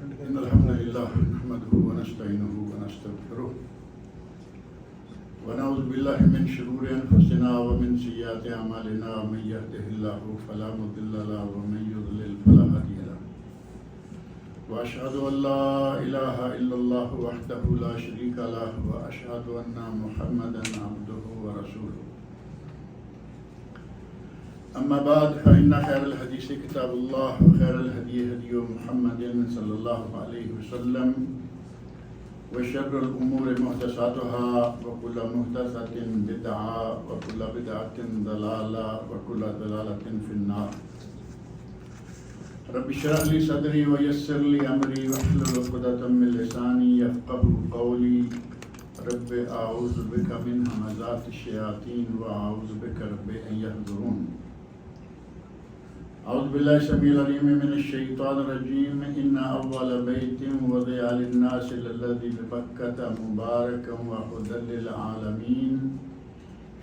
إن الحمد لله نحمده ونستعينه ونستغفره ونعوذ بالله من شرور أنفسنا ومن سيئات أعمالنا من يهده الله فلا مضل له ومن يضلل فلا هادي له وأشهد أن لا إله إلا الله وحده لا شريك له وأشهد أن محمدا عبده ورسوله أما بعد فإن خير الحديث كتاب الله وخير الهدي هدي محمد صلى الله عليه وسلم وشر الأمور محدثاتها وكل محدثة بدعة وكل بدعة ضلالة وكل ضلالة في النار. رب اشرح لي صدري ويسر لي أمري واحلل عقدة من لساني يفقهوا قولي. رب أعوذ بك من همزات الشياطين وأعوذ بك رب أن يحضرون. أعوذ بالله السميع العليم من الشيطان الرجيم. إن أول بيت وضع للناس الذي ببكة مباركا وهدى للعالمين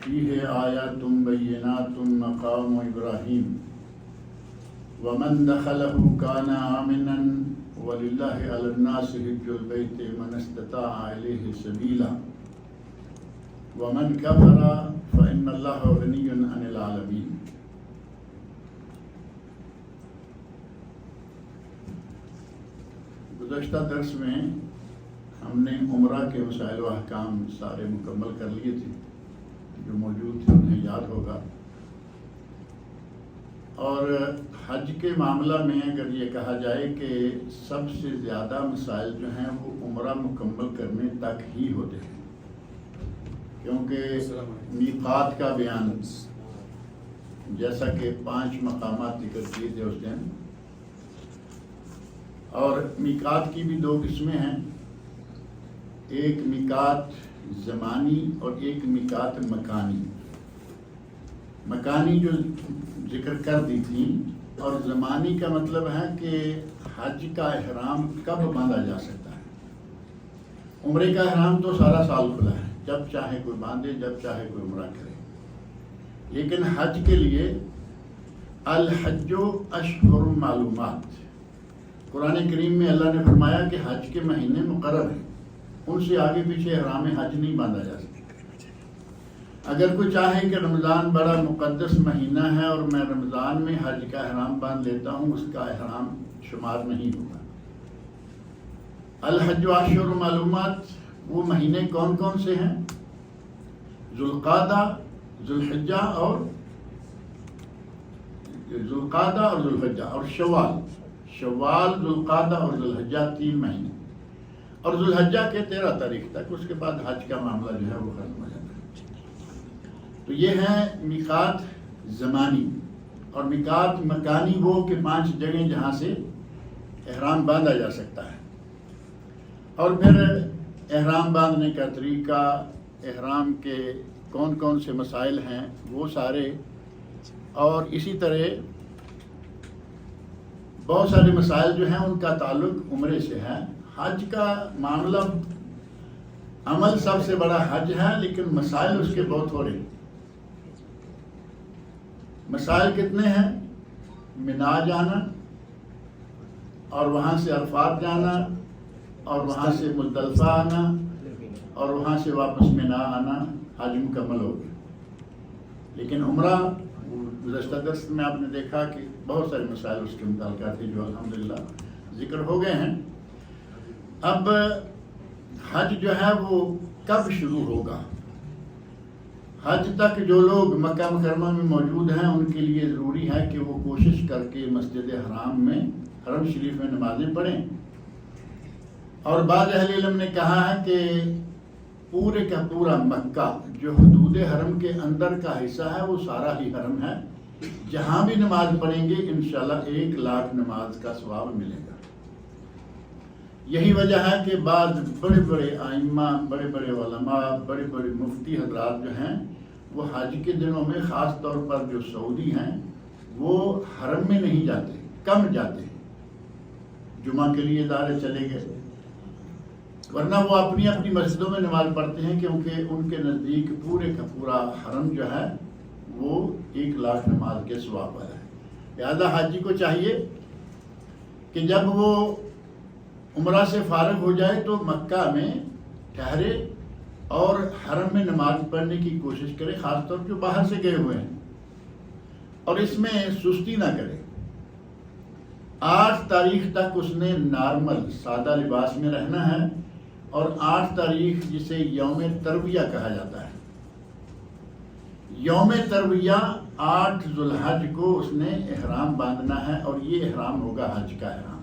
فيه آيات بينات مقام إبراهيم ومن دخله كان آمنا ولله على الناس حج البيت من استطاع إليه سبيلا ومن كفر فإن الله غني عن العالمين. گزشتہ درس میں ہم نے عمرہ کے مسائل و احکام سارے مکمل کر لیے تھے، جو موجود تھے انہیں یاد ہوگا. اور حج کے معاملہ میں اگر یہ کہا جائے کہ سب سے زیادہ مسائل جو ہیں وہ عمرہ مکمل کرنے تک ہی ہوتے ہیں، کیونکہ میقات کا بیان جیسا کہ 5 مقامات ذکر کیے تھے اس دن، اور میقات کی بھی 2 قسمیں ہیں، ایک میقات زمانی اور ایک میقات مکانی. مکانی جو ذکر کر دی تھی، اور زمانی کا مطلب ہے کہ حج کا احرام کب باندھا جا سکتا ہے. عمرے کا احرام تو سارا سال کھلا ہے، جب چاہے کوئی باندھے، جب چاہے کوئی عمرہ کرے. لیکن حج کے لیے الحج اشہر معلومات، قرآن کریم میں اللہ نے فرمایا کہ حج کے مہینے مقرر ہیں، ان سے آگے پیچھے احرام حج نہیں باندھا جا سکتا. اگر کوئی چاہے کہ رمضان بڑا مقدس مہینہ ہے اور میں رمضان میں حج کا احرام باندھ لیتا ہوں، اس کا احرام شمار نہیں ہوگا. الحج اشہر معلومات وہ مہینے کون کون سے ہیں؟ ذوالقعدہ، ذوالحجہ اور ذوالحجہ اور شوال، ذوالقعدہ اور ذوالحجہ 3 مہینے، اور ذوالحجہ کے 13 تاریخ تک. اس کے بعد حج کا معاملہ جو ہے وہ ختم ہو جاتا ہے. تو یہ ہے میقات زمانی. اور میقات مکانی وہ کہ 5 جگہیں جہاں سے احرام باندھا جا سکتا ہے. اور پھر احرام باندھنے کا طریقہ، احرام کے کون کون سے مسائل ہیں وہ سارے، اور اسی طرح بہت سارے مسائل جو ہیں ان کا تعلق عمرے سے ہے. حج کا معاملہ، عمل سب سے بڑا حج ہے، لیکن مسائل اس کے بہت تھوڑے. مسائل کتنے ہیں؟ منا جانا، اور وہاں سے عرفات جانا، اور وہاں سے مزدلفہ آنا، اور وہاں سے واپس منا آنا، حج مکمل ہو گیا. لیکن عمرہ گزشتہ درس میں آپ نے دیکھا کہ بہت سارے مسائل اس کے متعلقہ تھے جو الحمدللہ ذکر ہو گئے ہیں. اب حج جو ہے وہ کب شروع ہوگا؟ حج تک جو لوگ مکہ مکرمہ میں موجود ہیں ان کے لیے ضروری ہے کہ وہ کوشش کر کے مسجد حرام میں، حرم شریف میں نمازیں پڑھیں. اور بعض اہل علم نے کہا ہے کہ پورے کا پورا مکہ جو حدود حرم کے اندر کا حصہ ہے وہ سارا ہی حرم ہے، جہاں بھی نماز پڑھیں گے انشاءاللہ 1,00,000 نماز کا ثواب ملے گا. یہی وجہ ہے کہ بعض بڑے بڑے ائمہ، بڑے بڑے علماء، بڑے بڑے مفتی حضرات جو ہیں وہ حج کے دنوں میں، خاص طور پر جو سعودی ہیں، وہ حرم میں نہیں جاتے، کم جاتے ہیں. جمعہ کے لیے ادارے چلے گئے، ورنہ وہ اپنی اپنی مسجدوں میں نماز پڑھتے ہیں، کیونکہ ان کے نزدیک پورے کا پورا حرم جو ہے وہ 1,00,000 نماز کے ثواب والا ہے. لہذا حاجی کو چاہیے کہ جب وہ عمرہ سے فارغ ہو جائے تو مکہ میں ٹھہرے اور حرم میں نماز پڑھنے کی کوشش کرے، خاص طور جو باہر سے گئے ہوئے ہیں، اور اس میں سستی نہ کرے۔ 8 تاریخ تک اس نے نارمل سادہ لباس میں رہنا ہے، اور 8 تاریخ جسے یوم ترویہ کہا جاتا ہے، یوم ترویہ 8 ذو الحج کو اس نے احرام باندھنا ہے، اور یہ احرام ہوگا حج کا احرام۔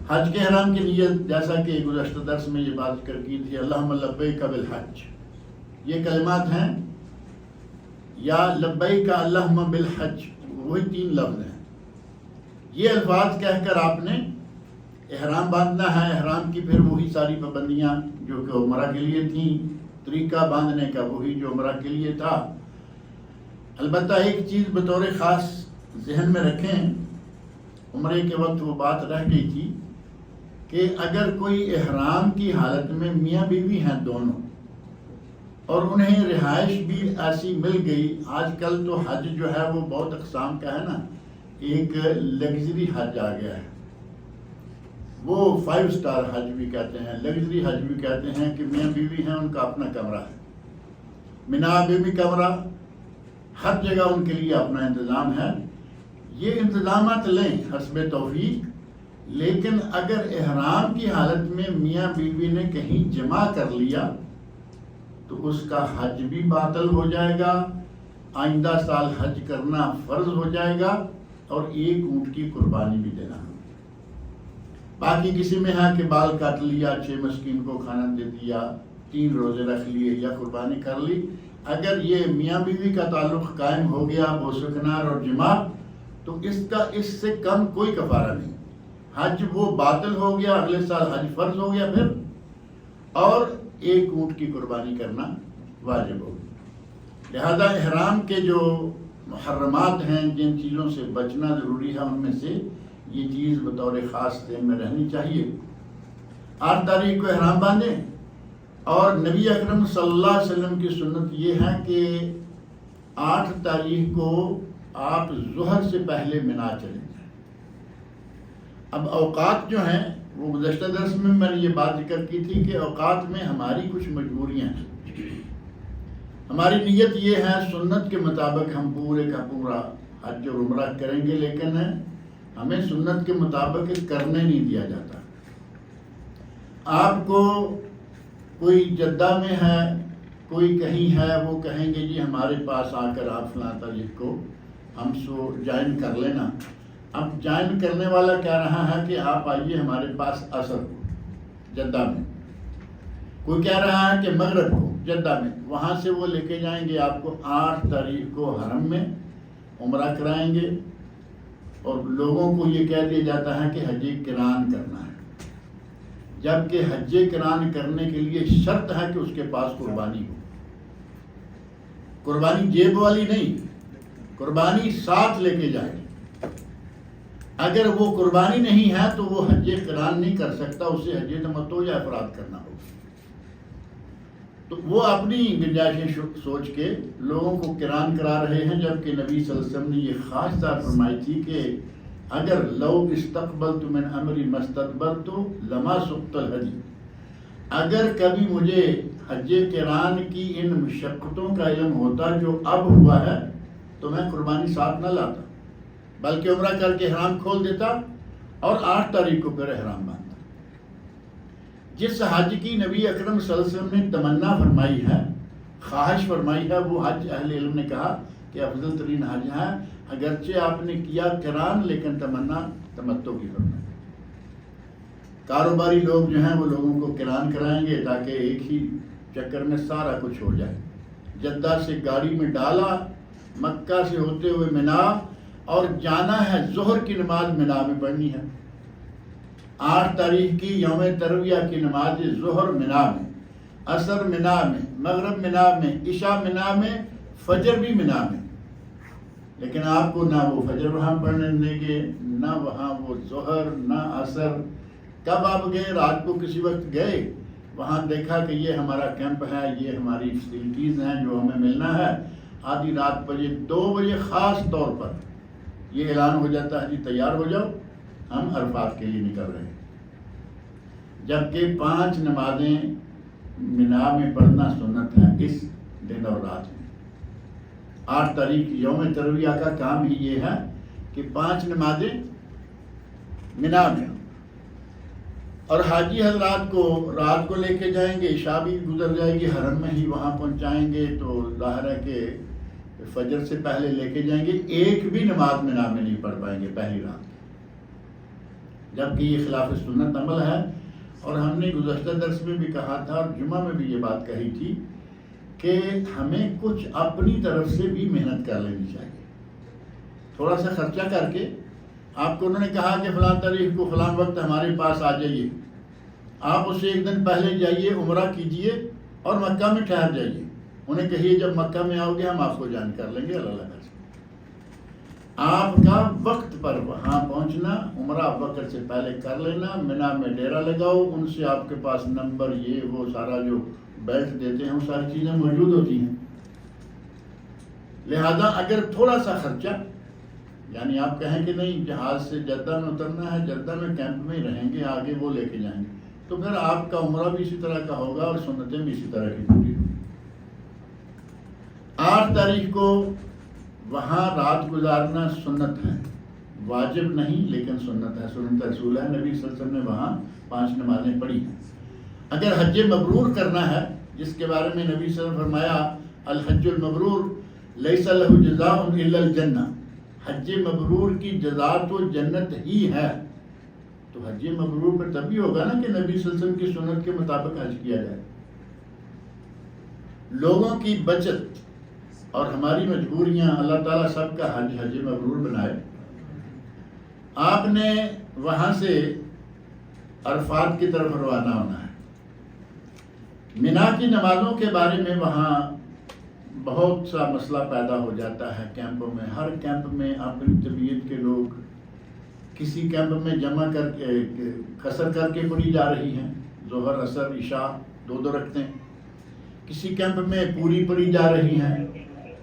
حج کے احرام کی نیت جیسا کہ گزشتہ درس میں یہ بات ذکر کی تھی، اللہم لبیک بالحج، یہ کلمات ہیں، یا لبیک اللہم بالحج، وہی 3 لفظ ہیں۔ یہ الفاظ کہہ کر آپ نے احرام باندھنا ہے۔ احرام کی پھر وہی ساری پابندیاں جو کہ عمرہ کے لیے تھیں، طریقہ باندھنے کا وہی جو عمرہ کے لیے تھا۔ البتہ ایک چیز بطور خاص ذہن میں رکھیں، عمرے کے وقت وہ بات رہ گئی تھی کہ اگر کوئی احرام کی حالت میں میاں بیوی ہیں دونوں، اور انہیں رہائش بھی ایسی مل گئی، آج کل تو حج جو ہے وہ بہت اقسام کا ہے نا، ایک لگژری حج آ گیا ہے، وہ 5 سٹار حج بھی کہتے ہیں، لگژری حج بھی کہتے ہیں، کہ میاں بیوی ہیں، ان کا اپنا کمرہ ہے، مینا میں بھی کمرہ، ہر جگہ ان کے لیے اپنا انتظام ہے۔ یہ انتظامات لیں حسب توفیق، لیکن اگر احرام کی حالت میں میاں بیوی نے کہیں جمع کر لیا تو اس کا حج بھی باطل ہو جائے گا، آئندہ سال حج کرنا فرض ہو جائے گا، اور 1 اونٹ کی قربانی بھی دینا۔ باقی کسی میں ہے کہ بال کاٹ لیا، 6 مسکین کو کھانا دے دیا، 3 روزے رکھ لیے یا قربانی کر لی، اگر یہ میاں بیوی کا تعلق قائم ہو گیا بوسکنار اور جماع، تو اس سے کم کوئی کفارہ نہیں، حج وہ باطل ہو گیا، اگلے سال حج فرض ہو گیا پھر، اور 1 اونٹ کی قربانی کرنا واجب ہو گیا۔ لہذا احرام کے جو محرمات ہیں، جن چیزوں سے بچنا ضروری ہے، ان میں سے یہ چیز بطور خاص ذہن میں رہنی چاہیے۔ 8 تاریخ کو احرام باندھیں، اور نبی اکرم صلی اللہ علیہ وسلم کی سنت یہ ہے کہ 8 تاریخ کو آپ ظہر سے پہلے مینا چلیں جائیں۔ اب اوقات جو ہیں وہ گزشتہ درس میں نے یہ بات ذکر کی تھی کہ اوقات میں ہماری کچھ مجبوریاں ہیں۔ ہماری نیت یہ ہے سنت کے مطابق ہم پورے کا پورا حج اور عمرہ کریں گے، لیکن ہمیں سنت کے مطابق کرنے نہیں دیا جاتا۔ آپ کو کوئی جدہ میں ہے، کوئی کہیں ہے، وہ کہیں گے جی ہمارے پاس آ کر آپ فلاں تاریخ کو ہم سو جوائن کر لینا۔ اب جوائن کرنے والا کہہ رہا ہے کہ آپ آئیے ہمارے پاس عصر کو جدہ میں، کوئی کہہ رہا ہے کہ مغرب کو جدہ میں، وہاں سے وہ لے کے جائیں گے آپ کو 8 تاریخ کو حرم میں عمرہ کرائیں گے، اور لوگوں کو یہ کہہ دیا جاتا ہے کہ حج قران کرنا ہے، جبکہ حج قران کرنے کے لیے شرط ہے کہ اس کے پاس قربانی ہو، قربانی جیب والی نہیں، قربانی ساتھ لے کے جائے۔ اگر وہ قربانی نہیں ہے تو وہ حج قران نہیں کر سکتا، اسے حج تمتع یا افراد کرنا ہوگا۔ تو وہ اپنی گنجائشیں سوچ کے لوگوں کو قران کرا رہے ہیں، جبکہ نبی صلی اللہ علیہ وسلم نے یہ خاص بات فرمائی تھی کہ اگر لو استقبلت من امری مستدبرت لما سقت الحدی، اگر کبھی مجھے حج قران کی ان مشقتوں کا علم ہوتا جو اب ہوا ہے تو میں قربانی ساتھ نہ لاتا، بلکہ عمرہ کر کے احرام کھول دیتا اور 8 تاریخ کو پھر احرام باندھتا۔ جس حج کی نبی اکرم صلی اللہ علیہ وسلم نے تمنا فرمائی ہے، خواہش فرمائی ہے، وہ حج اہل علم نے کہا کہ افضل ترین حج ہے، اگرچہ آپ نے کیا قران لیکن تمنا تمتع کی فرمائی۔ کاروباری لوگ جو ہیں وہ لوگوں کو قران کرائیں گے تاکہ ایک ہی چکر میں سارا کچھ ہو جائے۔ جدہ سے گاڑی میں ڈالا، مکہ سے ہوتے ہوئے مینا، اور جانا ہے ظہر کی نماز مینا میں پڑھنی ہے۔ 8 تاریخ کی یوم ترویہ کی نماز ظہر مینا میں، عصر مینا میں، مغرب مینا میں، عشاء مینا میں، فجر بھی مینا میں، لیکن آپ کو نہ وہ فجر وہاں پڑھنے دیں گے، نہ وہاں وہ ظہر، نہ عصر۔ کب آپ گئے؟ رات کو کسی وقت گئے، وہاں دیکھا کہ یہ ہمارا کیمپ ہے، یہ ہماری فیسلٹیز ہیں جو ہمیں ملنا ہے، آدھی رات بجے 2 بجے خاص طور پر یہ اعلان ہو جاتا ہے جی تیار ہو جاؤ، ہم عرفات کے لیے نکل رہے ہیں، جبکہ 5 نمازیں مینا میں پڑھنا سنت ہے اس دن اور رات میں۔ 8 تاریخ یوم ترویہ کا کام ہی یہ ہے کہ 5 نمازیں مینا میں، اور حاجی حضرات کو رات کو لے کے جائیں گے، عشاء بھی گزر جائے گی، حرم میں ہی وہاں پہنچائیں گے، تو ظاہر ہے کہ فجر سے پہلے لے کے جائیں گے، ایک بھی نماز مینا میں نہیں پڑھ پائیں گے پہلی رات، جبکہ یہ خلاف سنت عمل ہے۔ اور ہم نے گزشتہ درس میں بھی کہا تھا اور جمعہ میں بھی یہ بات کہی تھی کہ ہمیں کچھ اپنی طرف سے بھی محنت کر لینی چاہیے، تھوڑا سا خرچہ کر کے۔ آپ کو انہوں نے کہا کہ فلاں تاریخ کو فلاں وقت ہمارے پاس آ جائیے، آپ اسے 1 دن پہلے جائیے، عمرہ کیجئے اور مکہ میں ٹھہر جائیے، انہیں کہیے جب مکہ میں آؤ گے ہم آپ کو جان کر لیں گے، اللہ سے آپ کا وقت پر وہاں پہنچنا، عمرہ وقت سے پہلے کر لینا، مینا میں ڈیرا لگاؤ، ان سے آپ کے پاس نمبر یہ وہ سارا جو بیلٹ دیتے ہیں وہ ساری چیزیں موجود ہوتی ہیں۔ لہذا اگر تھوڑا سا خرچہ، یعنی آپ کہیں کہ نہیں جہاز سے جدہ میں اترنا ہے، جدہ میں کیمپ میں ہی رہیں گے، آگے وہ لے کے جائیں گے، تو پھر آپ کا عمرہ بھی اسی طرح کا ہوگا اور سنتیں بھی اسی طرح کی پوری ہوگی۔ 8 تاریخ کو وہاں رات گزارنا سنت ہے، واجب نہیں لیکن سنت ہے، سنت رسول ہے، نبی صلی اللہ علیہ وسلم نے وہاں 5 نمازیں پڑھی ہیں۔ اگر حج مبرور کرنا ہے، جس کے بارے میں نبی صلی اللہ علیہ وسلم نے فرمایا الحج المبرور لیس لہ جزاء الا الجنہ، حج مبرور کی جزا تو جنت ہی ہے، تو حج مبرور پر تبھی ہوگا نا کہ نبی صلی اللہ علیہ وسلم کی سنت کے مطابق حج کیا جائے۔ لوگوں کی بچت اور ہماری مجبوریاں، اللہ تعالیٰ سب کا حج مبرور بنائے۔ آپ نے وہاں سے عرفات کی طرف روانہ ہونا ہے۔ مینا کی نمازوں کے بارے میں وہاں بہت سا مسئلہ پیدا ہو جاتا ہے کیمپوں میں، ہر کیمپ میں اپنی طبیعت کے لوگ، کسی کیمپ میں جمع کر کے قصر کر کے پڑھی جا رہی ہیں، ظہر عصر عشاء 2 رکھتے ہیں، کسی کیمپ میں پوری پڑھی جا رہی ہیں،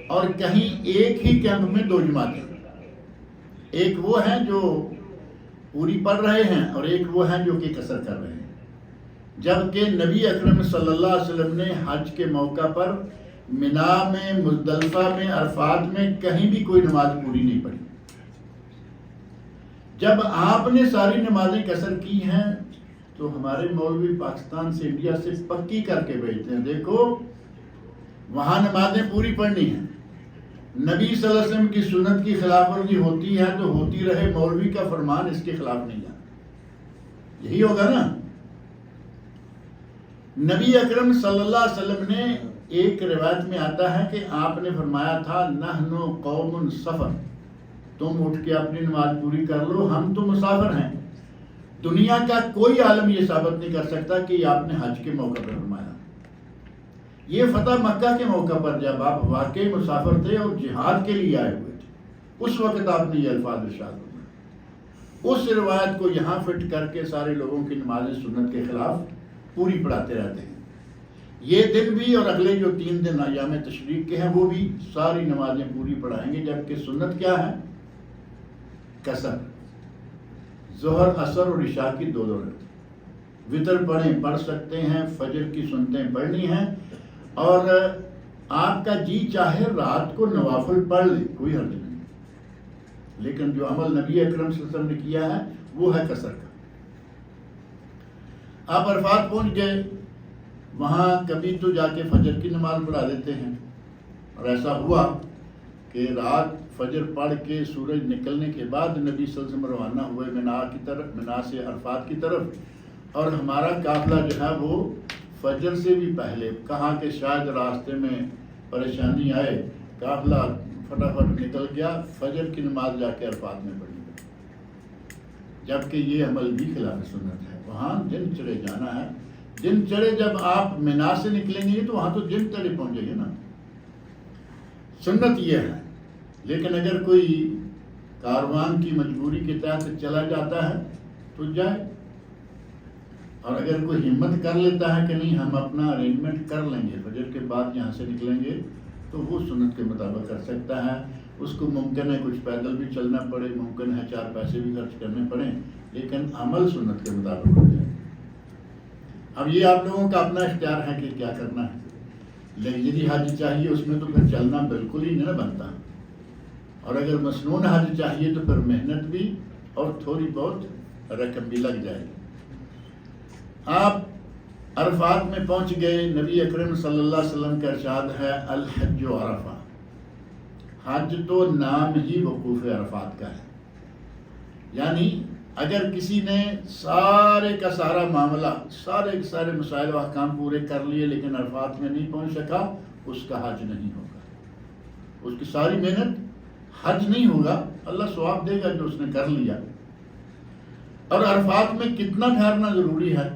اور کہیں ایک ہی کیمپ میں 2 جماعتیں، ایک وہ ہیں جو پوری پڑھ رہے ہیں اور ایک وہ ہیں جو کہ قصر کر رہے ہیں، جبکہ نبی اکرم صلی اللہ علیہ وسلم نے حج کے موقع پر مینا میں، مزدلفہ میں، عرفات میں کہیں بھی کوئی نماز پوری نہیں پڑھی۔ جب آپ نے ساری نمازیں قصر کی ہیں تو ہمارے مولوی پاکستان سے، انڈیا سے پکی کر کے بھیجتے ہیں، دیکھو وہاں نمازیں پوری پڑھنی ہیں، نبی صلی اللہ علیہ وسلم کی سنت کی خلاف ورزی ہوتی ہے تو ہوتی رہے، مولوی کا فرمان اس کے خلاف نہیں جانا، یہی ہوگا نا۔ نبی اکرم صلی اللہ علیہ وسلم نے، ایک روایت میں آتا ہے کہ آپ نے فرمایا تھا نحن قوم سفر، تم اٹھ کے اپنی نماز پوری کر لو، ہم تو مسافر ہیں۔ دنیا کا کوئی عالم یہ ثابت نہیں کر سکتا کہ یہ آپ نے حج کے موقع پر فرمایا۔ یہ فتح مکہ کے موقع پر جب آپ واقعی مسافر تھے اور جہاد کے لیے آئے ہوئے تھے، اس وقت آپ نے یہ الفاظ ارشاد فرمائے۔ اس روایت کو یہاں فٹ کر کے سارے لوگوں کی نماز سنت کے خلاف پوری پڑھاتے رہتے ہیں۔ یہ دن بھی اور اگلے جو 3 دن ایام تشریق کے ہیں وہ بھی ساری نمازیں پوری پڑھائیں گے، جبکہ سنت کیا ہے؟ قصر، ظہر عصر اور عشاء کی 2 رکعت، وتر پڑھ سکتے ہیں، فجر کی سنتیں پڑھنی ہیں، اور آپ کا جی چاہے رات کو نوافل پڑھ لے، کوئی حرج نہیں، لیکن جو عمل نبی اکرم صلی اللہ علیہ وسلم نے کیا ہے وہ ہے قصر کا۔ آپ عرفات پہنچ گئے، وہاں کبھی تو جا کے فجر کی نماز پڑھا دیتے ہیں، اور ایسا ہوا کہ رات فجر پڑھ کے سورج نکلنے کے بعد نبی صلی اللہ علیہ وسلم روانہ ہوئے مینا کی طرف، مینا سے عرفات کی طرف، اور ہمارا قافلہ جو ہے وہ فجر سے بھی پہلے، کہا کہ شاید راستے میں پریشانی آئے، قافلہ فٹافٹ نکل گیا، فجر کی نماز جا کے عرفات میں پڑھی، جبکہ یہ عمل بھی خلاف سنت ہے۔ وہاں دن چڑھے جانا ہے، دن چڑھے جب آپ مینا سے نکلیں گے تو وہاں تو دن چڑھے پہنچے گے نا، سنت یہ ہے۔ لیکن اگر کوئی کاروان کی مجبوری کے تحت چلا جاتا ہے تو جائے، اور اگر کوئی ہمت کر لیتا ہے کہ نہیں ہم اپنا ارینجمنٹ کر لیں گے، فجر کے بعد یہاں سے نکلیں گے، تو وہ سنت کے مطابق کر سکتا ہے۔ اس کو ممکن ہے کچھ پیدل بھی چلنا پڑے، ممکن ہے 4 پیسے بھی خرچ کرنے پڑیں، لیکن عمل سنت کے مطابق ہو جائے۔ اب یہ آپ لوگوں کا اپنا اختیار ہے کہ کیا کرنا ہے، لیکن یدی حج چاہیے اس میں تو پھر چلنا بالکل ہی نہیں بنتا، اور اگر مسنون حج چاہیے تو پھر محنت بھی اور تھوڑی بہت رقم بھی لگ جائے گی۔ آپ عرفات میں پہنچ گئے، نبی اکرم صلی اللہ علیہ وسلم کا ارشاد ہے الحج و عرفہ، حج تو نام ہی وقوف عرفات کا ہے، یعنی اگر کسی نے سارے کا سارا معاملہ، سارے مسائل و احکام پورے کر لیے لیکن عرفات میں نہیں پہنچ سکا، اس کا حج نہیں ہوگا، اس کی ساری محنت حج نہیں ہوگا، اللہ ثواب دے گا جو اس نے کر لیا۔ اور عرفات میں کتنا ٹھہرنا ضروری ہے،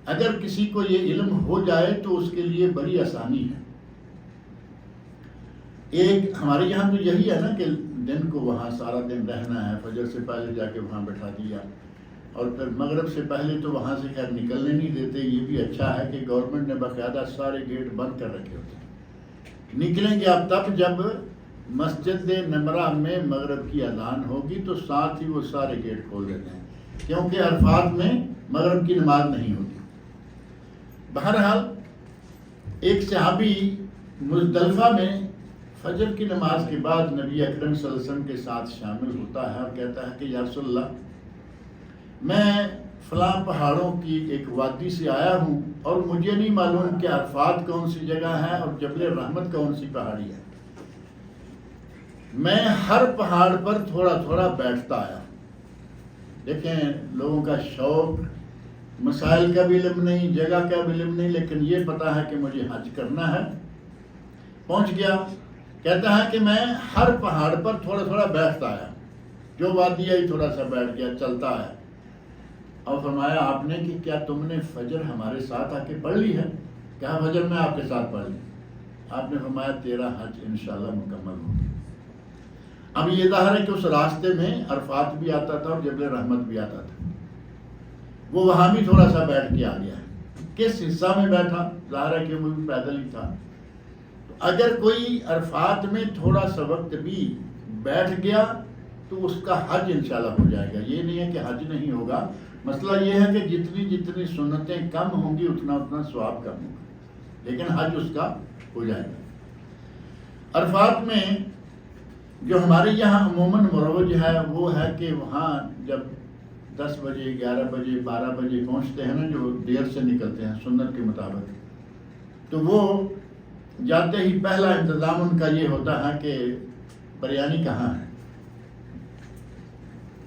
اگر کسی کو یہ علم ہو جائے تو اس کے لیے بڑی آسانی ہے۔ ایک ہمارے یہاں تو یہی ہے نا کہ دن کو وہاں سارا دن رہنا ہے، فجر سے پہلے جا کے وہاں بٹھا دیا، اور پھر مغرب سے پہلے تو وہاں سے خیر نکلنے نہیں دیتے۔ یہ بھی اچھا ہے کہ گورنمنٹ نے باقاعدہ سارے گیٹ بند کر رکھے ہوتے ہیں، نکلیں گے اب تب جب مسجد نمرہ میں مغرب کی اذان ہوگی تو ساتھ ہی وہ سارے گیٹ کھول دیتے ہیں، کیونکہ عرفات میں مغرب کی نماز نہیں ہوتی۔ بہرحال ایک صحابی مزدلفہ میں فجر کی نماز کے بعد نبی اکرم صلی اللہ علیہ وسلم کے ساتھ شامل ہوتا ہے اور کہتا ہے کہ یا رسول اللہ، میں فلاں پہاڑوں کی ایک وادی سے آیا ہوں اور مجھے نہیں معلوم کہ عرفات کون سی جگہ ہے اور جبل رحمت کون سی پہاڑی ہے، میں ہر پہاڑ پر تھوڑا تھوڑا بیٹھتا آیا۔ دیکھیں لوگوں کا شوق، مسائل کا بھی علم نہیں، جگہ کا بھی علم نہیں، لیکن یہ پتا ہے کہ مجھے حج کرنا ہے۔ پہنچ گیا، کہتا ہے کہ میں ہر پہاڑ پر تھوڑا تھوڑا بیٹھتا آیا، جو وادی آئی تھوڑا سا بیٹھ گیا، چلتا ہے۔ اور فرمایا آپ نے کہ کیا تم نے فجر ہمارے ساتھ آ کے پڑھ لی ہے؟ کہا فجر میں آپ کے ساتھ پڑھ لی۔ آپ نے فرمایا تیرا حج انشاءاللہ مکمل ہو گیا۔ اب یہ ظاہر ہے کہ اس راستے میں عرفات بھی آتا تھا اور جبل رحمت بھی آتا تھا، وہ وہاں بھی تھوڑا سا بیٹھ کے آ گیا ہے۔ کس حصہ میں بیٹھا؟ ظاہر ہے کہ وہ بھی پیدل ہی تھا۔ تو اگر کوئی عرفات میں تھوڑا سا وقت بھی بیٹھ گیا تو اس کا حج انشاءاللہ ہو جائے گا۔ یہ نہیں ہے کہ حج نہیں ہوگا، مسئلہ یہ ہے کہ جتنی سنتیں کم ہوں گی اتنا ثواب کم ہوگا، لیکن حج اس کا ہو جائے گا۔ عرفات میں جو ہمارے یہاں عموماً مروج ہے وہ ہے کہ وہاں جب 10 بجے 11 بجے 12 بجے پہنچتے ہیں نا، جو دیر سے نکلتے ہیں سنت کے مطابق، تو وہ جاتے ہی پہلا انتظام ان کا یہ ہوتا ہے کہ بریانی کہاں ہے،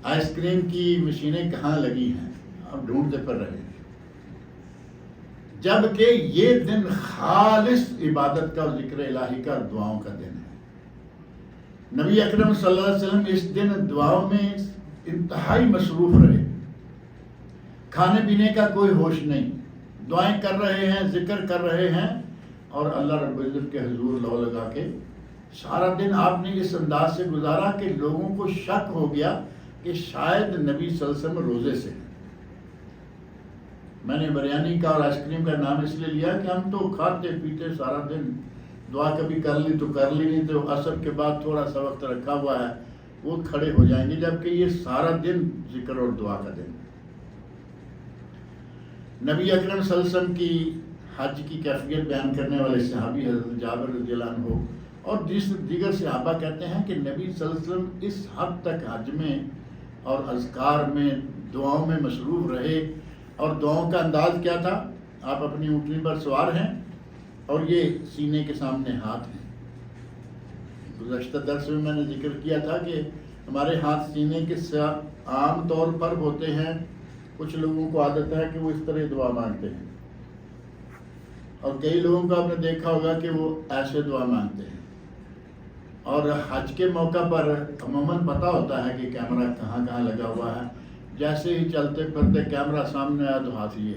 آئس کریم کی مشینیں کہاں لگی ہیں، اب ڈھونڈتے پھر رہے ہیں، جبکہ یہ دن خالص عبادت کا اور ذکر الہی کا اور دعاؤں کا دن ہے۔ نبی اکرم صلی اللہ علیہ وسلم اس دن دعاؤں میں انتہائی مصروف رہے، کھانے پینے کا کوئی ہوش نہیں، دعائیں کر رہے ہیں، ذکر کر رہے ہیں، اور اللہ رب العزت کے حضور لو لگا کے سارا دن آپ نے اس انداز سے گزارا کہ لوگوں کو شک ہو گیا کہ شاید نبی صلی اللہ علیہ وسلم روزے سے ہیں۔ میں نے بریانی کا اور آئس کریم کا نام اس لیے لیا کہ ہم تو کھاتے پیتے سارا دن، دعا کبھی کر لی تو کر لی، نہیں تو عصر کے بعد تھوڑا سا وقت رکھا ہوا ہے وہ کھڑے ہو جائیں گے، جبکہ یہ سارا دن ذکر اور دعا کا دن۔ نبی اکرم صلی اللہ علیہ وسلم کی حج کی کیفیت بیان کرنے والے صحابی حضرت جابر رضی اللہ عنہ اور دیگر صحابہ کہتے ہیں کہ نبی صلی اللہ علیہ وسلم اس حد تک حج میں اور اذکار میں دعاؤں میں مصروف رہے، اور دعاؤں کا انداز کیا تھا؟ آپ اپنی اونٹنی پر سوار ہیں اور یہ سینے کے سامنے ہاتھ ہیں۔ گزشتہ درس میں میں نے ذکر کیا تھا کہ ہمارے ہاتھ سینے کے ساتھ عام طور پر ہوتے ہیں، کچھ لوگوں کو عادت ہے کہ وہ اس طرح دعا مانگتے ہیں، اور کئی لوگوں کو آپ نے دیکھا ہوگا کہ وہ ایسے دعا مانگتے ہیں۔ اور حج کے موقع پر عموماً پتہ ہوتا ہے کہ کیمرہ کہاں کہاں لگا ہوا ہے، جیسے ہی چلتے پھرتے کیمرہ سامنے آیا تو ہاتھ یہ۔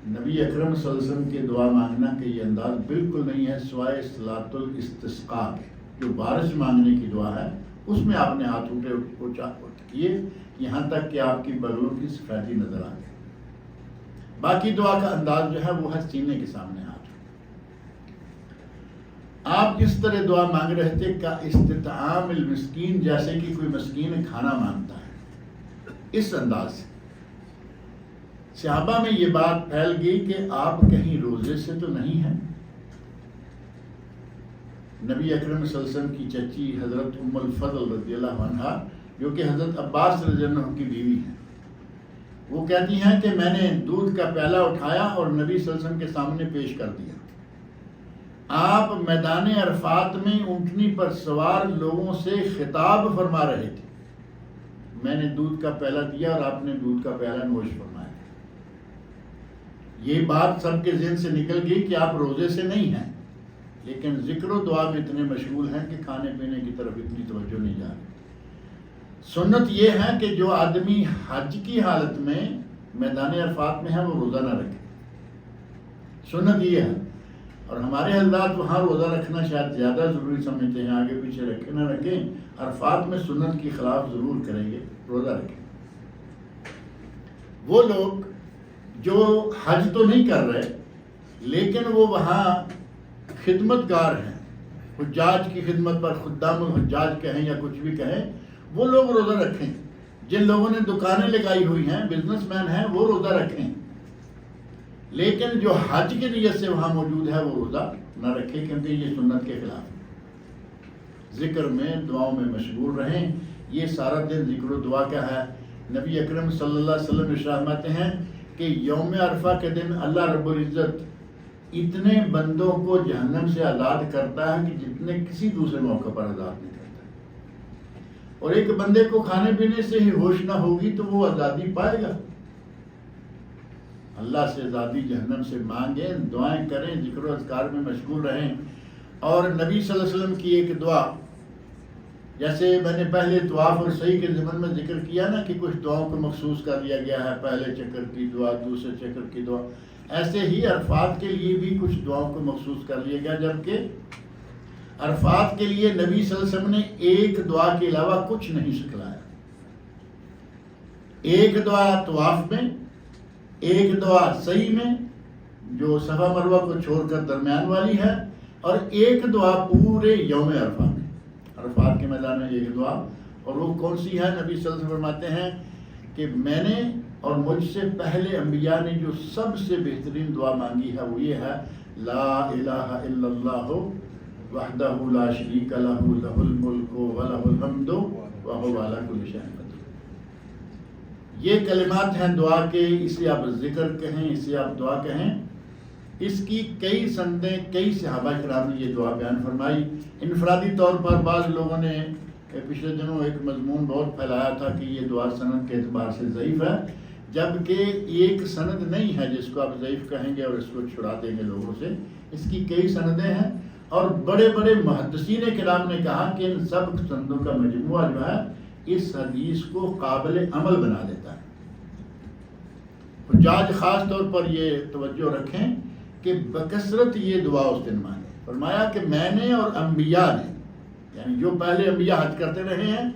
نبی اکرم صلی اللہ علیہ وسلم کے دعا مانگنا کا یہ انداز بالکل نہیں ہے، سوائے صلاۃ الاستسقاء کے، جو بارش مانگنے کی دعا ہے اس میں آپ نے ہاتھ اونچا کیے یہاں تک کہ آپ کی بغلوں کی سفیدی نظر آ گئی۔ باقی دعا کا انداز جو ہے وہ ہے سینے کے سامنے ہاتھ۔ آپ اس طرح دعا مانگ رہے تھے کا استطعام المسکین، جیسے کہ کوئی مسکین کھانا مانگتا ہے، اس انداز سے صحابہ میں یہ بات پھیل گئی کہ آپ کہیں روزے سے تو نہیں ہیں؟ نبی اکرم صلی اللہ علیہ وسلم کی چچی حضرت ام الفضل رضی اللہ عنہا، جو کہ حضرت عباس رضی اللہ عنہ کی بیوی ہیں، وہ کہتی ہیں کہ میں نے دودھ کا پیالہ اٹھایا اور نبی صلی اللہ علیہ وسلم کے سامنے پیش کر دیا۔ آپ میدان عرفات میں اونٹنی پر سوار لوگوں سے خطاب فرما رہے تھے، میں نے دودھ کا پیالہ دیا اور آپ نے دودھ کا پیالہ نوش فرمایا۔ یہ بات سب کے ذہن سے نکل گئی کہ آپ روزے سے نہیں ہیں، لیکن ذکر و دعا میں اتنے مشغول ہیں کہ کھانے پینے کی طرف اتنی توجہ نہیں جا رہی۔ سنت یہ ہے کہ جو آدمی حج کی حالت میں میدان عرفات میں ہے وہ روزہ نہ رکھے، سنت یہ ہے۔ اور ہمارے حضرات وہاں روزہ رکھنا شاید زیادہ ضروری سمجھتے ہیں، آگے پیچھے رکھے نہ رکھیں، عرفات میں سنت کی خلاف ضرور کریں گے، روزہ رکھیں۔ وہ لوگ جو حج تو نہیں کر رہے لیکن وہ وہاں خدمت گار ہیں، حجاج کی خدمت پر خدام الحجاج کہیں یا کچھ بھی کہیں، وہ لوگ روزہ رکھیں۔ جن لوگوں نے دکانیں لگائی ہوئی ہیں، بزنس مین ہیں، وہ روزہ رکھیں، لیکن جو حج کی نیت سے وہاں موجود ہے وہ روزہ نہ رکھے، کیونکہ یہ سنت کے خلاف ہے۔ ذکر میں دعاؤں میں مشغول رہیں۔ یہ سارا دن ذکر و دعا کا ہے۔ نبی اکرم صلی اللہ علیہ وسلم ارشاد فرماتے ہیں کہ یوم عرفہ کے دن اللہ رب العزت اتنے بندوں کو جہنم سے آزاد کرتا ہے کہ جتنے کسی دوسرے موقع پر آزاد نہیں کرتا، اور ایک بندے کو کھانے پینے سے ہی ہوش نہ ہوگی تو وہ آزادی پائے گا۔ اللہ سے آزادی جہنم سے مانگیں، دعائیں کریں، ذکر و اذکار میں مشغول رہیں۔ اور نبی صلی اللہ علیہ وسلم کی ایک دعا، جیسے میں نے پہلے طواف اور سعی کے ضمن میں ذکر کیا نا کہ کچھ دعاؤں کو مخصوص کر لیا گیا ہے، پہلے چکر کی دعا، دوسرے چکر کی دعا، ایسے ہی عرفات کے لیے بھی کچھ دعاؤں کو مخصوص کر لیا گیا، جبکہ عرفات کے لیے نبی صلی اللہ علیہ وسلم نے ایک دعا کے علاوہ کچھ نہیں سکھلایا۔ ایک دعا طواف میں، ایک دعا سعی میں جو صفا مروہ کو چھوڑ کر درمیان والی ہے، اور ایک دعا پورے یوم عرفہ میں، عرفات کے میدان میں ایک دعا۔ اور وہ کون سی ہے؟ نبی صلی اللہ علیہ وسلم فرماتے ہیں کہ میں نے اور مجھ سے پہلے انبیاء نے جو سب سے بہترین دعا مانگی ہے وہ یہ ہے، لا الہ الا اللہ وحدہ لا شریک لہ لہ الملک ولہ الحمد وہو علی کل شیء قدیر۔ یہ کلمات ہیں دعا کے، اسے آپ ذکر کہیں، اسے آپ دعا کہیں۔ اس کی کئی سندیں، کئی صحابہ کرام نے یہ دعا بیان فرمائی۔ انفرادی طور پر بعض لوگوں نے پچھلے دنوں ایک مضمون بہت پھیلایا تھا کہ یہ دعا سند کے اعتبار سے ضعیف ہے، جبکہ ایک سند نہیں ہے جس کو آپ ضعیف کہیں گے اور اس کو چھڑا دیں گے لوگوں سے۔ اس کی کئی سندیں ہیں، اور بڑے بڑے محدثین کرام نے کہا کہ ان سب سندوں کا مجموعہ جو ہے اس حدیث کو قابل عمل بنا دیتا ہے۔ حجاج خاص طور پر یہ توجہ رکھیں کہ بکثرت یہ دعا اس دن مانگے۔ فرمایا کہ میں نے اور انبیاء نے، یعنی جو پہلے انبیاء حج کرتے رہے ہیں،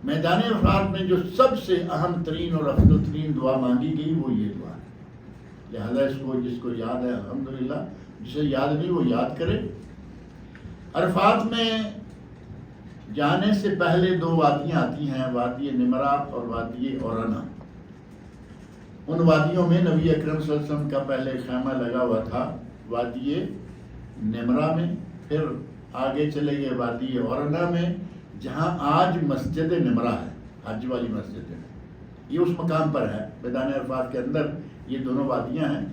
میدان عرفات میں جو سب سے اہم ترین اور افضل ترین دعا مانگی گئی وہ یہ دعا ہے۔ لہذا اس کو جس کو یاد ہے الحمدللہ، جسے یاد نہیں وہ یاد کرے۔ عرفات میں جانے سے پہلے دو وادیاں آتی ہیں، وادی نمرہ اور وادی اورانا۔ ان وادیوں میں نبی اکرم صلی اللہ علیہ وسلم کا پہلے خیمہ لگا ہوا تھا، وادی نمرہ میں، پھر آگے چلے گئے وادی اورانا میں، جہاں آج مسجد نمرہ ہے، حج والی مسجد ہے، یہ اس مقام پر ہے میدان عرفات کے اندر۔ یہ دونوں وادیاں ہیں،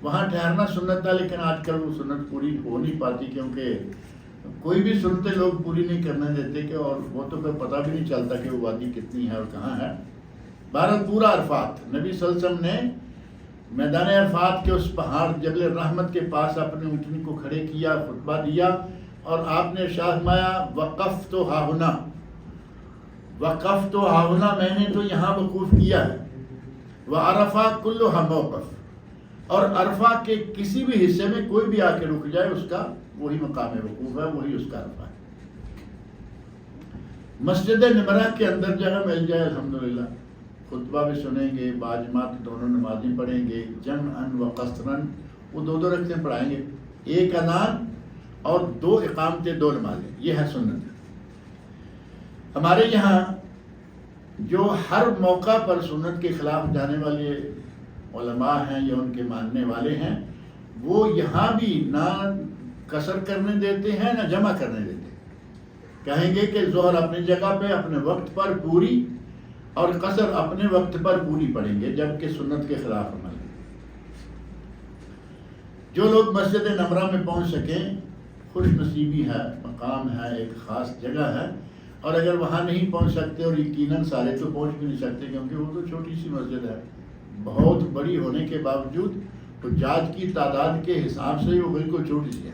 وہاں ٹھہرنا سنت تھا، لیکن آج کل وہ سنت پوری ہو نہیں پاتی، کیونکہ کوئی بھی سنتیں لوگ پوری نہیں کرنے دیتے کہ، اور وہ تو پھر پتہ بھی نہیں چلتا کہ وہ وادی کتنی ہے اور کہاں ہے۔ بہرحال پورا عرفات نبی صلی اللہ علیہ وسلم نے میدان عرفات کے اس پہاڑ جبل رحمت کے پاس اپنے اونٹنی کو کھڑے کیا، خطبہ دیا، اور آپ نے ارشاد فرمایا وقفت ہاہنا، وقفت ہاہنا، میں نے تو یہاں وقوف کیا ہے، وعرفہ کلھا موقف، اور عرفہ کے کسی بھی حصے میں کوئی بھی آ کے رک جائے اس کا وہی مقام وقوف ہے، وہی اس کا عرفہ ہے۔ مسجد نمرہ کے اندر جگہ مل جائے الحمدللہ، خطبہ بھی سنیں گے، باجماعت دونوں نمازیں پڑھیں گے، جمعاً و قصراً، وہ دو رکعتیں پڑھائیں گے، ایک اذان اور 2 اقامتیں 2 نمازیں، یہ ہے سنت۔ ہمارے یہاں جو ہر موقع پر سنت کے خلاف جانے والے علماء ہیں یا ان کے ماننے والے ہیں، وہ یہاں بھی نہ قصر کرنے دیتے ہیں نہ جمع کرنے دیتے ہیں۔ کہیں گے کہ ظہر اپنی جگہ پہ اپنے وقت پر پوری اور قصر اپنے وقت پر پوری پڑھیں گے، جبکہ سنت کے خلاف عمل ہے۔ جو لوگ مسجد نمرہ میں پہنچ سکیں، خوش نصیبی ہے، مقام ہے، ایک خاص جگہ ہے، اور اگر وہاں نہیں پہنچ سکتے، اور یقیناً سارے تو پہنچ بھی نہیں سکتے کیونکہ وہ تو چھوٹی سی مسجد ہے، بہت بڑی ہونے کے باوجود حجاج کی تعداد کے حساب سے وہ بالکل چھوٹی سی ہے،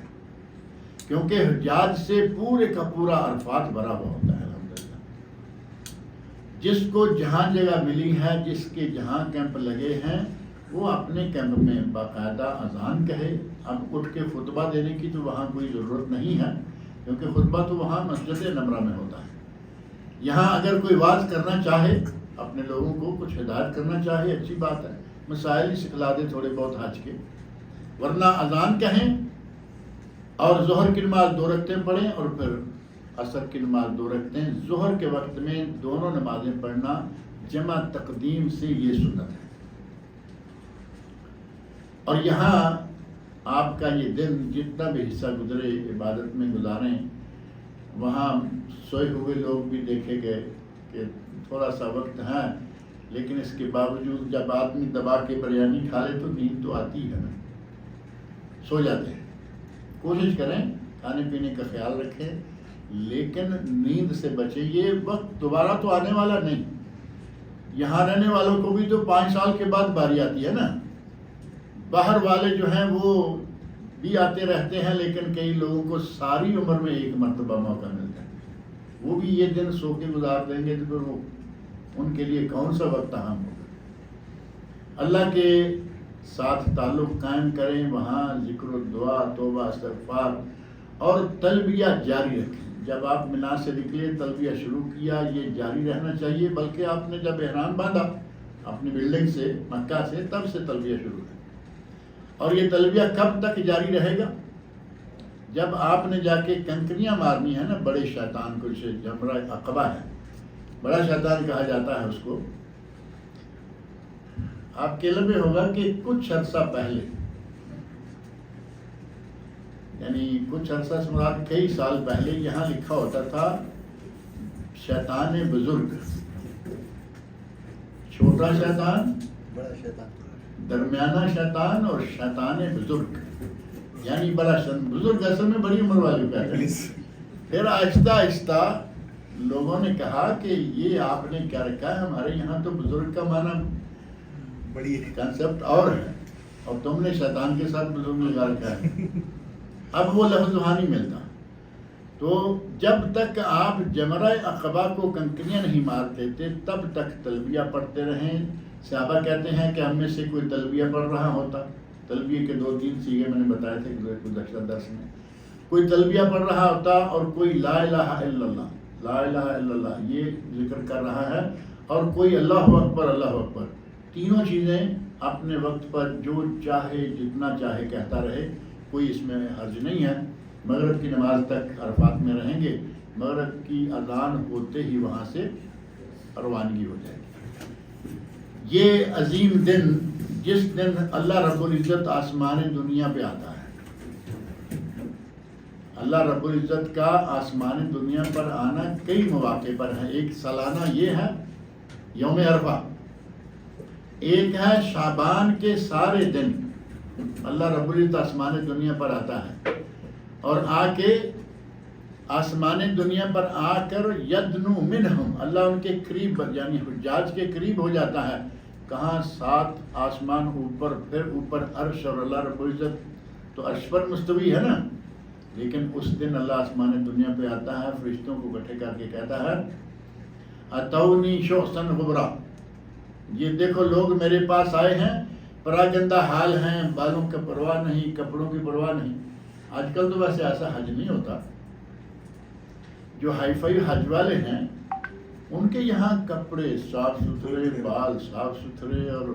کیونکہ حجاج سے پورے کا پورا عرفات بھرا ہوا ہوتا ہے الحمدللہ۔ جس کو جہاں جگہ ملی ہے، جس کے جہاں کیمپ لگے ہیں، وہ اپنے کیمپ میں باقاعدہ اذان کہے۔ اب اٹھ کے خطبہ دینے کی تو وہاں کوئی ضرورت نہیں ہے، کیونکہ خطبہ تو وہاں مسجد نمرہ میں ہوتا ہے۔ یہاں اگر کوئی واعظ کرنا چاہے، اپنے لوگوں کو کچھ ہدایت کرنا چاہے، اچھی بات ہے، مسائل ہی سکھلا دے تھوڑے بہت حج کے، ورنہ اذان کہیں اور ظہر کی نماز 2 رکعتیں پڑھیں، اور پھر عصر کی نماز 2 رکعتیں۔ ظہر کے وقت میں دونوں نمازیں پڑھنا جمع تقدیم سے یہ سنت ہے۔ اور یہاں آپ کا یہ دن جتنا بھی حصہ گزرے عبادت میں گزاریں، وہاں سوئے ہوئے لوگ بھی دیکھے گئے کہ تھوڑا سا وقت ہے، لیکن اس کے باوجود جب آدمی دبا کے بریانی کھا لے تو نیند تو آتی ہے نا، سو جاتے ہیں۔ کوشش کریں کھانے پینے کا خیال رکھیں، لیکن نیند سے بچیں۔ یہ وقت دوبارہ تو آنے والا نہیں، یہاں رہنے والوں کو بھی تو 5 سال کے بعد باری آتی ہے نا، باہر والے جو ہیں وہ بھی آتے رہتے ہیں، لیکن کئی لوگوں کو ساری عمر میں ایک مرتبہ موقع ملتا ہے، وہ بھی یہ دن سو کے گزار دیں گے تو پھر وہ ان کے لیے کون سا وقت اہم ہوگا۔ اللہ کے ساتھ تعلق قائم کریں، وہاں ذکر و دعا، توبہ، استغفار اور تلبیہ جاری رکھیں۔ جب آپ منا سے نکلے، تلبیہ شروع کیا، یہ جاری رہنا چاہیے، بلکہ آپ نے جب احرام باندھا اپنی بلڈنگ سے، مکہ سے، تب سے تلبیہ شروع ہے۔ اور یہ تلبیہ کب تک جاری رہے گا؟ جب آپ نے جا کے کنکریاں مارنی ہے نا بڑے شیطان کو، جسے جمرہ عقبہ ہے، بڑا شیطان کہا جاتا ہے اس کو۔ آپ کے علم میں ہوگا کہ کچھ عرصہ پہلے، یعنی کچھ عرصہ سے مراد کئی سال پہلے، یہاں لکھا ہوتا تھا شیطان بزرگ، چھوٹا شیطان، بڑا شیطان، درمیانہ شیطان اور شیطان بزرگ، یعنی بڑا شیطان۔ بزرگ اصل میں بڑی عمر والے کا ہے۔ پھر آہستہ آہستہ لوگوں نے کہا کہ یہ آپ نے کیا رکھا ہے، ہمارے یہاں تو بزرگ کا معنی بڑی کنسپٹ اور ہے، اور تم نے شیطان کے ساتھ بزرگ لگا رکھا ہے۔ اب وہ لفظ وہاں نہیں ملتا۔ تو جب تک آپ جمرہ عقبہ کو کنکریاں نہیں مارتے تھے، تب تک تلبیہ پڑھتے رہیں۔ صحابہ کہتے ہیں کہ ہم میں سے کوئی تلبیہ پڑھ رہا ہوتا، تلبیہ کے 2-3 صیغے میں نے بتائے تھے گزشتہ درس میں، کوئی تلبیہ پڑھ رہا ہوتا اور کوئی لا الہ الا اللہ، لا الہ الا اللہ یہ ذکر کر رہا ہے، اور کوئی اللہ اکبر، اللہ اکبر، تینوں چیزیں اپنے وقت پر جو چاہے جتنا چاہے کہتا رہے، کوئی اس میں حرج نہیں ہے۔ مغرب کی نماز تک عرفات میں رہیں گے، مغرب کی اذان ہوتے ہی وہاں سے روانگی ہو جائے گی۔ یہ عظیم دن، جس دن اللہ رب العزت آسمان دنیا پہ آتا ہے، اللہ رب العزت کا آسمان دنیا پر آنا کئی مواقع پر ہے۔ ایک سالانہ یہ ہے یوم عرفہ، ایک ہے شعبان کے سارے دن اللہ رب العزت آسمان دنیا پر آتا ہے، اور آ کے آسمان دنیا پر آ کر یدنو منہم، اللہ ان کے قریب یعنی حجاج کے قریب ہو جاتا ہے۔ کہاں؟ 7 آسمان اوپر، پھر اوپر عرش، اور اللہ رب العزت تو عرش پر مستوی ہے نا، لیکن اس دن اللہ آسمان دنیا پہ آتا ہے، فرشتوں کو اکٹھے کر کے کہتا ہے اتونی شخصاً غبرا، یہ دیکھو لوگ میرے پاس آئے ہیں، پراگندہ حال ہیں، بالوں کا پرواہ نہیں، کپڑوں کی پرواہ نہیں۔ آج کل تو ویسے ایسا حج نہیں ہوتا، جو ہائی فائی حج والے ہیں ان کے یہاں کپڑے صاف ستھرے، بال صاف ستھرے اور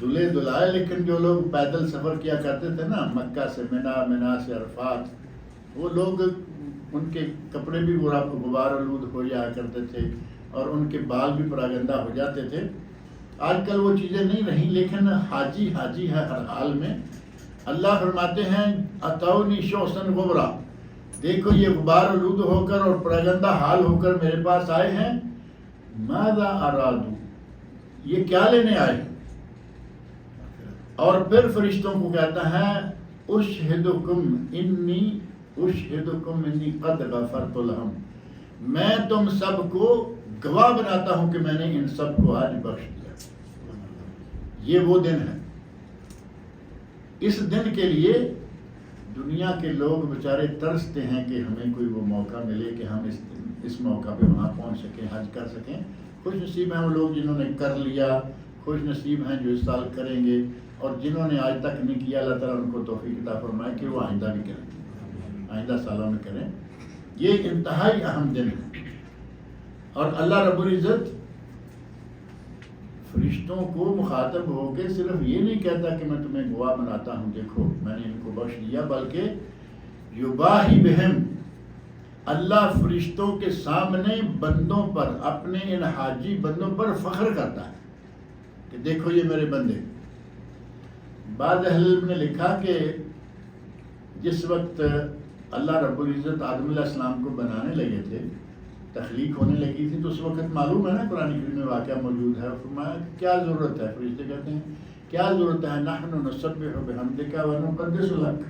دلہے دلائے، لیکن جو لوگ پیدل سفر کیا کرتے تھے نا، مکہ سے منا، منا سے عرفات، وہ لوگ ان کے کپڑے بھی غبار آلود ہو جایا کرتے تھے اور ان کے بال بھی پراگندہ ہو جاتے تھے. آج کل وہ چیزیں نہیں رہیں، لیکن حاجی حاجی ہے ہر حال میں. اللہ فرماتے ہیں اتونی شوسن غبرا، دیکھو یہ غبار آلود ہو کر اور پراگندہ حال ہو کر میرے پاس آئے ہیں. ماذا ارادو، یہ کیا لینے آئے ہیں؟ اور پھر فرشتوں کو کہتا ہے اشہدکم انی قد غفرت لہم، میں تم سب کو گواہ بناتا ہوں کہ میں نے ان سب کو آج بخش دیا. یہ وہ دن ہے. اس دن کے لیے دنیا کے لوگ بیچارے ترستے ہیں کہ ہمیں کوئی وہ موقع ملے کہ ہم اس موقع پہ وہاں پہنچ سکیں، حج کر سکیں. خوش نصیب ہیں وہ لوگ جنہوں نے کر لیا، خوش نصیب ہیں جو اس سال کریں گے، اور جنہوں نے آج تک نہیں کیا اللہ تعالیٰ ان کو توفیق عطا فرمائے کہ وہ آئندہ بھی کریں، آئندہ سالوں میں کریں. یہ انتہائی اہم دن ہے. اور اللہ رب العزت فرشتوں کو مخاطب ہو کے صرف یہ نہیں کہتا کہ میں تمہیں گواہ بناتا ہوں، دیکھو میں نے ان کو بخش دیا، بلکہ یباہی بہم، اللہ فرشتوں کے سامنے بندوں پر، اپنے ان حاجی بندوں پر فخر کرتا ہے کہ دیکھو یہ میرے بندے. بعض اہل علم نے لکھا کہ جس وقت اللہ رب العزت آدم علیہ السلام کو بنانے لگے تھے، تخلیق ہونے لگی تھی، تو اس وقت معلوم ہے نا قرآن کریم میں واقعہ موجود ہے. فرمایا کیا ضرورت ہے، فرشتے کہتے ہیں کیا ضرورت ہے، نحن نسبح بحمدک ونقدس لک،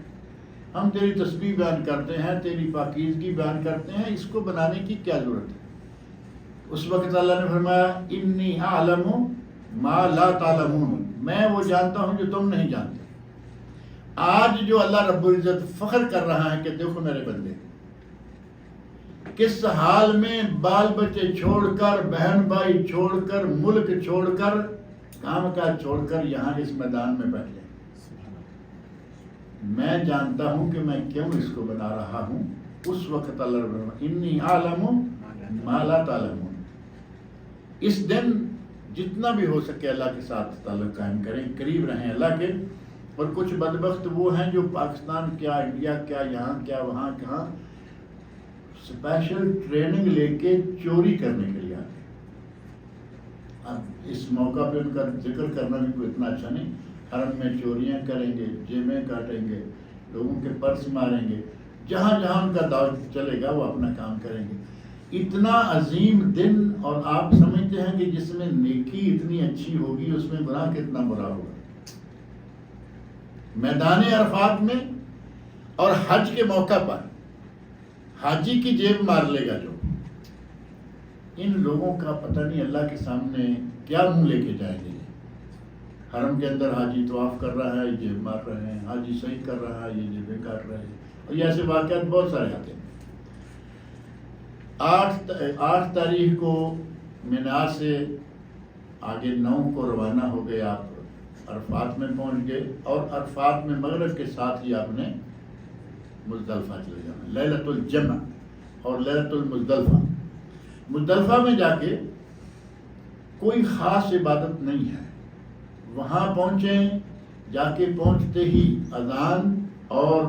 ہم تیری تسبیح بیان کرتے ہیں، تیری پاکیزگی بیان کرتے ہیں، اس کو بنانے کی کیا ضرورت ہے. اس وقت اللہ نے فرمایا انی اعلم ما لا تعلمون، میں وہ جانتا ہوں جو تم نہیں جانتے. آج جو اللہ رب العزت فخر کر رہا ہے کہ دیکھو میرے بندے کس حال میں بال بچے چھوڑ کر، بہن بھائی چھوڑ کر، ملک چھوڑ کر، کام کاج چھوڑ کر یہاں اس میدان میں بیٹھے. میں جانتا ہوں کہ میں کیوں اس کو بنا رہا ہوں. اس وقت اللہ رب العزت انی اعلم ما لا تعلمون. اس دن جتنا بھی ہو سکے اللہ کے ساتھ تعلق قائم کریں، قریب رہیں اللہ کے. اور کچھ بدبخت وہ ہیں جو پاکستان کیا، انڈیا کیا، یہاں کیا، وہاں کہاں اسپیشل ٹریننگ لے کے چوری کرنے کے لیے آتے ہیں. اب اس موقع پہ ان کا ذکر کرنا بھی کوئی اتنا اچھا نہیں. حرم میں چوریاں کریں گے، جیبیں کاٹیں گے، لوگوں کے پرس ماریں گے، جہاں جہاں ان کا داؤ چلے گا وہ اپنا کام کریں گے. اتنا عظیم دن، اور آپ سمجھتے ہیں کہ جس میں نیکی اتنی اچھی ہوگی اس میں گناہ کتنا برا ہوگا. میدان عرفات میں اور حج کے موقع پر حاجی کی جیب مار لے گا جو، ان لوگوں کا پتہ نہیں اللہ کے سامنے کیا منہ لے کے جائیں گے. حرم کے اندر حاجی طواف کر رہا ہے، یہ جیب مار رہے ہیں، حاجی صحیح کر رہا ہے، یہ جیبیں کاٹ رہے ہیں. اور یہ ایسے واقعات بہت سارے آتے ہیں. 8 تاریخ کو مینا سے آگے 9 کو روانہ ہو گئے، آپ عرفات میں پہنچ گئے، اور عرفات میں مغرب کے ساتھ ہی آپ نے مزدلفہ چلے جانا. لیلۃ الجمع اور لیلۃ المزدلفہ. مزدلفہ میں جا کے کوئی خاص عبادت نہیں ہے. وہاں پہنچیں، جا کے پہنچتے ہی اذان اور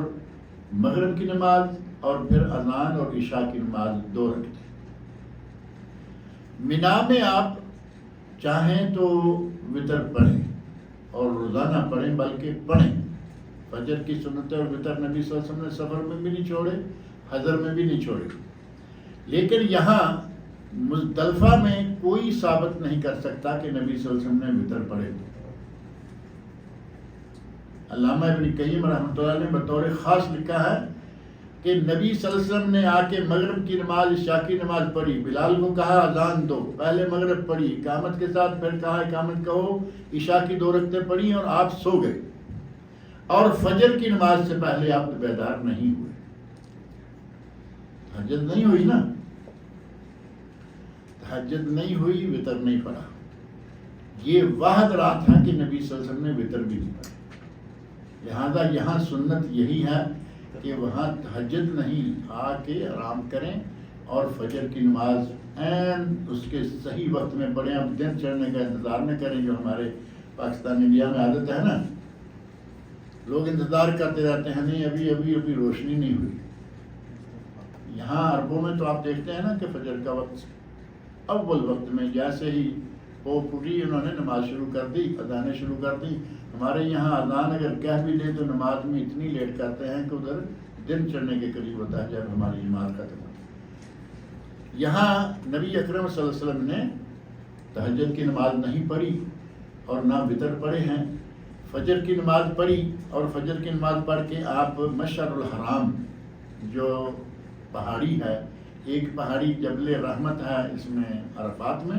مغرب کی نماز، اور پھر اذان اور عشاء کی نماز 2 رکھتے ہیں. مینا میں آپ چاہیں تو وطر پڑھیں اور روزانہ پڑھیں، بلکہ پڑھیں. فجر کی سنت اور وطر نبی صلی اللہ علیہ وسلم نے سفر میں بھی نہیں چھوڑے، حضر میں بھی نہیں چھوڑے. لیکن یہاں مزدلفہ میں کوئی ثابت نہیں کر سکتا کہ نبی صلی اللہ علیہ وسلم نے وطر پڑھے. علامہ ابن قیم رحمۃ اللہ نے بطور خاص لکھا ہے کہ نبی صلی اللہ علیہ وسلم نے آ کے مغرب کی نماز، عشاء کی نماز پڑھی، بلال کو کہا اذان دو، پہلے مغرب پڑھی اقامت کے ساتھ، پھر کہا اقامت کہو، عشاء کی 2 رکعتیں پڑھی اور آپ سو گئے. اور فجر کی نماز سے پہلے آپ بیدار نہیں ہوئے. تہجد نہیں ہوئی نا، تہجد نہیں ہوئی، وطر نہیں پڑھا. یہ واحد رات ہے کہ نبی صلی اللہ علیہ وسلم نے وطر بھی نہیں پڑھی. لہذا یہاں سنت یہی ہے کہ وہاں تہجد نہیں، آ کے آرام کریں اور فجر کی نماز عین اس کے صحیح وقت میں پڑھیں. اب دن چڑھنے کا انتظار نہ کریں جو ہمارے پاکستان انڈیا میں عادت ہے نا. لوگ انتظار کرتے رہتے ہیں، نہیں ابھی روشنی نہیں ہوئی. یہاں عربوں میں تو آپ دیکھتے ہیں نا کہ فجر کا وقت اول وقت میں جیسے ہی وہ پھوٹی انہوں نے نماز شروع کر دی، اذانیں شروع کر دی. ہمارے یہاں اذان اگر کہہ بھی دے تو نماز میں اتنی لیٹ کرتے ہیں کہ ادھر دن چڑھنے کے قریب ہوتا ہے جب ہماری جماعت ختم ہوتی ہے. یہاں نبی اکرم صلی اللہ علیہ وسلم نے تہجد کی نماز نہیں پڑھی اور نہ وتر پڑھے ہیں. فجر کی نماز پڑھی اور فجر کی نماز پڑھ کے آپ مشعر الحرام جو پہاڑی ہے، ایک پہاڑی جبل رحمت ہے اس میں عرفات میں،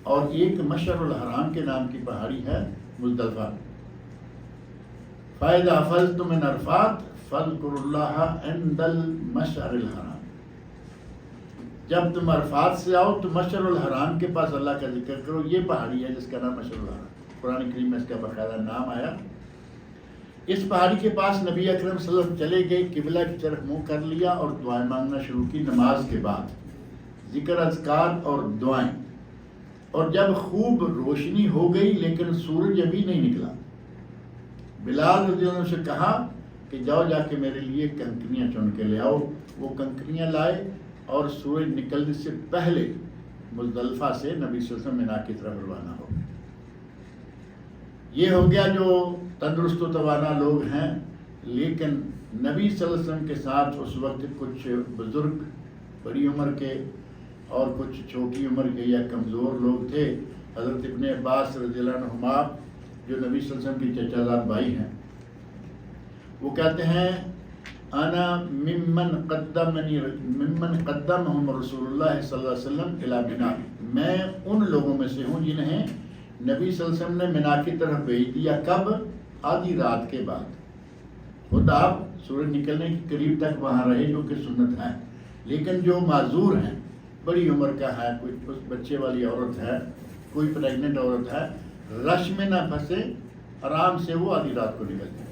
اور ایک مشعر الحرام کے نام کی پہاڑی ہے مزدلفہ. فَإِذَا أَفَضْتُم مِّنْ عَرَفَاتٍ فَاذْكُرُوا اللَّهَ عِندَ الْمَشْعَرِ الْحَرَامِ. جب تم عرفات سے آؤ تو مشعر الحرام کے پاس اللہ کا ذکر کرو. یہ پہاڑی ہے جس کا نام مشعر الحرام، قرآن کریم میں اس کا باقاعدہ نام آیا. اس پہاڑی کے پاس نبی اکرم صلی اللہ علیہ وسلم چلے گئے، قبلہ کی طرف منہ کر لیا اور دعائیں مانگنا شروع کی. نماز کے بعد ذکر اذکار اور دعائیں. اور جب خوب روشنی ہو گئی لیکن سورج ابھی نہیں نکلا، بلال رضی اللہ عنہ سے کہا کہ جاؤ جا کے میرے لیے کنکریاں چن کے لے آؤ. وہ کنکریاں لائے اور سورج نکلنے سے پہلے مزدلفہ سے نبی صلی اللہ علیہ وسلم مینا کی طرف روانہ ہو. یہ ہو گیا جو تندرست و توانا لوگ ہیں. لیکن نبی صلی اللہ علیہ وسلم کے ساتھ اس وقت کچھ بزرگ بڑی عمر کے اور کچھ چھوٹی عمر کے یا کمزور لوگ تھے. حضرت ابن عباس رضی اللہ عنہما جو نبی صلی اللہ علیہ وسلم کی چچا زاد بھائی ہیں، وہ کہتے ہیں انا ممن قدمہم رسول اللہ صلی اللہ علیہ وسلم الی منا. میں ان لوگوں میں سے ہوں جنہیں نبی صلی اللہ علیہ وسلم نے منا کی طرف بھیج دیا. کب؟ آدھی رات کے بعد. خود آپ سورج نکلنے کے قریب تک وہاں رہے جو کہ سنت ہے. لیکن جو معذور ہیں، بڑی عمر کا ہے، کوئی بچے والی عورت ہے، کوئی پریگننٹ عورت ہے، رش میں نہ پھنسے، آرام سے وہ آدھی رات کو نکل جائے.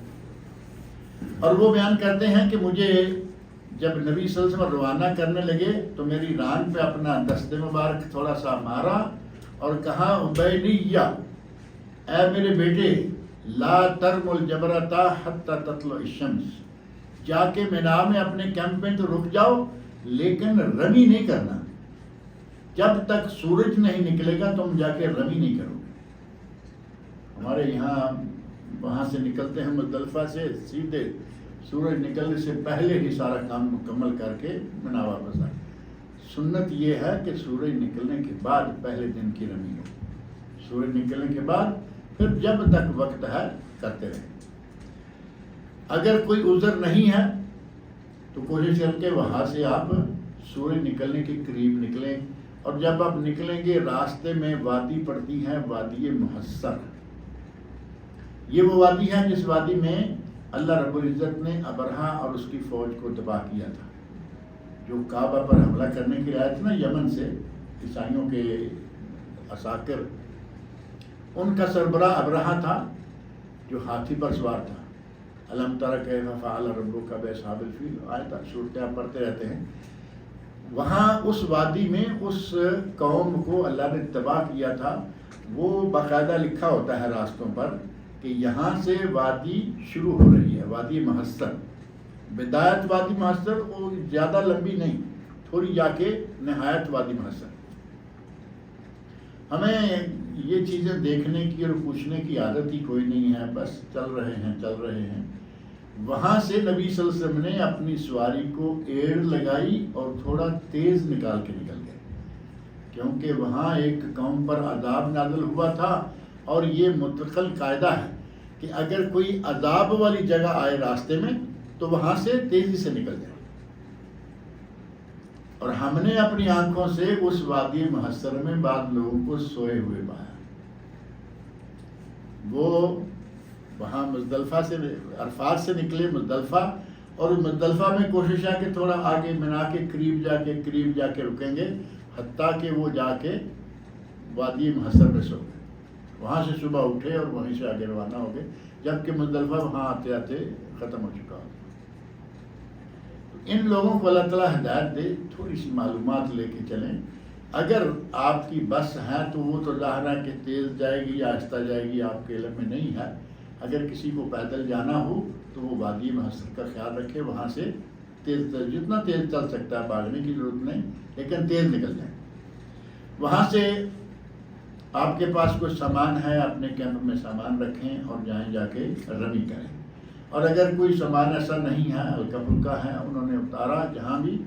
اور وہ بیان کرتے ہیں کہ مجھے جب نبی صلی اللہ علیہ وسلم روانہ کرنے لگے تو میری ران پہ اپنا دست مبارک تھوڑا سا مارا اور کہا عبیدیہ، اے میرے بیٹے، لا ترم الجبرتا حتی تطلع الشمس. جا کے مینا میں اپنے کیمپ میں تو رک جاؤ لیکن رمی نہیں کرنا. جب تک سورج نہیں نکلے گا تم جا کے رمی نہیں کرو گے. ہمارے یہاں وہاں سے نکلتے ہیں مزدلفہ سے، سیدھے سورج نکلنے سے پہلے ہی سارا کام مکمل کر کے منا واپس آئے. سنت یہ ہے کہ سورج نکلنے کے بعد پہلے دن کی رمی ہو. سورج نکلنے کے بعد پھر جب تک وقت ہے کرتے رہیں. اگر کوئی عذر نہیں ہے تو کوشش کر کے وہاں سے آپ سورج نکلنے کے قریب نکلیں. اور جب آپ نکلیں گے راستے میں وادی پڑتی ہے، وادی محصر. یہ وہ وادی ہے جس وادی میں اللہ رب العزت نے ابرہا اور اس کی فوج کو تباہ کیا تھا. جو کعبہ پر حملہ کرنے کے لیے آئے تھے نا یمن سے، عیسائیوں کے عساکر، ان کا سربراہ ابرہا تھا جو ہاتھی پر سوار تھا. الم تر کیف فعل ربک باصحاب الفیل، آیت صورتیں آپ پڑھتے رہتے ہیں. وہاں اس وادی میں اس قوم کو اللہ نے تباہ کیا تھا. وہ باقاعدہ لکھا ہوتا ہے راستوں پر کہ یہاں سے وادی شروع ہو رہی ہے، وادی محصر. بدایت وادی محصر وہ زیادہ لمبی نہیں، تھوڑی جا کے نہایت وادی محصر. ہمیں یہ چیزیں دیکھنے کی اور پوچھنے کی عادت ہی کوئی نہیں ہے، بس چل رہے ہیں. وہاں سے نبی صلی اللہ علیہ وسلم نے اپنی سواری کو ایڑ لگائی اور تھوڑا تیز نکال کے نکل گئے، کیونکہ وہاں ایک قوم پر عذاب نازل ہوا تھا. اور یہ متقل قاعدہ ہے کہ اگر کوئی عذاب والی جگہ آئے راستے میں تو وہاں سے تیزی سے نکل جائے. اور ہم نے اپنی آنکھوں سے اس وادی محصر میں بعض لوگوں کو سوئے ہوئے پایا. وہ وہاں مزدلفہ سے، عرفات سے نکلے مزدلفہ، اور مزدلفہ میں کوشش ہے کہ تھوڑا آگے منا کے قریب جا کے رکیں گے، حتیٰ کہ وہ جا کے وادی محصر میں سو گئے. وہاں سے صبح اٹھے اور وہیں سے آگے روانہ ہو گئے، جبکہ مزدلفہ وہاں آتے آتے ختم ہو چکا. ان لوگوں کو اللہ تعالیٰ ہدایت دے، تھوڑی سی معلومات لے کے چلیں. اگر آپ کی بس ہے تو وہ تو ظاہر ہے کہ تیز جائے گی یا آہستہ جائے گی، آپ کے علم میں نہیں ہے. اگر کسی کو پیدل جانا ہو تو وہ وادی محصر کا خیال رکھے، وہاں سے تیز جتنا تیز چل سکتا ہے، بھاگنے کی ضرورت نہیں لیکن تیز نکل جائیں۔ وہاں سے آپ کے پاس کوئی سامان ہے، اپنے کیمپ میں سامان رکھیں اور جائیں جا کے رمی کریں، اور اگر کوئی سامان ایسا نہیں ہے، ہلکا پھلکا ہے، انہوں نے اتارا جہاں بھی،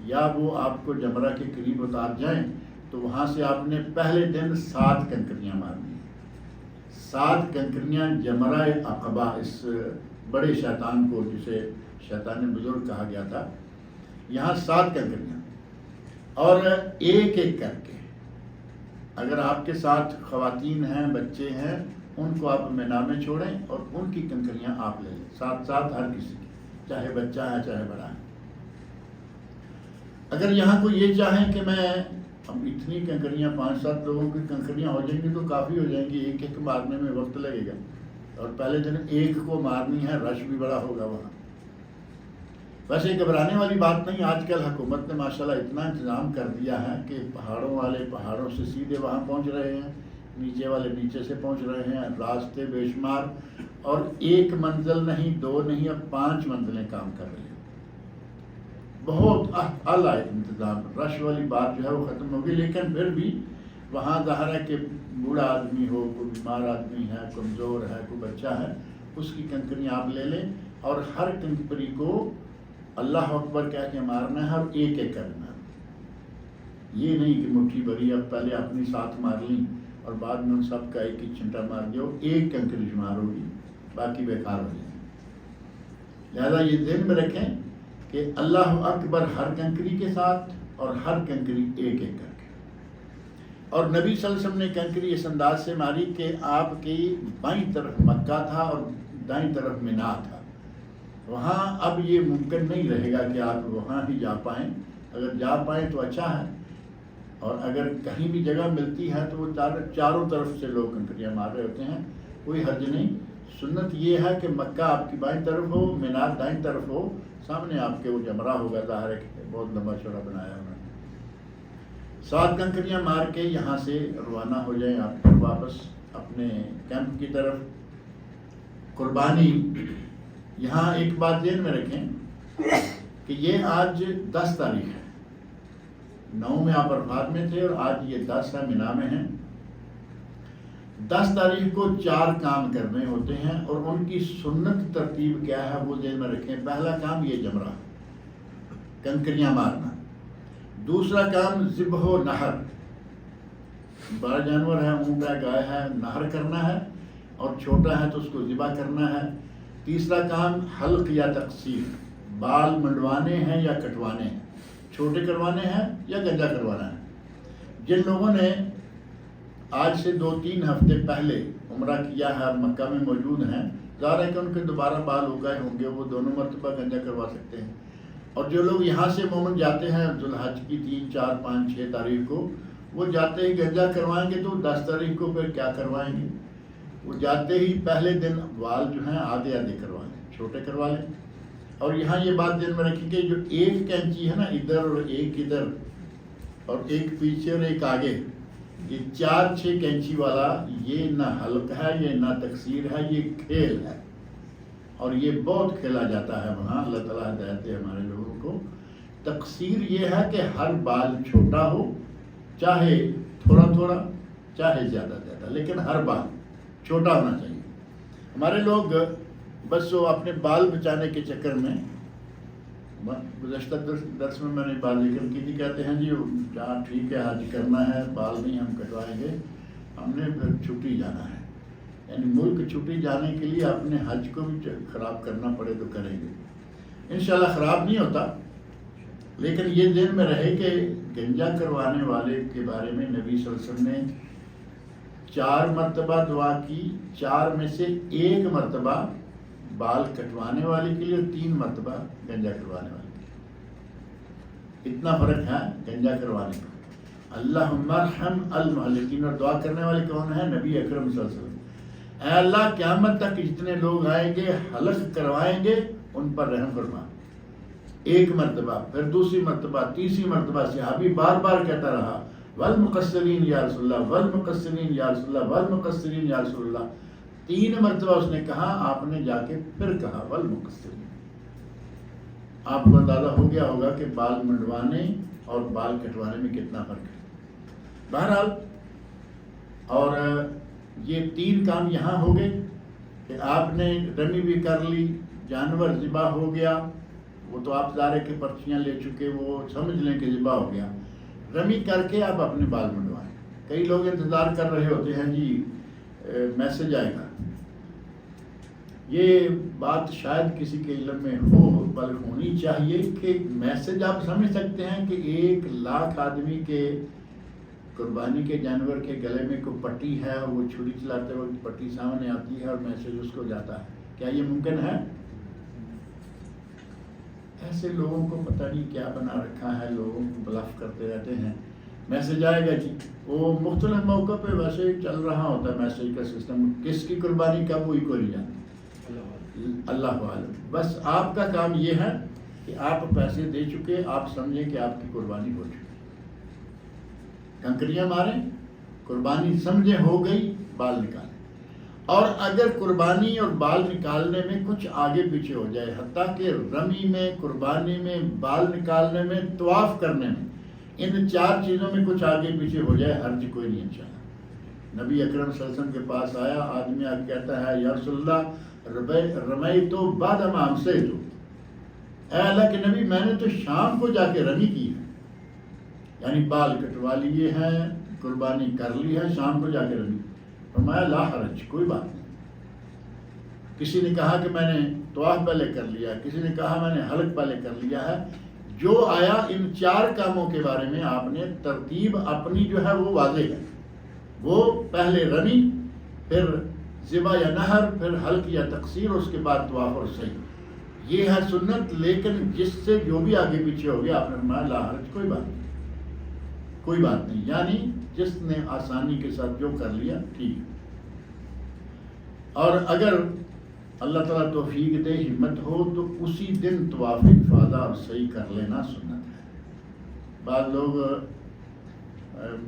یا وہ آپ کو جمرہ کے قریب اتار جائیں، تو وہاں سے آپ نے پہلے دن 7 کنکریاں مارنی ہیں۔ 7 کنکریاں جمرہ عقبہ، اس بڑے شیطان کو جسے شیطان بزرگ کہا گیا تھا، یہاں 7 کنکریاں، اور ایک ایک کر کے، اگر آپ کے ساتھ خواتین ہیں، بچے ہیں، ان کو آپ مینا میں چھوڑیں اور ان کی کنکریاں آپ لے لیں، ساتھ ساتھ ہر کسی کی، چاہے بچہ ہے چاہے بڑا ہے۔ اگر یہاں کوئی یہ چاہیں کہ میں اب اتنی کنکریاں 5-7 لوگوں کی کنکریاں ہو جائیں گی تو کافی ہو جائیں گی، ایک ایک مارنے میں وقت لگے گا، اور پہلے دن ایک کو مارنی ہے، رش بھی بڑا ہوگا وہاں۔ ویسے گھبرانے والی بات نہیں، آج کل حکومت نے ماشاءاللہ اتنا انتظام کر دیا ہے کہ پہاڑوں والے پہاڑوں سے سیدھے وہاں پہنچ رہے ہیں، نیچے والے نیچے سے پہنچ رہے ہیں، راستے بے شمار، اور ایک منزل نہیں، 2 نہیں، اب 5 منزلیں کام کر رہی ہیں۔ بہت اعلیٰ انتظام، رش والی بات جو ہے وہ ختم ہوگی، لیکن پھر بھی وہاں ظاہر ہے کہ بوڑھا آدمی ہو، کوئی بیمار آدمی ہے، کمزور ہے، کوئی بچہ ہے، اس کی کنکری آپ لے لیں، اور ہر کنکری کو اللہ اکبر کہہ کے مارنا ہے، اور ایک ایک کرنا ہے۔ یہ نہیں کہ مٹھی بھری اب پہلے اپنی ساتھ مار لیں اور بعد میں ان سب کا ایک ہی چھنٹا مار دو، ایک کنکری شمار ہوگی، باقی بیکار ہو جائیں۔ لہذا یہ ذہن میں رکھیں کہ اللہ اکبر ہر کنکری کے ساتھ، اور ہر کنکری ایک ایک کر کے۔ اور نبی صلی اللہ علیہ وسلم نے کنکری اس انداز سے ماری کہ آپ کی بائیں طرف مکہ تھا اور دائیں طرف مینا تھا، وہاں اب یہ ممکن نہیں رہے گا کہ آپ وہاں ہی جا پائیں، اگر جا پائیں تو اچھا ہے، اور اگر کہیں بھی جگہ ملتی ہے تو وہ چاروں طرف سے لوگ کنکریاں مار رہے ہوتے ہیں، کوئی حرج نہیں۔ سنت یہ ہے کہ مکہ آپ کی بائیں طرف ہو، مینا دائیں طرف ہو، سامنے آپ کے وہ جمرہ ہوگا، ظاہر ہے کہ بہت لمبا چوڑا بنایا انہوں نے۔ 7 کنکریاں مار کے یہاں سے روانہ ہو جائیں آپ پھر واپس اپنے کیمپ کی طرف۔ قربانی، یہاں ایک بات ذہن میں رکھیں کہ یہ آج 10 تاریخ ہے، 9 میں آپ عرفات میں تھے، اور آج یہ 10 ہے، مینا میں ہیں۔ 10 تاریخ کو 4 کام کرنے ہوتے ہیں، اور ان کی سنت ترتیب کیا ہے وہ ذہن میں رکھیں۔ پہلا کام یہ جمرہ، کنکریاں مارنا۔ دوسرا کام ذبح و نحر، بڑا جانور ہے، اونٹ ہے، گائے ہے، نحر کرنا ہے، اور چھوٹا ہے تو اس کو ذبح کرنا ہے۔ تیسرا کام حلق یا تقصیر، بال منڈوانے ہیں یا کٹوانے ہیں، چھوٹے کروانے ہیں یا گنجا کروانا ہے۔ جن لوگوں نے آج سے 2-3 ہفتے پہلے عمرہ کیا ہے، مکہ میں موجود ہیں، ظاہر ہے کہ ان کے دوبارہ بال اگائے ہوں گے، وہ دونوں مرتبہ گنجا کروا سکتے ہیں۔ اور جو لوگ یہاں سے عموماً جاتے ہیں ذو الحج کی 3، 4، 5، 6 تاریخ کو، وہ جاتے ہی گنجا کروائیں گے، تو 10 تاریخ کو پھر کیا کروائیں گے؟ وہ جاتے ہی پہلے دن وال جو ہیں آدھے کروا لیں، چھوٹے کروا لیں۔ اور یہاں یہ بات ذہن میں رکھیں کہ جو ایک کینچی ہے نا، ادھر اور ایک ادھر، اور ایک پیچھے اور ایک آگے، یہ 4-6 کینچی والا، یہ نہ حلق ہے، یہ نہ تقصیر ہے، یہ کھیل ہے، اور یہ بہت کھیلا جاتا ہے وہاں۔ اللہ تعالیٰ ہدایت دے ہمارے لوگوں کو۔ تقصیر یہ ہے کہ ہر بال چھوٹا ہو، چاہے تھوڑا تھوڑا، چاہے زیادہ زیادہ، لیکن ہر بال چھوٹا ہونا چاہیے۔ ہمارے لوگ بس وہ اپنے بال بچانے کے چکر میں، گزشتہ درس میں نے بات ذکر کی تھی، کہتے ہیں جی جہاں ٹھیک ہے حج کرنا ہے، بال نہیں ہم کٹوائیں گے، ہم نے پھر چھٹی جانا ہے، یعنی ملک چھٹی جانے کے لیے اپنے حج کو بھی خراب کرنا پڑے تو کریں گے۔ انشاءاللہ خراب نہیں ہوتا، لیکن یہ ذہن میں رہے کہ گنجا کروانے والے کے بارے میں نبی صلی اللہ علیہ وسلم نے 4 مرتبہ دعا کی، 4 میں سے 1 مرتبہ بال کٹوانے والے کے لیے، اور 3 مرتبہ گنجا کروانے والے کے لیے۔ اتنا فرق ہے گنجا کروانے کا۔ اللہم ارحم المحلقین، اور دعا کرنے والے کون ہیں؟ نبی اکرم صلی اللہ علیہ وسلم۔ اے اللہ قیامت تک جتنے لوگ آئیں گے حلق کروائیں گے، ان پر رحم فرما۔ 1 مرتبہ، پھر دوسری مرتبہ، تیسری مرتبہ، صحابی بار بار کہتا رہا والمقصرین یا رسول اللہ، والمقصرین یا رسول اللہ، والمقصرین یا رسول اللہ۔ 3 مرتبہ اس نے کہا، آپ نے جا کے پھر کہا والمقصرین۔ آپ کو اندازہ ہو گیا ہوگا کہ بال منڈوانے اور بال کٹوانے میں کتنا فرق ہے۔ بہرحال، اور یہ 3 کام یہاں ہو گئے کہ آپ نے رمی بھی کر لی، جانور ذبح ہو گیا، وہ تو آپ ظاہر کی پرچیاں لے چکے، وہ سمجھ لیں کہ ذبح ہو گیا۔ رمی کر کے آپ اپنے بال منڈوائیں۔ کئی لوگ انتظار کر رہے ہوتے ہیں جی میسج آئے گا۔ یہ بات شاید کسی کے علم میں ہو، بلکہ ہونی چاہیے کہ میسج آپ سمجھ سکتے ہیں کہ 1,00,000 آدمی کے قربانی کے جانور کے گلے میں کوئی پٹی ہے اور وہ چھری چلاتے وقت پٹی سامنے آتی ہے اور میسج اس کو جاتا ہے، کیا یہ ممکن ہے؟ ایسے لوگوں کو پتہ نہیں کیا بنا رکھا ہے، لوگوں کو بلف کرتے رہتے ہیں۔ میسج آئے گا جی، وہ مختلف موقع پہ ویسے ہی چل رہا ہوتا ہے میسج کا سسٹم، کس کی قربانی کب ہوئی کوئی نہیں جانتا، اللہ عالم۔ بس آپ کا کام یہ ہے کہ آپ پیسے دے چکے، آپ سمجھیں کہ آپ کی قربانی ہو چکی، کنکریاں ماریں، قربانی سمجھیں ہو گئی، بال نکالیں۔ اور اگر قربانی اور بال نکالنے میں کچھ آگے پیچھے ہو جائے، حتیٰ کہ رمی میں، قربانی میں، بال نکالنے میں، طواف کرنے میں، ان 4 چیزوں میں کچھ آگے پیچھے ہو جائے، حرج کوئی نہیں انشاءاللہ۔ نبی اکرم صلی اللہ علیہ وسلم کے پاس آیا آدمی، آ کہتا ہے یا رسول اللہ رمی تو بعد ما امسیت، اے اللہ کے نبی میں نے تو شام کو جا کے رمی کی ہے، یعنی بال کٹوا لیے ہیں، قربانی کر لی ہے، شام کو جا کے رمی۔ فرمایا لا حرج، کوئی بات نہیں۔ کسی نے کہا کہ میں نے طواف پہلے کر لیا ہے، کسی نے کہا میں نے حلق پہلے کر لیا ہے، جو آیا ان 4 کاموں کے بارے میں آپ نے ترتیب اپنی جو ہے وہ واضح ہے، وہ پہلے رمی، پھر ذبح یا نحر، پھر حلق یا تقصیر، اس کے بعد طواف اور سعی، یہ ہے سنت۔ لیکن جس سے جو بھی آگے پیچھے ہو گیا آپ نے فرمایا لا حرج، کوئی بات نہیں، کوئی بات نہیں، یعنی جس نے آسانی کے ساتھ جو کر لیا ٹھیک۔ اور اگر اللہ تعالیٰ توفیق دے، ہمت ہو، تو اسی دن طواف افاضہ اور سعی کر لینا سنت ہے۔ بعض لوگ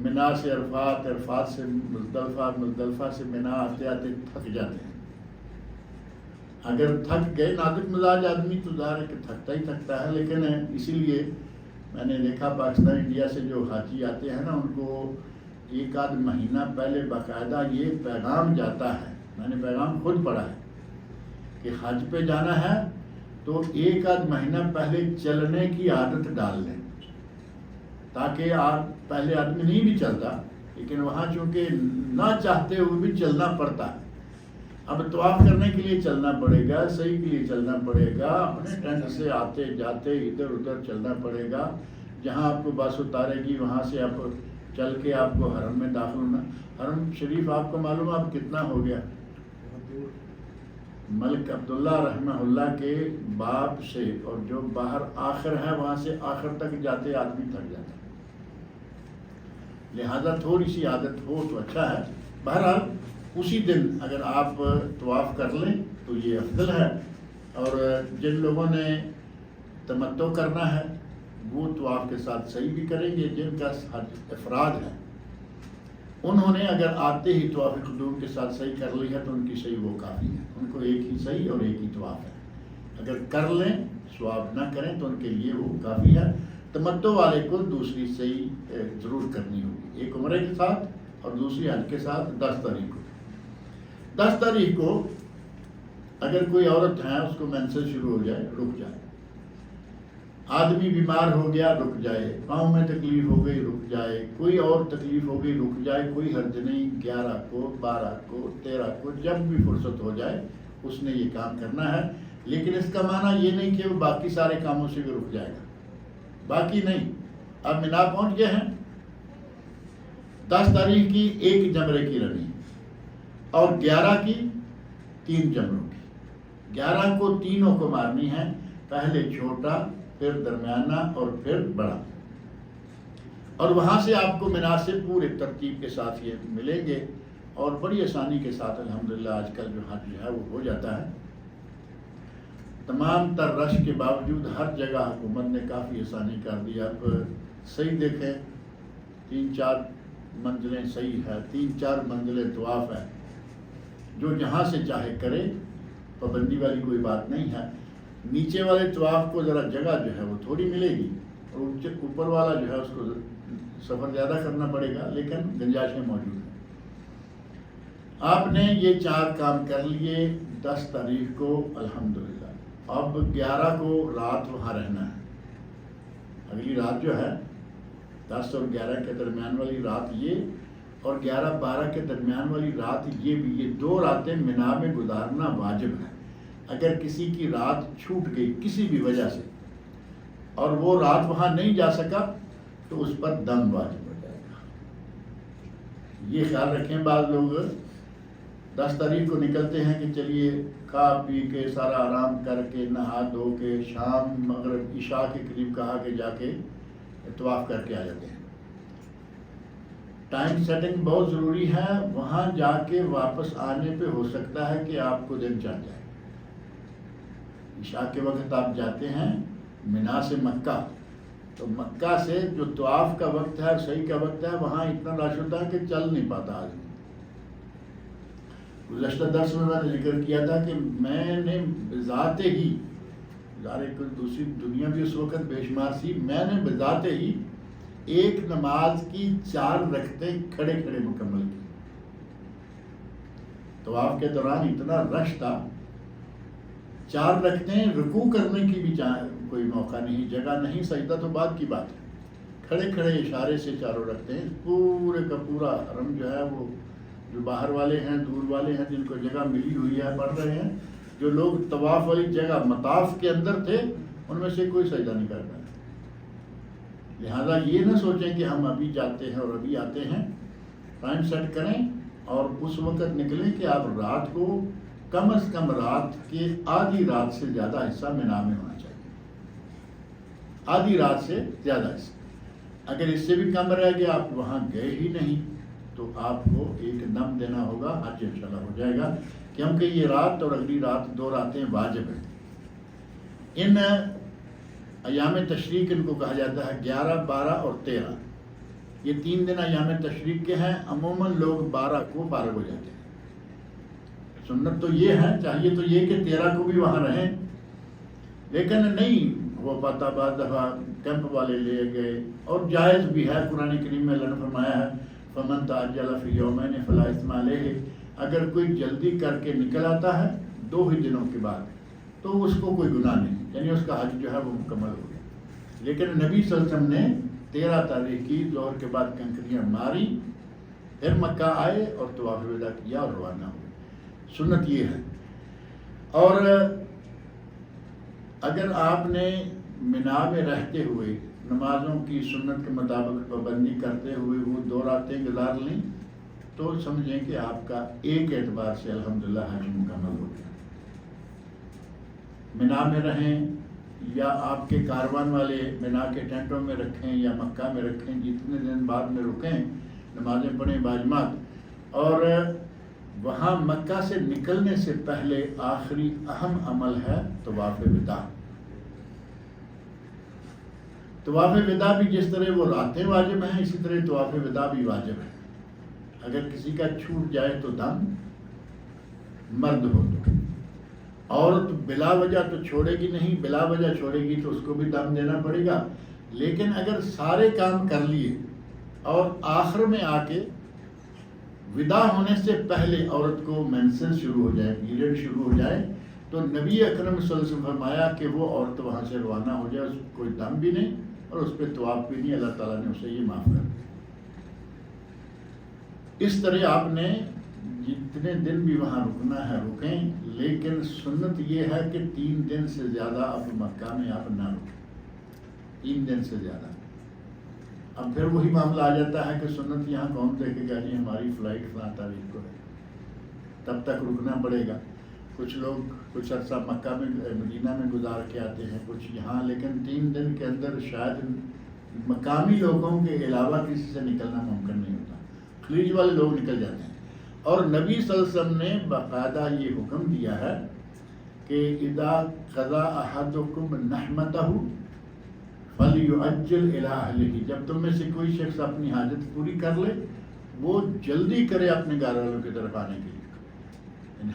منا سے عرفات، عرفات سے مزدلفہ، مزدلفہ سے منا آتے آتے تھک جاتے ہیں۔ اگر تھک گئے، نازک مزاج آدمی تو ظاہر ہے کہ تھکتا ہی تھکتا ہے، لیکن اسی لیے میں نے دیکھا پاکستان انڈیا سے جو حاجی آتے ہیں نا، ان کو 1 مہینہ پہلے باقاعدہ یہ پیغام جاتا ہے، میں نے پیغام خود پڑھا ہے کہ حج پہ جانا ہے تو 1 مہینہ پہلے چلنے کی عادت ڈال لیں، تاکہ پہلے آدمی نہیں بھی چلتا، لیکن وہاں چونکہ نہ چاہتے ہوئے بھی چلنا پڑتا ہے۔ اب طواف کرنے کے لیے چلنا پڑے گا، صحیح کے لیے چلنا پڑے گا، اپنے ٹینٹ سے آتے جاتے ادھر ادھر چلنا پڑے گا، جہاں آپ کو بس اتارے گی وہاں سے آپ چل کے آپ کو حرم میں داخل ہونا۔ حرم شریف آپ کو معلوم آپ کتنا ہو گیا؟ ملک عبداللہ رحمہ اللہ کے باپ سے اور جو باہر آخر ہے وہاں سے آخر تک جاتے آدمی تھک جاتا ہے، لہذا تھوڑی سی عادت ہو تو اچھا ہے۔ بہرحال اسی دن اگر آپ طواف کر لیں تو یہ افضل ہے، اور جن لوگوں نے تمتع کرنا ہے وہ طواف کے ساتھ صحیح بھی کریں گے، جن کا حج افراد ہے انہوں نے اگر آتے ہی طواف قدوم کے ساتھ صحیح کر لی ہے تو ان کی صحیح وہ کافی ہے، ان کو ایک ہی صحیح اور ایک ہی طواف ہے۔ اگر کر لیں ثواب نہ کریں تو ان کے لیے وہ کافی ہے۔ تمتع والے کو دوسری صحیح ضرور کرنی ہوگی، ایک عمرے کے ساتھ اور دوسری حج کے ساتھ 10 تاریخ کو۔ 10 تاریخ کو اگر کوئی عورت ہے اس کو مینسز شروع ہو جائے، رک جائے، آدمی بیمار ہو گیا رک جائے، پاؤں میں تکلیف ہو گئی رک جائے، کوئی اور تکلیف ہو گئی رک جائے، کوئی حرج نہیں، 11 کو 12 کو 13 کو جب بھی فرصت ہو جائے اس نے یہ کام کرنا ہے۔ لیکن اس کا معنی یہ نہیں کہ وہ باقی سارے کاموں سے بھی رک جائے گا، باقی نہیں۔ اب مینا پہنچ گئے ہیں، 10 تاریخ کی 1 جمرے کی رمی اور 11 کی 3 جمروں کی، 11 کو تینوں کو مارنی ہے، پہلے چھوٹا، پھر درمیانہ اور پھر بڑا، اور وہاں سے آپ کو مینا سے پورے ترتیب کے ساتھ یہ ملیں گے، اور بڑی آسانی کے ساتھ الحمدللہ آج کل جو حج ہے وہ ہو جاتا ہے۔ تمام تر رش کے باوجود ہر جگہ حکومت نے کافی آسانی کر دی۔ اب صحیح دیکھیں، 3-4 منزلیں صحیح ہے، 3-4 منزلیں طواف ہے، جو جہاں سے چاہے کرے، پابندی والی کوئی بات نہیں ہے۔ نیچے والے طواف کو ذرا جگہ جو ہے وہ تھوڑی ملے گی، اور اوپر والا جو ہے اس کو سفر زیادہ کرنا پڑے گا، لیکن گنجائشیں موجود ہیں۔ آپ نے یہ 4 کام کر لیے 10 تاریخ کو الحمدللہ۔ اب 11 کو رات وہاں رہنا ہے۔ اگلی رات جو ہے 10 اور 11 کے درمیان والی رات یہ، اور 11-12 کے درمیان والی رات یہ بھی، یہ 2 راتیں مینا میں گزارنا واجب ہے۔ اگر کسی کی رات چھوٹ گئی کسی بھی وجہ سے اور وہ رات وہاں نہیں جا سکا تو اس پر دم واجب ہو جائے گا۔ یہ خیال رکھیں، بعض لوگ 10 تاریخ کو نکلتے ہیں کہ چلیے کھا پی کے سارا آرام کر کے نہا دھو کے شام مغرب عشاء کے قریب کہا کہ جا کے طواف کر کے آ جاتے ہیں۔ ٹائم سیٹنگ بہت ضروری ہے، وہاں جا کے واپس آنے پہ ہو سکتا ہے کہ آپ کو دن چڑھ جائے۔ عشاء کے وقت آپ جاتے ہیں مینا سے مکہ، تو مکہ سے جو طواف کا وقت ہے، صحیح کا وقت ہے، وہاں اتنا رش ہوتا ہے کہ چل نہیں پاتا آدمی۔ گزشتہ درس میں نے ذکر کیا تھا کہ میں نے بذات ہی، ظاہر کوئی دوسری دنیا بھی اس وقت بے شمار سی، میں نے بذات ہی ایک نماز کی 4 رکعتیں کھڑے کھڑے مکمل کی۔ طواف کے دوران اتنا رش تھا، 4 رکعتیں رکوع کرنے کی بھی کوئی موقع نہیں، جگہ نہیں، سجدہ تو بعد کی بات ہے۔ کھڑے کھڑے اشارے سے 4 رکعتیں، پورے کا پورا حرم جو ہے وہ، جو باہر والے ہیں دور والے ہیں جن کو جگہ ملی ہوئی ہے پڑھ رہے ہیں، جو لوگ طواف والی جگہ مطاف کے اندر تھے ان میں سے کوئی سجدہ نہیں کر رہا ہے۔ لہذا یہ نہ سوچیں کہ ہم ابھی جاتے ہیں اور ابھی آتے ہیں، ٹائم سیٹ کریں اور اس وقت نکلیں کہ آپ رات کو کم از کم رات کے آدھی رات سے زیادہ حصہ مینا میں ہونا چاہیے۔ آدھی رات سے زیادہ حصہ، اگر اس سے بھی کم رہ گیا، آپ وہاں گئے ہی نہیں، تو آپ کو ایک دم دینا ہوگا، حج انشاءاللہ ہو جائے گا، کیونکہ یہ رات اور اگلی رات 2 راتیں واجب ہیں۔ ان ایام تشریق ان کو کہا جاتا ہے 11، 12 اور 13۔ یہ 3 دن ایام تشریق کے ہیں۔ عموماً لوگ 12 کو فارغ ہو جاتے ہیں۔ سنت تو یہ ہے، چاہیے تو یہ کہ 13 کو بھی وہاں رہیں، لیکن نہیں ہو پاتا، بعض دفعہ کیمپ والے لے گئے، اور جائز بھی ہے۔ قرآن کریم میں اللہ نے فرمایا ہے فَمَن تَعَجَّلَ فِي يَوْمَيْنِ فَلَا إِثْمَ عَلَيْهِ، اگر کوئی جلدی کر کے نکل آتا ہے 2 ہی دنوں کے بعد تو اس کو کوئی گناہ نہیں، یعنی اس کا حج جو ہے وہ مکمل ہو گیا۔ لیکن نبی صلی اللہ علیہ وسلم نے 13 تاریخ کی ظہر کے بعد کنکریاں ماری، پھر مکہ آئے اور طواف وداع کیا اور روانہ ہوئے۔ سنت یہ ہے۔ اور اگر آپ نے مینا میں رہتے ہوئے نمازوں کی سنت کے مطابق پابندی کرتے ہوئے وہ 2 راتیں گزار لیں تو سمجھیں کہ آپ کا ایک اعتبار سے الحمدللہ حج مکمل ہو گیا۔ مینا میں رہیں یا آپ کے کاروان والے مینا کے ٹینٹوں میں رکھیں یا مکہ میں رکھیں، جتنے دن بعد میں رکیں نمازیں پڑھیں باجماعت۔ اور وہاں مکہ سے نکلنے سے پہلے آخری اہم عمل ہے طواف وداع۔ طواف وداع بھی جس طرح وہ راتیں واجب ہیں، اسی طرح طواف وداع بھی واجب ہے۔ اگر کسی کا چھوٹ جائے تو دم، مرد ہو تو، عورت بلا وجہ تو چھوڑے گی نہیں، بلا وجہ چھوڑے گی تو اس کو بھی دم دینا پڑے گا۔ لیکن اگر سارے کام کر لیے اور آخر میں آ کے وداع ہونے سے پہلے عورت کو مینسنس شروع ہو جائے، پیریڈ شروع ہو جائے، تو نبی اکرم صلی اللہ علیہ وسلم فرمایا کہ وہ عورت وہاں سے روانہ ہو جائے، اس کو کوئی دم بھی نہیں اور اس پہ طواف بھی نہیں، اللہ تعالیٰ نے اسے یہ معاف کر دیا۔ اس طرح آپ نے جتنے دن بھی وہاں رکنا ہے رکیں، لیکن سنت یہ ہے کہ 3 دن سے زیادہ اب مکہ میں آپ نہ رکیں، 3 دن سے زیادہ۔ اب پھر وہی معاملہ آ جاتا ہے کہ سنت یہاں کون دیکھے گا، جی ہماری فلائٹ فلاں تاریخ کو ہے، تب تک رکنا پڑے گا۔ کچھ لوگ کچھ عرصہ مکہ میں مدینہ میں گزار کے آتے ہیں، کچھ یہاں، لیکن 3 دن کے اندر شاید مقامی لوگوں کے علاوہ کسی سے نکلنا ممکن نہیں ہوتا، خلیج والے لوگ نکل جاتے ہیں۔ اور نبی صلی اللہ علیہ وسلم نے باقاعدہ یہ حکم دیا ہے کہ اذا قضى احدكم نحمته فليعجل الى اهله، جب تم میں سے کوئی شخص اپنی حاجت پوری کر لے وہ جلدی کرے اپنے گھر والوں کی طرف آنے کے لیے۔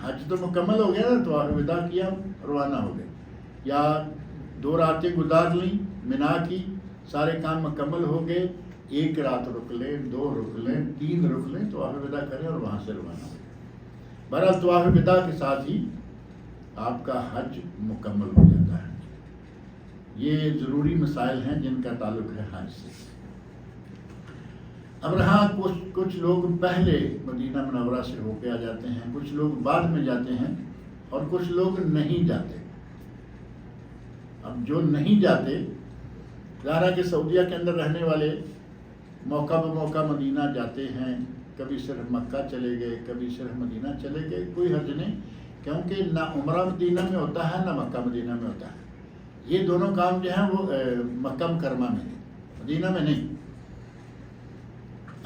حج تو مکمل ہو گیا نا، تو وداع کیا، روانہ ہو گئے، یا 2 راتیں گزار لیں منا کی، سارے کام مکمل ہو گئے، 1 رات رک لیں، 2 رک لیں، 3 رک لیں، طواف وداع کریں اور وہاں سے روانہ ہو. بہرحال طواف وداع کے ساتھ ہی آپ کا حج مکمل ہو جاتا ہے. یہ ضروری مسائل ہیں جن کا تعلق ہے حج سے. اب رہا کچھ لوگ پہلے مدینہ منورہ سے ہو کے آ جاتے ہیں، کچھ لوگ بعد میں جاتے ہیں اور کچھ لوگ نہیں جاتے. اب جو نہیں جاتے، ظاہر ہے کہ سعودیہ کے اندر رہنے والے موقع بموقع مدینہ جاتے ہیں، کبھی صرف مکہ چلے گئے، کبھی صرف مدینہ چلے گئے، کوئی حرج نہیں، کیونکہ نہ عمرہ مدینہ میں ہوتا ہے نہ مکہ مدینہ میں ہوتا ہے. یہ دونوں کام جو ہیں وہ مکہ مکرمہ میں ہیں، مدینہ میں نہیں.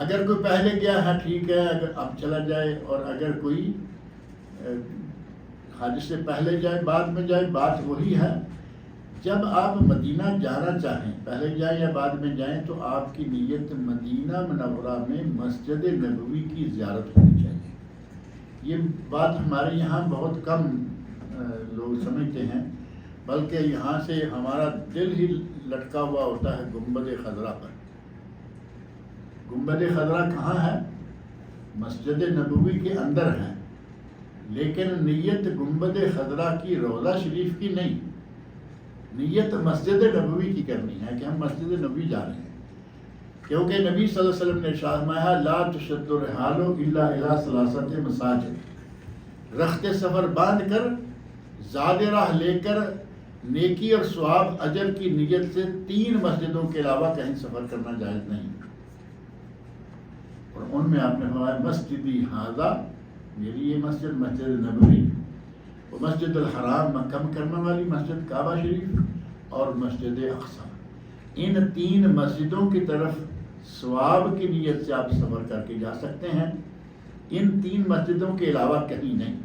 اگر کوئی پہلے گیا ہے ٹھیک ہے، اگر اب چلا جائے، اور اگر کوئی حج سے پہلے جائے بعد میں جائے، بات وہی ہے. جب آپ مدینہ جانا چاہیں، پہلے جائیں یا بعد میں جائیں، تو آپ کی نیت مدینہ منورہ میں مسجد نبوی کی زیارت ہونی چاہیے. یہ بات ہمارے یہاں بہت کم لوگ سمجھتے ہیں، بلکہ یہاں سے ہمارا دل ہی لٹکا ہوا ہوتا ہے گنبد خضرا پر. گنبد خضرا کہاں ہے؟ مسجد نبوی کے اندر ہے، لیکن نیت گنبد خضرا کی روضہ شریف کی نہیں، نیت مسجد نبوی کی کرنی ہے کہ ہم مسجد نبوی جا رہے ہیں. کیونکہ نبی صلی اللہ علیہ وسلم نے ارشاد فرمایا لا تشد الرحال الا الى ثلاثه مساجد، رخت سفر باندھ کر زاد راہ لے کر نیکی اور ثواب اجر کی نیت سے 3 مسجدوں کے علاوہ کہیں سفر کرنا جائز نہیں. اور ان میں آپ نے فرمایا مسجدی ھذا، میری یہ مسجد مسجد نبوی، وہ مسجد الحرام مکہ مکرمہ والی مسجد کعبہ شریف، اور مسجد اقصی. ان 3 مسجدوں کی طرف ثواب کی نیت سے آپ سفر کر کے جا سکتے ہیں، ان 3 مسجدوں کے علاوہ کہیں نہیں.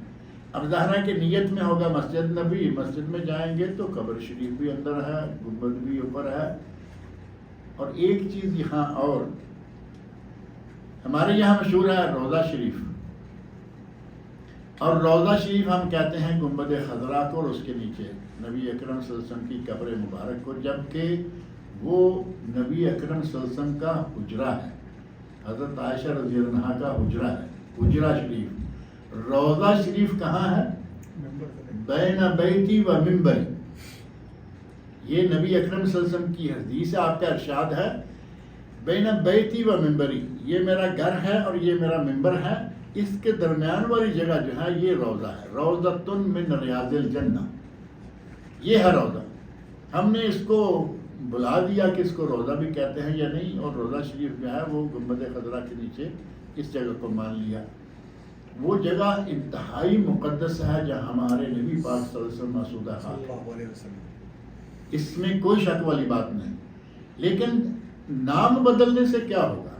اب ظاہر ہے کہ نیت میں ہوگا مسجد نبی، مسجد میں جائیں گے تو قبر شریف بھی اندر ہے، گنبد بھی اوپر ہے. اور ایک چیز یہاں اور ہمارے یہاں مشہور ہے روضہ شریف، اور روضہ شریف ہم کہتے ہیں گنبد خضرا کو، اور اس کے نیچے نبی اکرم صلی اللہ علیہ وسلم کی قبر مبارک کو، جبکہ وہ نبی اکرم صلی اللہ علیہ وسلم کا حجرہ ہے، حضرت عائشہ رضی اللہ عنہا کا حجرہ ہے، حجرہ شریف. روضہ شریف کہاں ہے؟ بین بیتی و منبری. یہ نبی اکرم صلی اللہ علیہ وسلم کی حدیث ہے، آپ کا ارشاد ہے بین بیتی و منبری، یہ میرا گھر ہے اور یہ میرا منبر ہے، اس کے درمیان والی جگہ جو ہے یہ روضہ ہے. روضۃ من ریاض الجنہ، یہ ہے روضہ. ہم نے اس کو بلا دیا کہ اس کو روضہ بھی کہتے ہیں یا نہیں، اور روضہ شریف جو ہے وہ گنبد خضرا کے نیچے اس جگہ کو مان لیا. وہ جگہ انتہائی مقدس ہے جہاں ہمارے نبی پاک صلی اللہ علیہ وسلم مسعودہ خاک، اس میں کوئی شک والی بات نہیں. لیکن نام بدلنے سے کیا ہوگا؟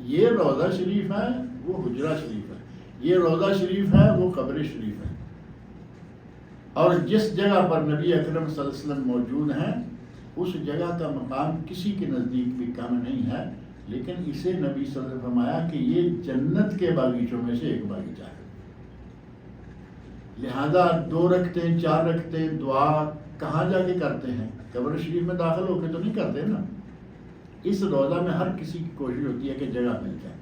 یہ روضہ شریف ہے، وہ حجرہ شریف ہے. یہ روضہ شریف ہے، وہ قبر شریف ہے. اور جس جگہ پر نبی اکرم صلی اللہ علیہ وسلم موجود ہیں، اس جگہ کا مقام کسی کے نزدیک بھی کم نہیں ہے. لیکن اسے نبی صلی اللہ علیہ وسلم نے فرمایا کہ یہ جنت کے باغیچوں میں سے ایک باغیچہ ہے. لہذا 2 رکعتیں 4 رکعتیں دعا کہاں جا کے کرتے ہیں؟ قبر شریف میں داخل ہو کے تو نہیں کرتے نا. اس روضہ میں ہر کسی کی کوشش ہوتی ہے کہ جگہ مل جائے.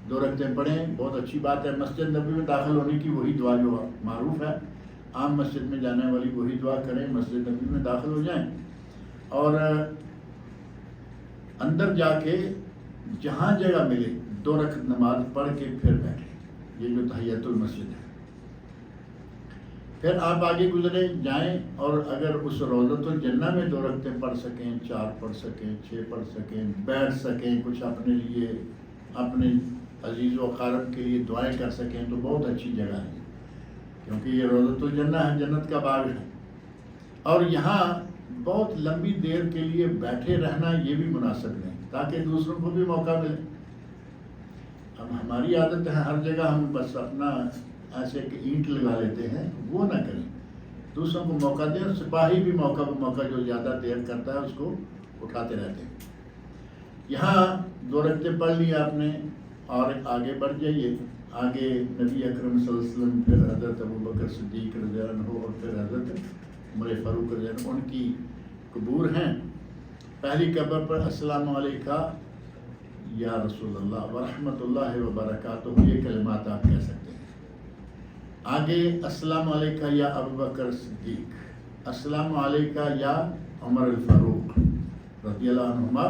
2 رکعتیں پڑھیں، بہت اچھی بات ہے. مسجد نبوی میں داخل ہونے کی وہی دعا جو معروف ہے، عام مسجد میں جانے والی وہی دعا کریں، مسجد نبوی میں داخل ہو جائیں اور اندر جا کے جہاں جگہ ملے 2 رکعت نماز پڑھ کے پھر بیٹھیں. یہ جو تحیۃ المسجد ہے. پھر آپ آگے گزرے جائیں، اور اگر اس روضۃ الجنہ میں 2 رکعتیں پڑھ سکیں، 4 پڑھ سکیں، 6 پڑھ سکیں، بیٹھ سکیں، کچھ اپنے لیے اپنے عزیز و اقارب کے لیے دعائیں کر سکیں تو بہت اچھی جگہ ہے، کیونکہ یہ روضۃ الجنہ ہے، جنت کا باغ ہے. اور یہاں بہت لمبی دیر کے لیے بیٹھے رہنا یہ بھی مناسب نہیں، تاکہ دوسروں کو بھی موقع ملے. اب ہماری عادت ہے ہر جگہ ہم بس اپنا ایسے کہ اینٹ لگا لیتے ہیں، وہ نہ کریں، دوسروں کو موقع دیں. سپاہی بھی موقع پر موقع جو زیادہ دیر کرتا ہے اس کو اٹھاتے رہتے ہیں. یہاں 2 رکعتیں پڑھ لی آپ نے اور آگے بڑھ جائیے. آگے نبی اکرم صلی اللہ علیہ وسلم، پھر حضرت ابوبکر صدیق رضی اللہ عنہ، اور پھر حضرت عمر فاروق رضی اللہ عنہ، ان کی قبور ہیں۔ پہلی قبر پر السلام علیکہ یا رسول اللہ ورحمۃ اللہ وبرکاتہ، یہ کلمات آپ کہہ سکتے ہیں۔ آگے السلام علیکہ یا ابوبکر صدیق، السلام علیکہ یا عمر الفاروق رضی اللہ عنہما،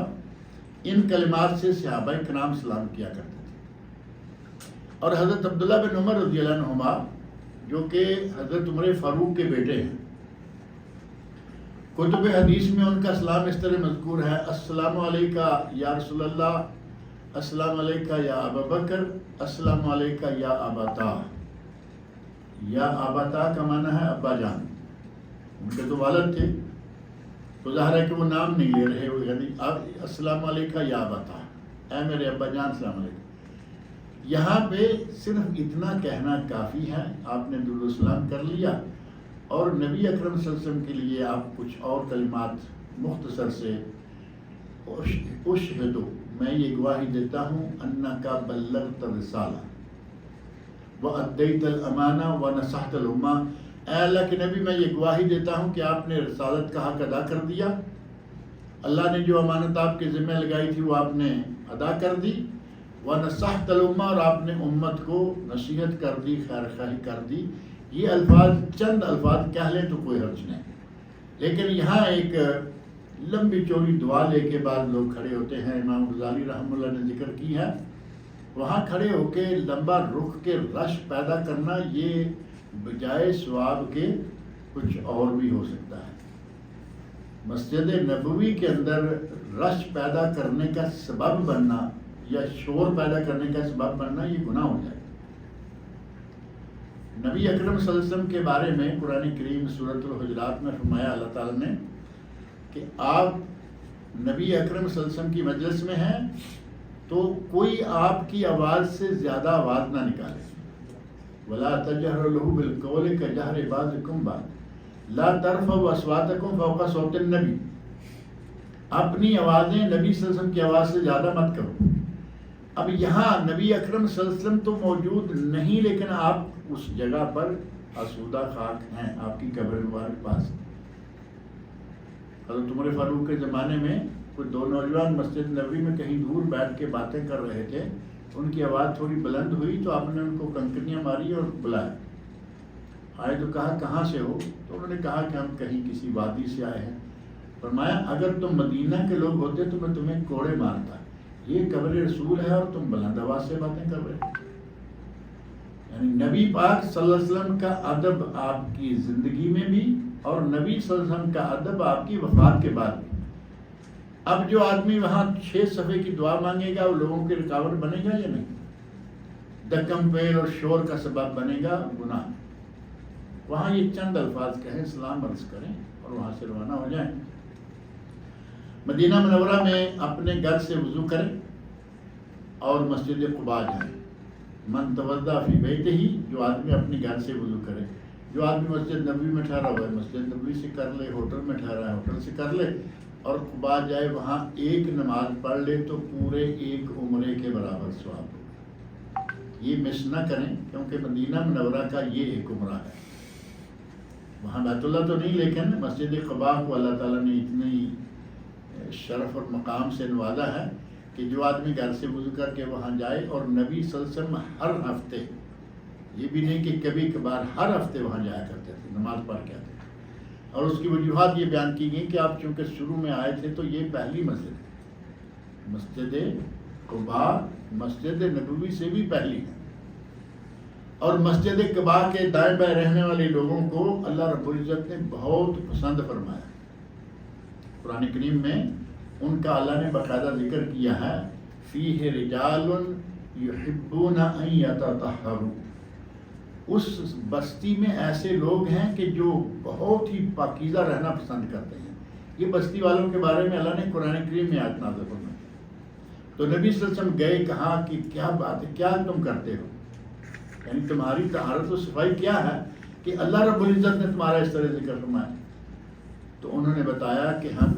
ان کلمات سے صحابہ کرام سلام کیا کرتے تھے۔ اور حضرت عبداللہ بن عمر رضی اللہ عنہما جو کہ حضرت عمر فاروق کے بیٹے ہیں، کتب حدیث میں ان کا سلام اس طرح مذکور ہے: السلام علیکہ یا رسول اللہ، السلام علیکہ یا ابوبکر، السلام علیکہ یا اباتا۔ یا اباتا کا معنی ہے ابا جان، ان کے تو والد تھے، تو ظاہر ہے کہ وہ نام نہیں لے رہے، یعنی السلام علیکہ یا اباتا، اے میرے ابا جان السلام علیکم۔ یہاں پہ صرف اتنا کہنا کافی ہے، آپ نے درود السلام کر لیا، اور نبی اکرم صلی اللہ علیہ وسلم کے لیے آپ کچھ اور کلمات مختصر سے: اشہدو، میں یہ گواہی دیتا ہوں، انکا بلغت الرسالہ وادیت الامانہ ونصحت الامہ، اے اللہ کے نبی میں یہ گواہی دیتا ہوں کہ آپ نے رسالت کا حق ادا کر دیا، اللہ نے جو امانت آپ کے ذمہ لگائی تھی وہ آپ نے ادا کر دی، ونصحت الامہ، اور آپ نے امت کو نصیحت کر دی، خیر خواہی کر دی۔ یہ الفاظ چند الفاظ کہہ لیں تو کوئی حرج نہیں، لیکن یہاں ایک لمبی چوڑی دعا لے کے بعد لوگ کھڑے ہوتے ہیں، امام غزالی رحمہ اللہ نے ذکر کی ہے، وہاں کھڑے ہو کے لمبا رخ کے رش پیدا کرنا، یہ بجائے ثواب کے کچھ اور بھی ہو سکتا ہے۔ مسجد نبوی کے اندر رش پیدا کرنے کا سبب بننا یا شور پیدا کرنے کا سبب بننا، یہ گناہ ہو جائے۔ نبی اکرم صلی اللہ علیہ وسلم کے بارے میں قرآن کریم سورۃ الحجرات میں فرمایا اللہ تعالیٰ نے کہ آپ نبی اکرم صلی اللہ علیہ وسلم کی مجلس میں ہیں تو کوئی آپ کی آواز سے زیادہ آواز نہ نکالے۔ وَلَا تَجْهَرُوا لَهُ بِالْقَوْلِ كَجَهْرِ بَعْضِكُمْ بَعْضًا لَا تَرْفَعُوا أَصْوَاتَكُمْ فَوْقَ صَوْتِ النَّبِيِّ، اپنی آوازیں نبی صلی اللہ علیہ وسلم کی آواز سے زیادہ مت کرو۔ اب یہاں نبی اکرم صلی اللہ علیہ وسلم تو موجود نہیں، لیکن آپ اس جگہ پر آسودہ خاک ہیں، آپ کی قبر مبارک پاس۔ حضرت عمر فاروق کے زمانے میں کچھ دو نوجوان مسجد نبوی میں کہیں دور بیٹھ کے باتیں کر رہے تھے، ان کی آواز تھوڑی بلند ہوئی تو آپ نے ان کو کنکریاں ماری اور بلایا۔ آئے تو کہا کہاں سے ہو؟ تو انہوں نے کہا کہ ہم کہیں کسی وادی سے آئے ہیں۔ فرمایا اگر تم مدینہ کے لوگ ہوتے تو میں تمہیں کوڑے مارتا، یہ قبر رسول ہے اور تم بلند آواز سے باتیں کر رہے ہو۔ یعنی نبی پاک صلی اللہ علیہ وسلم کا ادب آپ کی زندگی میں بھی، اور نبی صلی اللہ علیہ وسلم کا ادب آپ کی وفات کے بعد بھی۔ اب جو آدمی وہاں 6 صفحے کی دعا مانگے گا وہ لوگوں کی رکاوٹ بنے گا یا نہیں؟ دکم پیر اور شور کا سبب بنے گا، گناہ۔ وہاں یہ چند الفاظ کہیں، سلام عرض کریں اور وہاں سے روانہ ہو جائیں۔ مدینہ منورہ میں اپنے گھر سے وضو کریں اور مسجد قباء جائیں۔ من توضأ فی بیتہ، جو آدمی اپنے گھر سے وضو کرے، جو آدمی مسجد نبوی میں ٹھہرا ہوا ہے مسجد نبوی سے کر لے، ہوٹل میں ٹھہرا ہے ہوٹل سے کر لے، اور قباء جائے وہاں ایک نماز پڑھ لے تو پورے ایک عمرے کے برابر ثواب ہوگا۔ یہ مس نہ کریں کیونکہ مدینہ منورہ کا یہ ایک عمرہ ہے۔ وہاں بیت اللہ تو نہیں، لیکن مسجد قباء کو اللہ تعالیٰ نے اتنی شرف اور مقام سے نوازا ہے کہ جو آدمی گھر سے وضو کر کے وہاں جائے، اور نبی صلی اللہ علیہ وسلم ہر ہفتے، یہ بھی نہیں کہ کبھی کبھار، ہر ہفتے وہاں جایا کرتے تھے، نماز پڑھ کے آتے تھے۔ اور اس کی وجوہات یہ بیان کی گئی کہ آپ چونکہ شروع میں آئے تھے تو یہ پہلی مسجد ہے، مسجد قباء مسجد نبوی سے بھی پہلی ہے، اور مسجد قباء کے دائیں بائیں رہنے والے لوگوں کو اللہ رب العزت نے بہت پسند فرمایا۔ قرآن کریم میں ان کا اللہ نے باقاعدہ ذکر کیا ہے، فیہ رجال یحبون ان یتطہروا، اس بستی میں ایسے لوگ ہیں کہ جو بہت ہی پاکیزہ رہنا پسند کرتے ہیں۔ یہ بستی والوں کے بارے میں اللہ نے قرآن کریم میں آیت نازل فرمائی۔ تو نبی صلی اللہ علیہ وسلم گئے، کہا کہ کیا بات ہے، کیا تم کرتے ہو، یعنی تمہاری طہارت و صفائی کیا ہے کہ اللہ رب العزت نے تمہارا اس طرح ذکر فرمایا؟ تو انہوں نے بتایا کہ ہم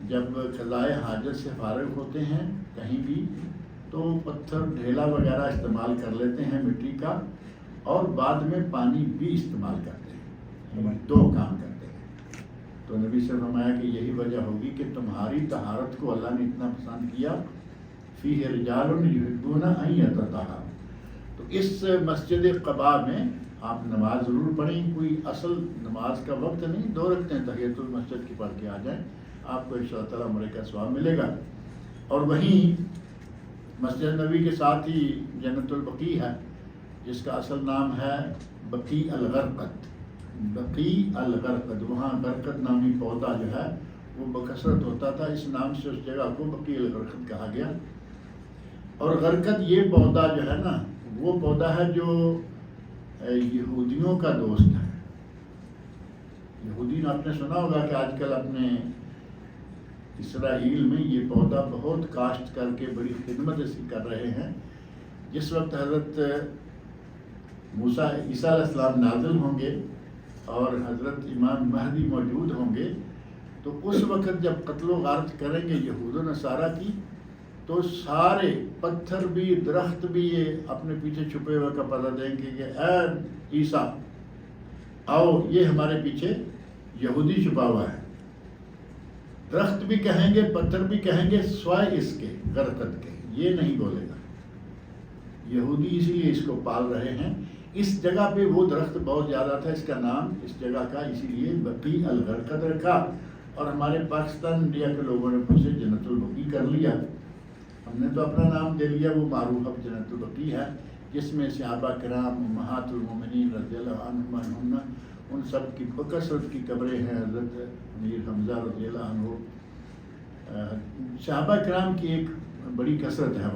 جب قضائے حاجت سے فارغ ہوتے ہیں کہیں بھی تو پتھر ڈھیلا وغیرہ استعمال کر لیتے ہیں مٹی کا، اور بعد میں پانی بھی استعمال کرتے ہیں، 2 کام کرتے ہیں۔ تو نبی سے فرمایا کہ یہی وجہ ہوگی کہ تمہاری طہارت کو اللہ نے اتنا پسند کیا، فیہ رجال یحبون ان یتطہروا۔ تو اس مسجد قباء میں آپ نماز ضرور پڑھیں، کوئی اصل نماز کا وقت نہیں، 2 رکعتیں تحیۃ المسجد کی پڑھ کے آ جائیں، آپ کو انشاء اللہ تعالیٰ عمرے کا ثواب ملے گا۔ اور وہیں مسجد نبوی کے ساتھ ہی جنت البقیع ہے، جس کا اصل نام ہے بقیع الغرقد، بقیع الغرقد۔ وہاں غرقد نامی پودا جو ہے وہ بکثرت ہوتا تھا، اس نام سے اس جگہ کو بقیع الغرقد کہا گیا۔ اور غرقد یہ پودا جو ہے نا، وہ پودا ہے جو یہودیوں کا دوست ہے۔ یہودی آپ نے سنا ہوگا کہ آج کل اپنے اسرائیل میں یہ پودا بہت کاشت کر کے بڑی خدمت اس کی کر رہے ہیں۔ جس وقت حضرت عیسیٰ علیہ السلام نازل ہوں گے اور حضرت امام مہدی موجود ہوں گے، تو اس وقت جب قتل و غارت کریں گے یہود و نصارہ کی، تو سارے پتھر بھی درخت بھی یہ اپنے پیچھے چھپے ہوئے کا پتہ دیں گے کہ اے عیسیٰ آؤ، یہ ہمارے پیچھے یہودی چھپا ہوا ہے۔ درخت بھی کہیں گے، پتھر بھی کہیں گے، سوائے اس کے غرقد کے یہ نہیں بولے گا۔ یہودی اسی لیے اس کو پال رہے ہیں۔ اس جگہ پہ وہ درخت بہت زیادہ تھا، اس کا نام اس جگہ کا اسی لیے بقیع الغرقد رکھا، اور ہمارے پاکستان انڈیا کے لوگوں نے اسے جنت البقیع کر لیا۔ ہم نے تو اپنا نام دے لیا، وہ معروف اب جنت البقیع ہے، جس میں صحابہ کرام، امہات المومنین رضی اللہ عنہم، ان سب کی بکثرت کی قبریں ہیں۔ حضرت امیر حمزہ رضی اللہ عنہ، صحابہ کرام کی ایک بڑی کثرت ہے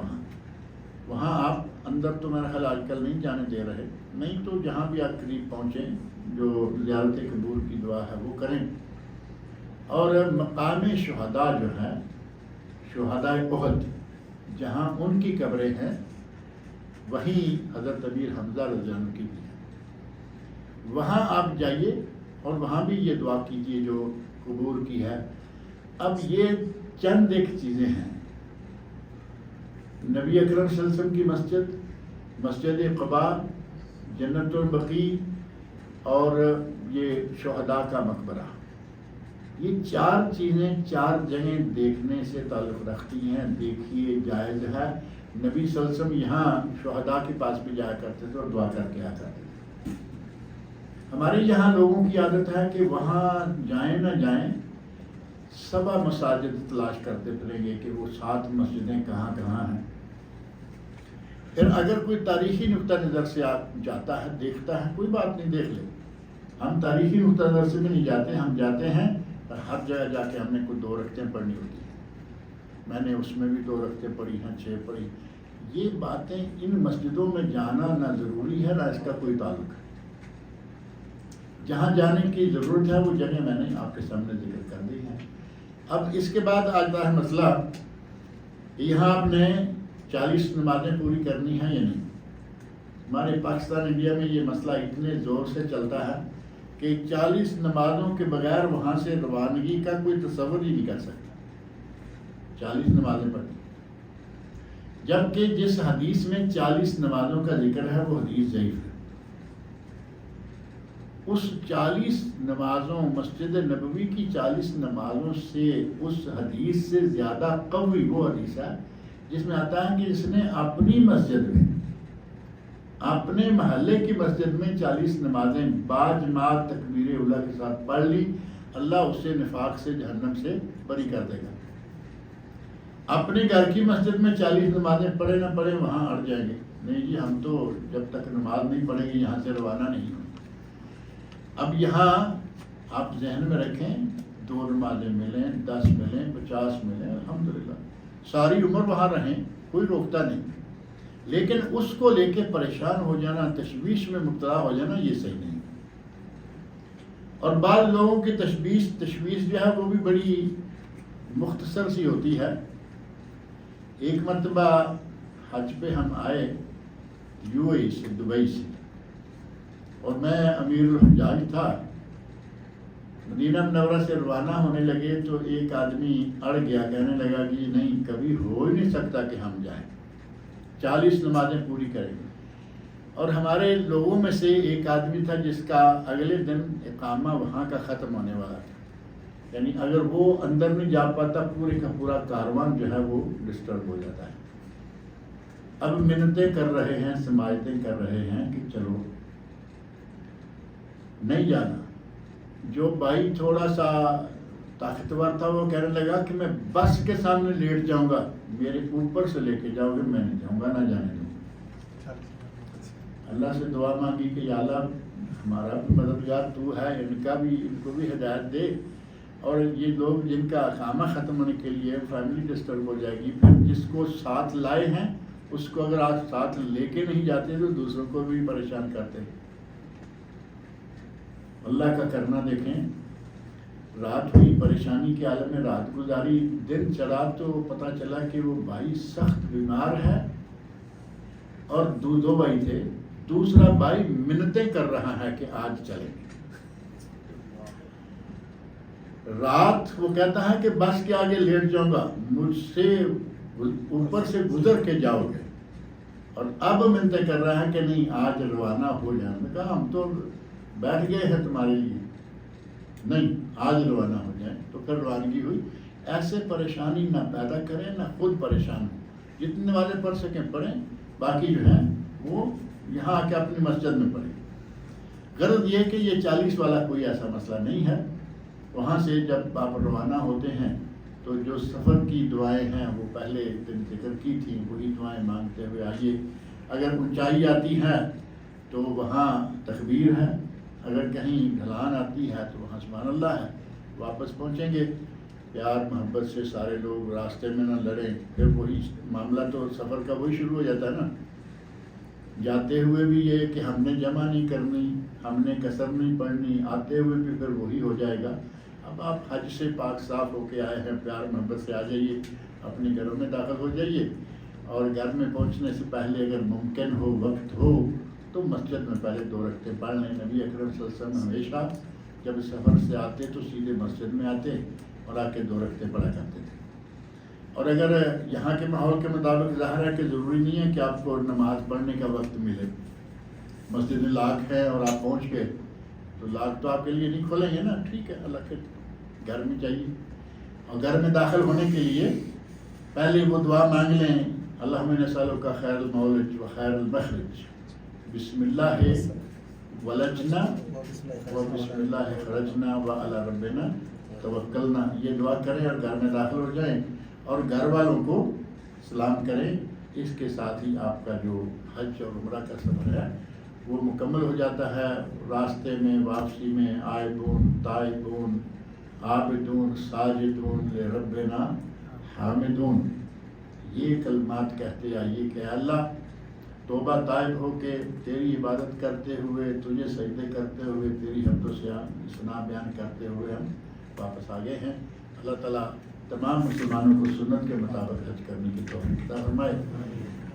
وہاں آپ اندر تو میرا خیال آج کل نہیں جانے دے رہے، نہیں تو جہاں بھی آپ قریب پہنچیں جو زیارت قبول کی دعا ہے وہ کریں۔ اور مقام شہداء جو ہے، شہداء احد، جہاں ان کی قبریں ہیں، وہیں حضرت امیر حمزہ رضی اللہ عنہ کی بھی ہے۔ وہاں آپ جائیے اور وہاں بھی یہ دعا کیجیے جو قبور کی ہے۔ اب یہ چند ایک چیزیں ہیں، نبی اکرم صلی اللہ علیہ وسلم کی مسجد، مسجد قباء، جنت البقیع اور یہ شہداء کا مقبرہ، یہ 4 چیزیں 4 جگہیں دیکھنے سے تعلق رکھتی ہیں۔ دیکھیے، جائز ہے۔ نبی صلی اللہ علیہ وسلم یہاں شہداء کے پاس بھی جایا کرتے تھے اور دعا کر کے آیا کرتے تھے۔ ہمارے یہاں لوگوں کی عادت ہے کہ وہاں جائیں نہ جائیں 7 مساجد تلاش کرتے پھریں گے کہ وہ 7 مسجدیں کہاں کہاں ہیں۔ پھر اگر کوئی تاریخی نقطہ نظر سے آپ جاتا ہے، دیکھتا ہے، کوئی بات نہیں، دیکھ لے۔ ہم تاریخی نقطہ نظر سے بھی نہیں جاتے، ہم جاتے ہیں اور ہر جگہ جا کے ہم نے کوئی 2 رکعتیں پڑھنی ہوتی ہیں۔ میں نے اس میں بھی 2 رکعتیں پڑھی ہیں، 6 پڑھی۔ یہ باتیں، ان مسجدوں میں جانا نہ ضروری ہے نہ اس کا کوئی تعلق ہے۔ جہاں جانے کی ضرورت ہے وہ جگہ میں نے آپ کے سامنے ذکر کر دی ہے۔ اب اس کے بعد آتا ہے مسئلہ، یہاں آپ نے 40 نمازیں پوری کرنی ہیں یا نہیں۔ ہمارے پاکستان انڈیا میں یہ مسئلہ اتنے زور سے چلتا ہے کہ 40 نمازوں کے بغیر وہاں سے روانگی کا کوئی تصور ہی نہیں کر سکتا۔ 40 نمازیں پڑھیں، جبکہ جس حدیث میں 40 نمازوں کا ذکر ہے وہ حدیث ضعیف ہے۔ اس 40 نمازوں، مسجد نبوی کی 40 نمازوں سے، اس حدیث سے زیادہ قوی وہ حدیث ہے جس میں آتا ہے کہ جس نے اپنی مسجد میں، اپنے محلے کی مسجد میں 40 نمازیں باجماعت تکبیر اولیٰ کے ساتھ پڑھ لی، اللہ اسے نفاق سے، جہنم سے بری کر دے گا۔ اپنے گھر کی مسجد میں 40 نمازیں پڑھے نہ پڑھے وہاں اڑ جائیں گے، نہیں جی ہم تو جب تک نماز نہیں پڑھیں گے یہاں سے روانہ نہیں ہوں۔ اب یہاں آپ ذہن میں رکھیں، 2 نمازیں ملیں، 10 ملیں، 50 ملیں، الحمدللہ، ساری عمر وہاں رہیں، کوئی روکتا نہیں، لیکن اس کو لے کے پریشان ہو جانا، تشویش میں مبتلا ہو جانا، یہ صحیح نہیں۔ اور بعض لوگوں کی تشویش جو ہے وہ بھی بڑی مختصر سی ہوتی ہے۔ ایک مرتبہ حج پہ ہم آئے UAE سے، دبئی سے، اور میں امیر الحجاج تھا۔ مدینہ منورہ سے روانہ ہونے لگے تو ایک آدمی اڑ گیا، کہنے لگا کہ نہیں، کبھی ہو ہی نہیں سکتا کہ ہم جائیں، 40 نمازیں پوری کریں گے۔ اور ہمارے لوگوں میں سے ایک آدمی تھا جس کا اگلے دن اقامہ وہاں کا ختم ہونے والا تھا، یعنی اگر وہ اندر نہیں جا پاتا پورے کا پورا کاروان جو ہے وہ ڈسٹرب ہو جاتا ہے. اب منتیں کر رہے ہیں، سماجتیں کر رہے ہیں کہ چلو نہیں جانا. جو بھائی تھوڑا سا طاقتور تھا وہ کہنے لگا کہ میں بس کے سامنے لیٹ جاؤں گا، میرے اوپر سے لے کے جاؤ گے، میں نہیں جاؤں گا، نہ جانے دوں. اللہ سے دعا مانگی کہ یا اللہ ہمارا بھی مددگار تو ہے، ان کو بھی ہدایت دے، اور یہ لوگ جن کا اقامہ ختم ہونے کے لیے فیملی ڈسٹرب ہو جائے گی، پھر جس کو ساتھ لائے ہیں اس کو اگر آپ ساتھ لے کے نہیں جاتے تو دوسروں کو بھی پریشان کرتے ہیں. اللہ کا کرنا دیکھیں. رات ہوئی، پریشانی کے عالم میں رات گزاری، دن چڑھا تو پتہ چلا کہ وہ بھائی سخت بیمار ہے، اور دو بھائی تھے. دوسرا بھائی منتیں کر رہا ہے کہ آج چلیں گے. رات وہ کہتا ہے کہ بس کے آگے لیٹ جاؤں گا، مجھ سے اوپر سے گزر کے جاؤ گے، اور اب منتیں کر رہا ہے کہ نہیں آج روانہ ہو جائیں. میں کہا ہم تو بیٹھ گئے ہیں تمہارے لیے، نہیں آج روانہ ہو جائیں. تو پھر روانگی ہوئی. ایسے پریشانی نہ پیدا کریں، نہ خود پریشان ہوں. جتنے والے پڑھ سکیں پڑھیں، باقی جو ہیں وہ یہاں آ کے اپنی مسجد میں پڑھیں. غرض یہ کہ یہ 40 والا کوئی ایسا مسئلہ نہیں ہے. وہاں سے جب آپ روانہ ہوتے ہیں تو جو سفر کی دعائیں ہیں وہ پہلے دن ذکر کی تھیں، وہی دعائیں مانگتے ہوئے آئیے. اگر اونچائی آتی ہے تو وہاں تکبیر ہے، اگر کہیں ڈھلان آتی ہے تو وہاں سبحان اللہ ہے. واپس پہنچیں گے پیار محبت سے، سارے لوگ راستے میں نہ لڑیں. پھر وہی معاملہ تو سفر کا وہی شروع ہو جاتا ہے نا. جاتے ہوئے بھی یہ کہ ہم نے جمع نہیں کرنی، ہم نے قصر نہیں پڑھنی، آتے ہوئے بھی پھر وہی ہو جائے گا. اب آپ حج سے پاک صاف ہو کے آئے ہیں، پیار محبت سے آ جائیے، اپنے گھروں میں داخل ہو جائیے، اور گھر میں پہنچنے سے پہلے اگر ممکن ہو، وقت ہو، تو مسجد میں پہلے 2 رکعتیں پڑھ لیں. نبی اکرم صلی اللہ علیہ وسلم ہمیشہ جب سفر سے آتے تو سیدھے مسجد میں آتے اور آ کے 2 رکعتیں پڑھا کرتے تھے. اور اگر یہاں کے ماحول کے مطابق ظاہر ہے کہ ضروری نہیں ہے کہ آپ کو نماز پڑھنے کا وقت ملے. مسجد میں لاک ہے اور آپ پہنچ گئے تو لاک تو آپ کے لیے نہیں کھولیں گے نا. ٹھیک ہے، اللہ کے گھر میں چاہیے. اور گھر میں داخل ہونے کے لیے پہلے وہ دعا مانگ لیں، اللہم نسألک خیر المولج و خیر المخرج، بسم اللہ ولجنا و بسم اللہ خرجنا و علی ربنا توکلنا. یہ دعا کریں اور گھر میں داخل ہو جائیں اور گھر والوں کو سلام کریں. اس کے ساتھ ہی آپ کا جو حج اور عمرہ کا سفر ہے وہ مکمل ہو جاتا ہے. راستے میں واپسی میں آئبون تائبون عابدون ساجدون لربنا حامدون، یہ کلمات کہتے آئیے کہ اللہ توبہ طائب ہو کے تیری عبادت کرتے ہوئے، تجھے سجدے کرتے ہوئے، تیری حمد و ثنا بیان کرتے ہوئے ہم واپس آ گئے ہیں. اللہ تعالیٰ تمام مسلمانوں کو سنت کے مطابق حج کرنے کی توفیق عطا فرمائے.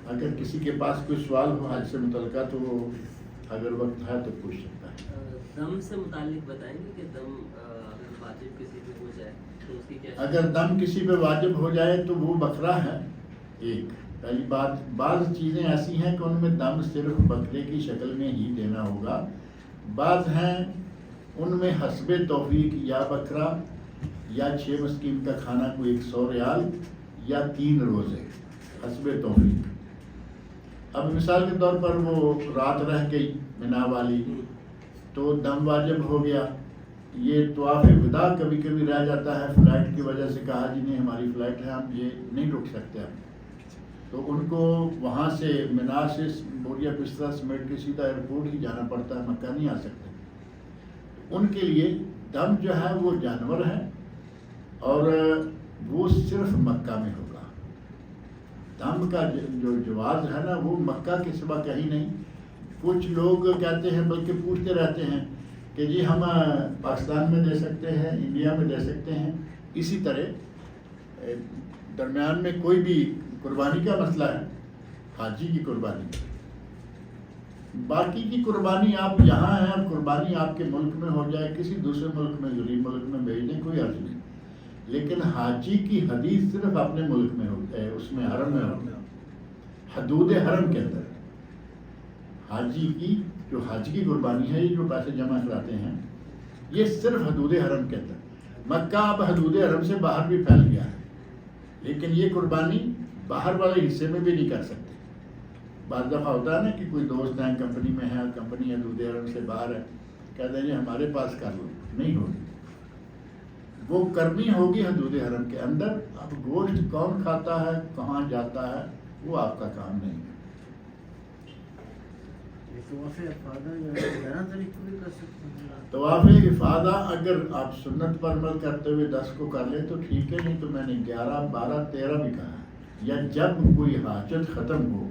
اگر کسی کے پاس کوئی سوال ہو حج سے متعلقہ تو وہ اگر وقت ہے تو پوچھ سکتا ہے. دم سے متعلق بتائیں گے کہ دم اگر واجب کسی پہ ہو جائے تو اس کی کیا؟ اگر دم کسی پہ واجب ہو جائے تو وہ بکرا ہے. ایک پہلی بات، بعض چیزیں ایسی ہیں کہ ان میں دم صرف بکرے کی شکل میں ہی دینا ہوگا. بعض ہیں ان میں حسب توفیق یا بکرا یا 6 مسکین کا کھانا کوئی 100 ریال یا 3 روزے حسب توفیق. اب مثال کے طور پر وہ رات رہ گئی منا والی تو دم واجب ہو گیا. یہ طواف وداع کبھی کبھی رہ جاتا ہے فلائٹ کی وجہ سے، کہا جی نہیں ہماری فلائٹ ہے، ہم یہ نہیں رک سکتے ہم، تو ان کو وہاں سے منا سے بوریا بستر سمیٹ کے سیدھا ایئرپورٹ ہی جانا پڑتا ہے، مکہ نہیں آ سکتے. ان کے لیے دم جو ہے وہ جانور ہے اور وہ صرف مکہ میں ہوگا. دم کا جو جواز ہے نا وہ مکہ کے سوا کہیں نہیں. کچھ لوگ کہتے ہیں بلکہ پوچھتے رہتے ہیں کہ جی ہم پاکستان میں دے سکتے ہیں، انڈیا میں دے سکتے ہیں. اسی طرح درمیان میں کوئی بھی قربانی کا مسئلہ ہے، حاجی کی قربانی، باقی کی قربانی آپ یہاں ہیں اور قربانی آپ کے ملک میں ہو جائے، کسی دوسرے ملک میں غریب ملک میں بھیج دیں، کوئی عرض نہیں. لیکن حاجی کی حدیث صرف اپنے ملک میں ہوتا ہے، اس میں حرم میں ہوتا ہے، حدود حرم کے اندر. حاجی کی جو حج کی قربانی ہے، یہ جو پیسے جمع کراتے ہیں، یہ صرف حدود حرم کے اندر. مکہ اب حدود حرم سے باہر بھی پھیل گیا ہے، لیکن یہ قربانی باہر والے حصے میں بھی نہیں کر سکتے۔ بعض دفعہ ہوتا ہے نا کہ کوئی دوست ہیں کمپنی میں ہے، کمپنی حدود حرم سے باہر ہے، کہتے ہیں جی ہمارے پاس کر لو، نہیں ہوگی، وہ کرنی ہوگی حدود حرم کے اندر۔ اب گوشت کون کھاتا ہے، کہاں جاتا ہے، وہ آپ کا کام نہیں ہے۔ طواف افاضہ اگر آپ سنت پر عمل کرتے ہوئے 10 کو کر لیں تو ٹھیک ہے، نہیں تو میں نے 11، 12، 13 بھی کہا ہے۔ یا جب کوئی حاجت ختم ہو،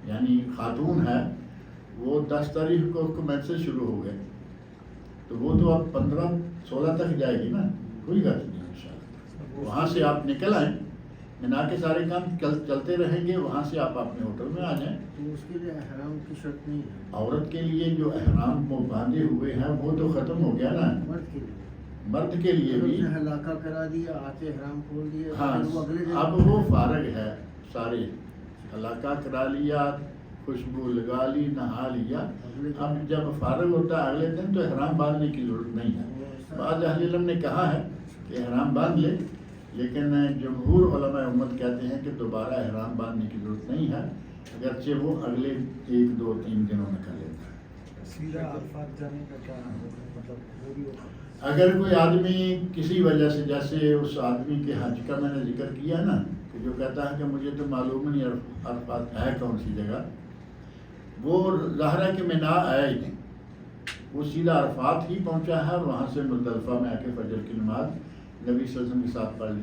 یعنی خاتون ہے وہ 10 تاریخ کو اس کو مینسز شروع ہو گئے تو وہ تو اب 15، 16 تک جائے گی نا، کوئی غلط نہیں انشاءاللہ۔ وہاں سے آپ نکل آئیں، منا کے سارے کام چلتے رہیں گے، وہاں سے آپ اپنے ہوٹل میں آ جائیں۔ تو اس کے لیے احرام کی شرط نہیں ہے؟ عورت کے لیے جو احرام وہ باندھے ہوئے ہیں وہ تو ختم ہو گیا نا، مرد کے لیے؟ مرد کے لیے بھی ہلاکہ کرا دیا، آتے احرام کھول دیا، ہاں، وہ اگلے دن اب وہ فارغ ہے، سارے علاقہ کرا لیا، خوشبو لگا لی، نہا لیا، اب جب فارغ ہوتا ہے اگلے دن تو احرام باندھنے کی ضرورت نہیں ہے۔ بعض اہل علم نے کہا ہے کہ احرام باندھ لے، لیکن جمہور علماء امت کہتے ہیں کہ دوبارہ احرام باندھنے کی ضرورت نہیں ہے، اگرچہ وہ اگلے 1، 2، 3 دنوں میں کر لیتا ہے۔ سیدھا عرفات جانے کا کیا مطلب وہ بھی ہوتا ہے؟ اگر کوئی آدمی کسی وجہ سے، جیسے اس آدمی کے حج کا میں نے ذکر کیا نا، کہ جو کہتا ہے کہ مجھے تو معلوم نہیں عرفات ہے کون سی جگہ، وہ ظاہر ہے کہ مینا آیا ہی نہیں، وہ سیدھا عرفات ہی پہنچا ہے اور وہاں سے مزدلفہ میں آ کے فجر کی نماز نبی صلی اللہ علیہ وسلم کے ساتھ پڑھ لی۔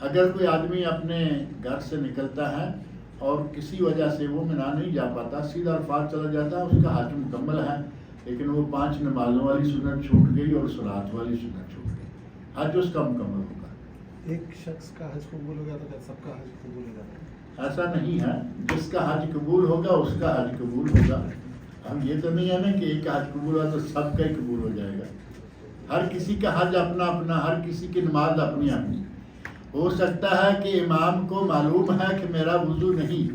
اگر کوئی آدمی اپنے گھر سے نکلتا ہے اور کسی وجہ سے وہ مینا نہیں جا پاتا، سیدھا عرفات چلا جاتا ہے، اس کا حج مکمل ہے، لیکن وہ 5 نمازوں والی سنت چھوٹ گئی اور صلات والی سنت چھوٹ گئی، حج اس کا مکمل ہوگا۔ ایک شخص کا حج قبول ہو گیا تو کیا سب کا حج قبول ہو جاتا ہے؟ ایسا نہیں ہے، جس کا حج قبول ہوگا اس کا حج قبول ہوگا۔ اب یہ تو نہیں ہے نا کہ ایک کا حج قبول ہوا تو سب کا ہی قبول ہو جائے گا۔ ہر کسی کا حج اپنا اپنا، ہر کسی کی نماز اپنی اپنی۔ ہو سکتا ہے کہ امام کو معلوم ہے کہ میرا وضو نہیں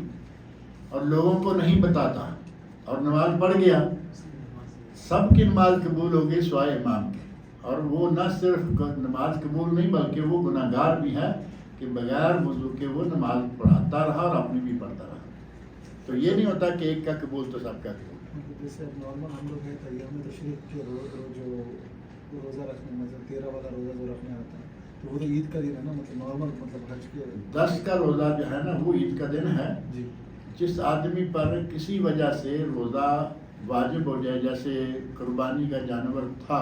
اور لوگوں کو نہیں بتاتا اور نماز پڑھ گیا، سب کی نماز قبول ہو گئی سوائے امام کے، اور وہ نہ صرف نماز قبول نہیں بلکہ وہ گناہ گار بھی ہے کہ بغیر وضو کے وہ نماز پڑھاتا رہا اور اپنی بھی پڑھتا رہا۔ تو یہ نہیں ہوتا کہ ایک کا قبول تو سب کا قبول۔ جیسے نارمل ہم لوگ ہیں ایام تشریق کے جو روزہ رکھنے، مطلب 13 والا روزہ جو رکھنے آتا ہے تو وہ تو عید کا دن ہے نا، مطلب نارمل مطلب حج کے 10 کا روزہ جو ہے نا وہ عید کا دن ہے۔ جی، جس آدمی پر کسی وجہ سے روزہ واجب ہو جائے، جیسے قربانی کا جانور تھا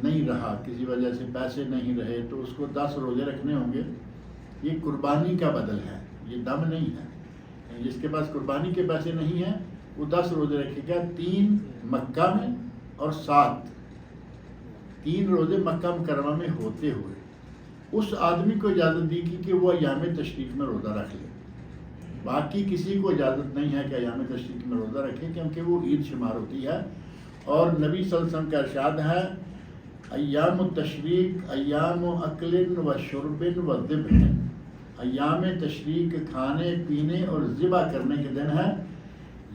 نہیں رہا، کسی وجہ سے پیسے نہیں رہے، تو اس کو 10 روزے رکھنے ہوں گے۔ یہ قربانی کا بدل ہے، یہ دم نہیں ہے۔ جس کے پاس قربانی کے پیسے نہیں ہیں وہ 10 روزے رکھے گا، 3 مکہ میں اور 7 3 روزے مکہ مکرمہ میں ہوتے ہوئے اس آدمی کو اجازت دی گئی کہ وہ ایام تشریق میں روزہ رکھ لے۔ باقی کسی کو اجازت نہیں ہے کہ ایام تشریق میں روزہ رکھے، کیونکہ وہ عید شمار ہوتی ہے، اور نبی صلی اللہ علیہ وسلم کا ارشاد ہے ایام التشریق ایام اکل و شرب و ذبح، ایام تشریق کھانے پینے اور ذبح کرنے کے دن ہے۔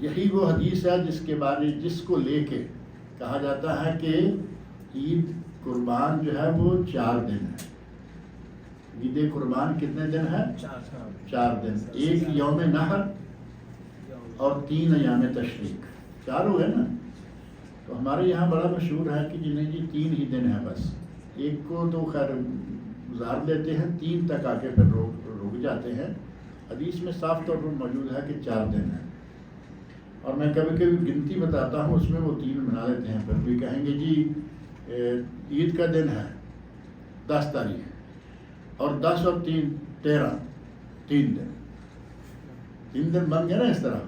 یہی وہ حدیث ہے جس کو لے کے کہا جاتا ہے کہ عید قربان جو ہے وہ 4 دن ہے۔ عید قربان کتنے دن ہے؟ 4 دن، ایک یوم نحر اور 3 ایام تشریق، 4 ہو گئے نا۔ تو ہمارے یہاں بڑا مشہور ہے کہ جنہیں جی 3 ہی دن ہے بس، ایک کو تو خیر گزار دیتے ہیں، 3 تک آ کے پھر رک جاتے ہیں۔ حدیث میں صاف طور پر موجود ہے کہ 4 دن ہے، اور میں کبھی کبھی گنتی بتاتا ہوں، اس میں وہ 3 بنا لیتے ہیں، پھر بھی کہیں گے جی عید کا دن ہے 10 تاریخ اور 10 اور 3 13، 3 دن، 3 دن بن گئے نا اس طرح۔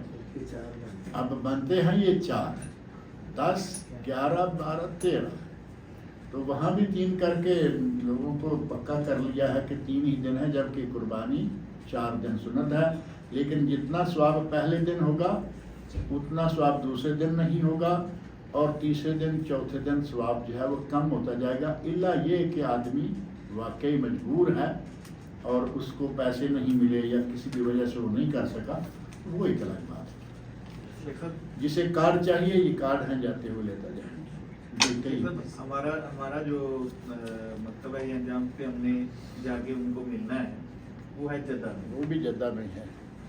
اب بنتے ہیں یہ 4، 10، 11، 12، 13، تو وہاں بھی 3 کر کے لوگوں کو پکا کر لیا ہے کہ 3 ہی دن ہے، جبکہ قربانی 4 دن سنت ہے۔ لیکن جتنا ثواب پہلے دن ہوگا اتنا ثواب دوسرے دن نہیں ہوگا، اور تیسرے دن چوتھے دن ثواب جو ہے وہ کم ہوتا جائے گا، الا یہ کہ آدمی واقعی مجبور ہے اور اس کو پیسے نہیں ملے یا کسی بھی وجہ سے وہ نہیں کر سکا، وہ ایک الگ بات ہے۔ جسے کارڈ چاہیے یہ کارڈ ہیں، جاتے ہوئے لیتا جائے۔ ہمارا جو مرتبہ انجام پہ ہم نے جا کے ان کو ملنا ہے وہ ہے جدہ میں. وہ بھی جدہ میں ہے.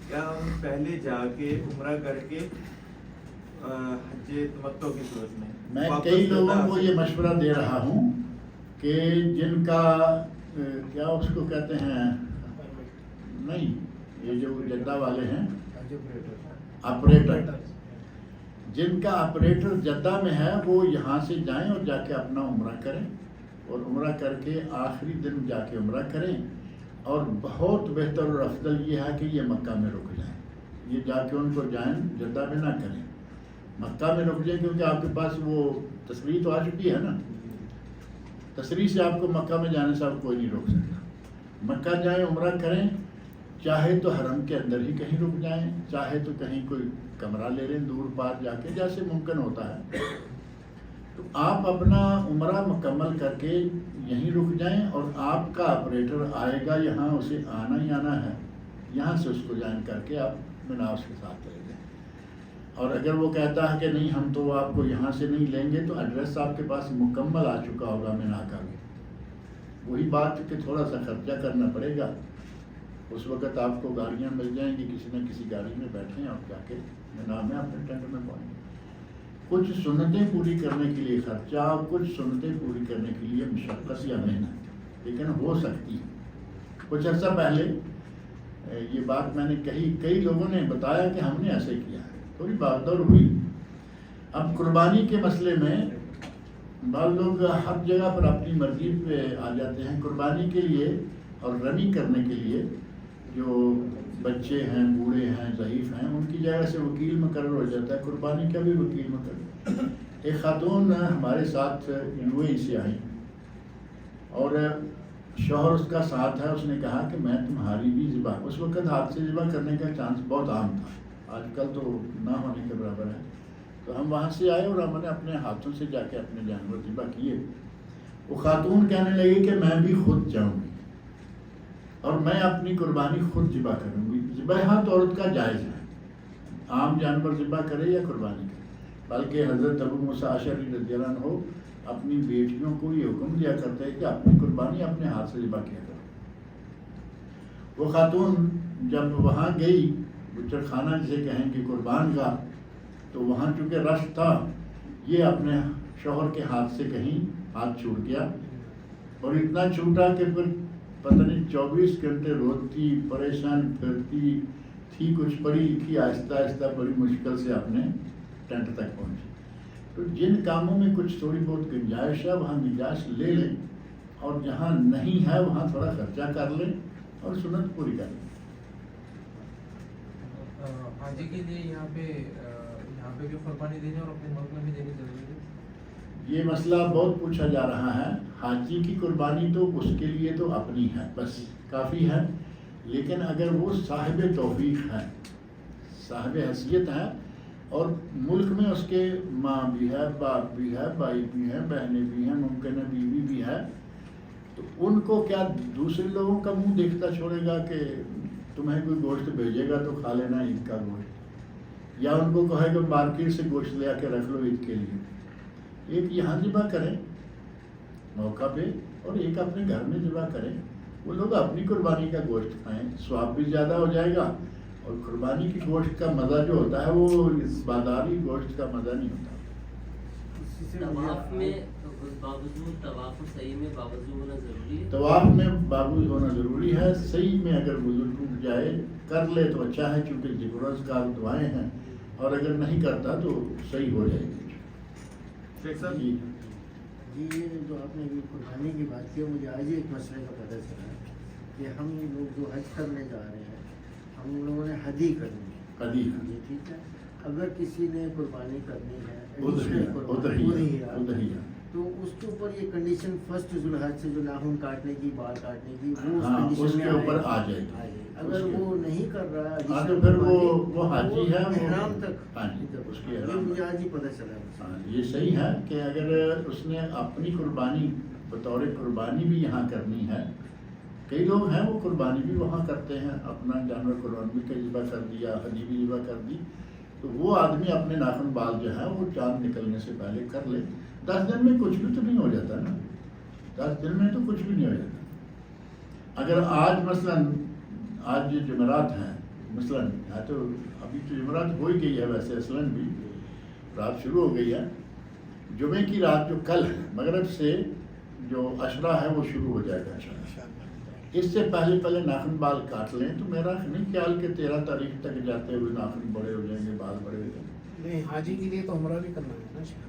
کیا ہم پہلے جا کے عمرہ کر کے حج تمتع کی صورت میں کئی لوگوں کو یہ مشورہ دے رہا ہوں کہ جن کا کیا اس کو کہتے ہیں، نہیں یہ جو جدہ والے ہیں آپریٹر، جن کا آپریٹر جدہ میں ہے وہ یہاں سے جائیں اور جا کے اپنا عمرہ کریں، اور عمرہ کر کے آخری دن جا کے عمرہ کریں. اور بہت بہتر اور افضل یہ ہے کہ یہ مکہ میں رک جائیں. یہ جا کے ان کو جائیں جدہ میں نہ کریں، مکہ میں رک جائیں، کیونکہ آپ کے پاس وہ تصریح تو آ چکی ہے نا. تصریح سے آپ کو مکہ میں جانے سے آپ کوئی نہیں روک سکتا. مکہ جائیں، عمرہ کریں، چاہے تو حرم کے اندر ہی کہیں رک جائیں، چاہے تو کہیں کوئی کمرہ لے لیں دور پار جا کے، جیسے ممکن ہوتا ہے. تو آپ اپنا عمرہ مکمل کر کے یہیں رک جائیں، اور آپ کا آپریٹر آئے گا یہاں، اسے آنا ہی آنا ہے، یہاں سے اس کو جوائن کر کے آپ مینا اس کے ساتھ رہ جائیں. اور اگر وہ کہتا ہے کہ نہیں ہم تو آپ کو یہاں سے نہیں لیں گے، تو ایڈریس آپ کے پاس مکمل آ چکا ہوگا مینا کا بھی. وہی بات کہ تھوڑا سا خرچہ کرنا پڑے گا. اس وقت آپ کو گاڑیاں مل جائیں گی، کسی نہ کسی گاڑی میں بیٹھیں اور جا کے مینا میں اپنے ٹینٹ میں پہنچیں. کچھ سنتیں پوری کرنے کے لیے خرچہ، کچھ سنتیں پوری کرنے کے لیے مشقت یا محنت، لیکن ہو سکتی ہے. کچھ عرصہ پہلے یہ بات میں نے کہی، کئی لوگوں نے بتایا کہ ہم نے ایسے کیا ہے، تھوڑی بات دور ہوئی. اب قربانی کے مسئلے میں بعض لوگ ہر جگہ پر اپنی مرضی پہ آ جاتے ہیں. قربانی کے لیے اور رنی کرنے کے لیے جو بچے ہیں، بوڑھے ہیں، ضعیف ہیں، ان کی جگہ سے وکیل مقرر ہو جاتا ہے. قربانی کا بھی وکیل مقرر. ایک خاتون ہمارے ساتھ یو اے ای سے آئی اور شوہر اس کا ساتھ ہے. اس نے کہا کہ میں تمہاری بھی ذبح، اس وقت ہاتھ سے ذبح کرنے کا چانس بہت عام تھا، آج کل تو نہ ہونے کے برابر ہے. تو ہم وہاں سے آئے اور ہم نے اپنے ہاتھوں سے جا کے اپنے جانور ذبح کیے. وہ خاتون کہنے لگی کہ میں بھی خود جاؤں گی اور میں اپنی قربانی خود ذبح کروں گی. ذبح ہاتھ عورت کا جائز ہے، عام جانور ذبح کرے یا قربانی کرے. بلکہ حضرت ابو موسیٰ اشعری رضی اللہ عنہ اپنی بیٹیوں کو یہ حکم دیا کرتے ہیں کہ اپنی قربانی اپنے ہاتھ سے ذبح کیا کرو. وہ خاتون جب وہاں گئی بچڑ خانہ جسے کہیں کہ قربان گاہ، تو وہاں چونکہ رش تھا، یہ اپنے شوہر کے ہاتھ سے کہیں ہاتھ چھوٹ گیا، اور اتنا چھوٹا کہ پھر پتہ نہیں 24 گھنٹے روتی پریشان پھرتی تھی. کچھ پڑھی لکھی آہستہ آہستہ بڑی مشکل سے اپنے ٹینٹ تک پہنچی. تو جن کاموں میں کچھ تھوڑی بہت گنجائش ہے وہاں گنجائش لے لیں، اور جہاں نہیں ہے وہاں تھوڑا خرچہ کر لیں اور سنت پوری کر لیں. حاجی کے لیے یہاں پہ بھی قربانی دینی اور اپنے ملک میں بھی دینی ضروری ہے. یہ مسئلہ بہت پوچھا جا رہا ہے. حاجی کی قربانی تو اس کے لیے تو اپنی ہے، بس کافی ہے. لیکن اگر وہ صاحب توفیق ہے، صاحب حیثیت ہے، اور ملک میں اس کے ماں بھی ہے، باپ بھی ہے، بھائی بھی ہیں، بہنیں بھی ہیں، ممکن ہے بیوی بھی ہے، تو ان کو کیا دوسرے لوگوں کا منہ دیکھتا چھوڑے گا کہ تمہیں کوئی گوشت بھیجے گا تو کھا لینا عید کا گوشت، یا ان کو کہے گا مارکیٹ سے گوشت لے آ کے رکھ لو عید کے لیے. ایک یہاں ذبح کریں موقع پہ، اور ایک اپنے گھر میں ذبح کریں. وہ لوگ اپنی قربانی کا گوشت کھائیں، ثواب بھی زیادہ ہو جائے گا، اور قربانی کی گوشت کا مزہ جو ہوتا ہے وہ بازاری گوشت کا مزہ نہیں ہوتا. طواف میں باوضو، طواف صحیح میں باوضو ہونا ضروری ہے. طواف میں باوضو ہونا ضروری ہے. صحیح میں اگر وضو ٹوٹ جائے کر لے تو اچھا ہے، کیونکہ ذکر و اذکار دعائیں ہیں، اور اگر نہیں کرتا تو صحیح ہو جائے گی. شیخ صاحب جی یہ جو آپ نے ابھی قربانی کی بات کی، مجھے آج ایک مسئلے کا پتہ چلا کہ ہم لوگ جو حج کرنے جا رہے ہیں، ہم لوگوں نے حدی کرنی ہے. حدی ٹھیک ہے. اگر کسی نے قربانی کرنی ہے ادھر تو اس کے اوپر یہ کنڈیشن فرسٹ ذوالحج سے جو ناخن کاٹنے کی، بال کاٹنے کی، وہ ہاں اس کنڈیشن کے میں اوپر آئے آ جائے گی. اگر وہ نہیں کر رہا ہاں تو پھر وہ حاجی ہے، احرام تک. ہاں جی اس کے یہ احرام. مجھے آج ہی پتہ چلا. ہاں یہ صحیح ہے کہ اگر اس نے اپنی قربانی بطور قربانی بھی یہاں کرنی ہے. کئی لوگ ہیں وہ قربانی بھی وہاں کرتے ہیں، اپنا جانور قربانی بھی ذبح کر دیا، حدی بھی ذبح کر دی. تو وہ آدمی اپنے ناخن بال جو ہے وہ چاند نکلنے سے پہلے کر لے. 10 دن میں کچھ بھی تو نہیں ہو جاتا نا, 10 دن میں تو کچھ بھی نہیں ہو جاتا. اگر آج مثلاً آج جو جمعرات ہیں مثلاً, تو ابھی تو جمعرات ہو ہی گئی ہے ویسے اصلاً بھی, رات شروع ہو گئی ہے. جمعے کی رات جو کل ہے مغرب سے جو عشرہ ہے وہ شروع ہو جائے گا. اس سے پہلے ناخن بال کاٹ لیں تو میرا نہیں خیال کہ 13 تاریخ تک جاتے ہوئے ناخن بڑے ہو جائیں گے, بال بڑے ہو جائیں گے. نہیں, حاجی کے لیے تو عمرہ بھی کرنا ہے نا شیخ.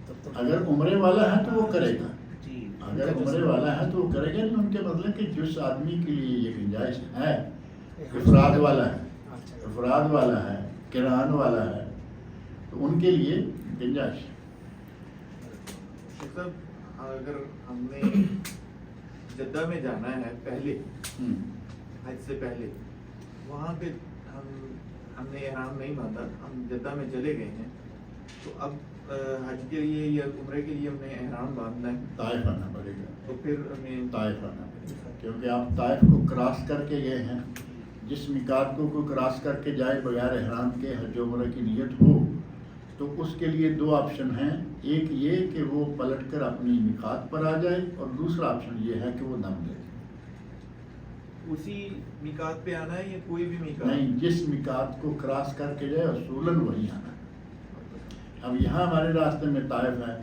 تب تو اگر عمرے والا ہے تو وہ کرے گا, جی, اگر عمرے والا ہے تو وہ کرے گا. نہیں, ان کے مطلب کہ جس آدمی کے لیے یہ گنجائش ہے, افراد والا ہے, افراد والا ہے, کران والا ہے, تو ان کے لیے گنجائش. صاحب اگر ہم نے جدہ میں جانا ہے پہلے حج سے پہلے, وہاں پہ ہم نے احرام نہیں باندھا, ہم جدہ میں چلے گئے ہیں, تو اب حج کے لیے یا عمرے کے لیے ہم نے احرام باندھنا ہے, طائف آنا پڑے گا. تو پھر ہمیں طائف آنا پڑے گا, کیونکہ آپ طائف کو کراس کر کے گئے ہیں. جس میقات کو کوئی کراس کر کے جائے بغیر احرام کے حج و عمرہ کی نیت ہو تو اس کے لیے 2 آپشن ہیں. ایک یہ کہ وہ پلٹ کر اپنی میقات پر آ جائے, اور دوسرا آپشن یہ ہے کہ وہ دم دے. اسی میقات پہ آنا ہے یا کوئی بھی میقات؟ نہیں, جس میقات کو کراس کر کے جائے اصولاً وہی آنا ہے. اب یہاں ہمارے راستے میں طائف ہے,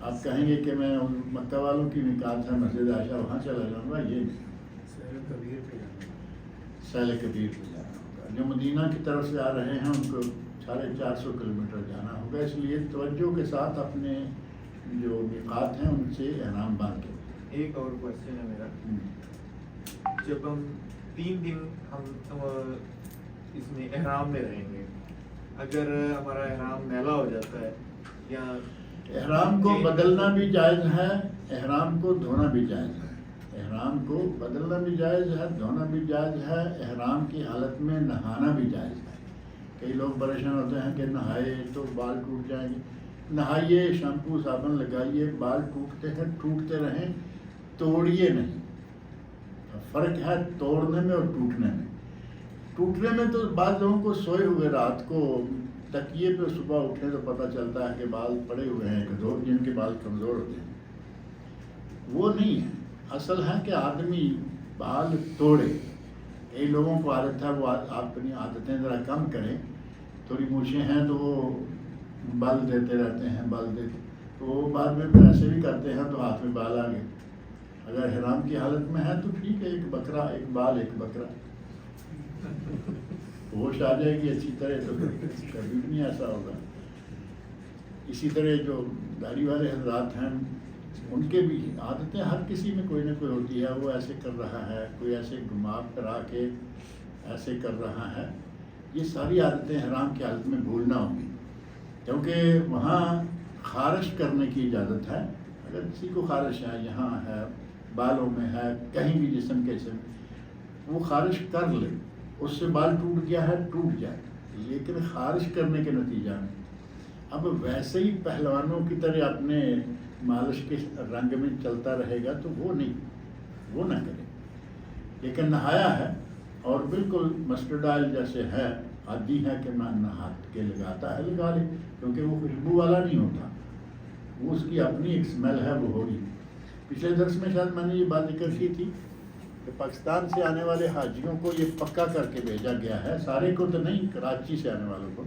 آپ کہیں گے کہ میں ان مکہ والوں کی میقات ہے مسجد عائشہ وہاں چلا جاؤں گا, یہ نہیں. سہل کبیر پہ جانا ہے. سہل کبیر پہ جانا ہوگا. جو مدینہ کی طرف سے آ رہے ہیں ان کو 450 کلومیٹر جانا ہوگا. اس لیے توجہ کے ساتھ اپنے جو میقات ہیں ان سے احرام باندھ کے. ایک اور کوشچن ہے میرا, جب ہم 3 دن ہم اس میں احرام میں رہیں گے, اگر ہمارا احرام میلا ہو جاتا ہے یا احرام کو بدلنا بھی جائز ہے, احرام کو دھونا بھی جائز ہے. احرام کو بدلنا بھی جائز ہے, دھونا بھی جائز ہے. احرام کی حالت میں نہانا بھی جائز ہے. کئی لوگ پریشان ہوتے ہیں کہ نہائے تو بال ٹوٹ جائیں گے. نہائیے, شیمپو صابن لگائیے, بال ٹوٹتے ہیں ٹوٹتے رہیں, توڑیے نہیں. فرق ہے توڑنے میں اور ٹوٹنے میں. ٹوٹنے میں تو بعض لوگوں کو سوئے ہوئے رات کو تکیے پہ صبح اٹھے تو پتہ چلتا ہے کہ بال پڑے ہوئے ہیں, جن کے بال کمزور ہوتے ہیں. وہ نہیں ہے. اصل ہے کہ آدمی بال توڑے. کئی لوگوں کو عادت ہے وہ اپنی عادتیں ذرا کم کریں. تھوڑی مونچھیں ہیں تو وہ بال دیتے رہتے ہیں, بال دیتے, تو وہ بعد میں پھر ایسے بھی کرتے ہیں تو ہاتھ میں بال آ گئے. اگر احرام کی حالت میں ہے تو ٹھیک ہے, ایک بکرا, ایک بال, ایک بکرا, ہوش آ جائے گی اچھی طرح تو کبھی بھی نہیں ایسا ہوگا. اسی طرح جو داڑھی والے حضرات ہیں ان کے بھی عادتیں ہر کسی میں کوئی نہ کوئی ہوتی ہے. وہ ایسے کر رہا ہے, کوئی ایسے گھما کرا کے ایسے کر رہا ہے. یہ ساری عادتیں احرام کی حالت میں بھولنا ہوگی, کیونکہ وہاں خارش کرنے کی اجازت ہے. اگر کسی کو خارش ہے, یہاں ہے, بالوں میں ہے, کہیں بھی جسم کے حصے میں, وہ خارش کر لے. اس سے بال ٹوٹ گیا ہے ٹوٹ جائے, لیکن خارش کرنے کے نتیجہ میں اب ویسے ہی پہلوانوں کی طرح اپنے مالش کے رنگ میں چلتا رہے گا تو وہ نہیں, وہ نہ کرے. لیکن نہایا ہے اور بالکل مسٹرڈ آئل جیسے ہے, عادی ہے کہ میں نہا کے لگاتا ہے, لگا لے, کیونکہ وہ خوشبو والا نہیں ہوتا, وہ اس کی اپنی ایک اسمیل ہے, وہ ہوگی. پچھلے درس میں شاید میں نے یہ بات ذکر کی تھی کہ پاکستان سے آنے والے حاجیوں کو یہ پکا کر کے بھیجا گیا ہے, سارے کو تو نہیں, کراچی سے آنے والوں کو,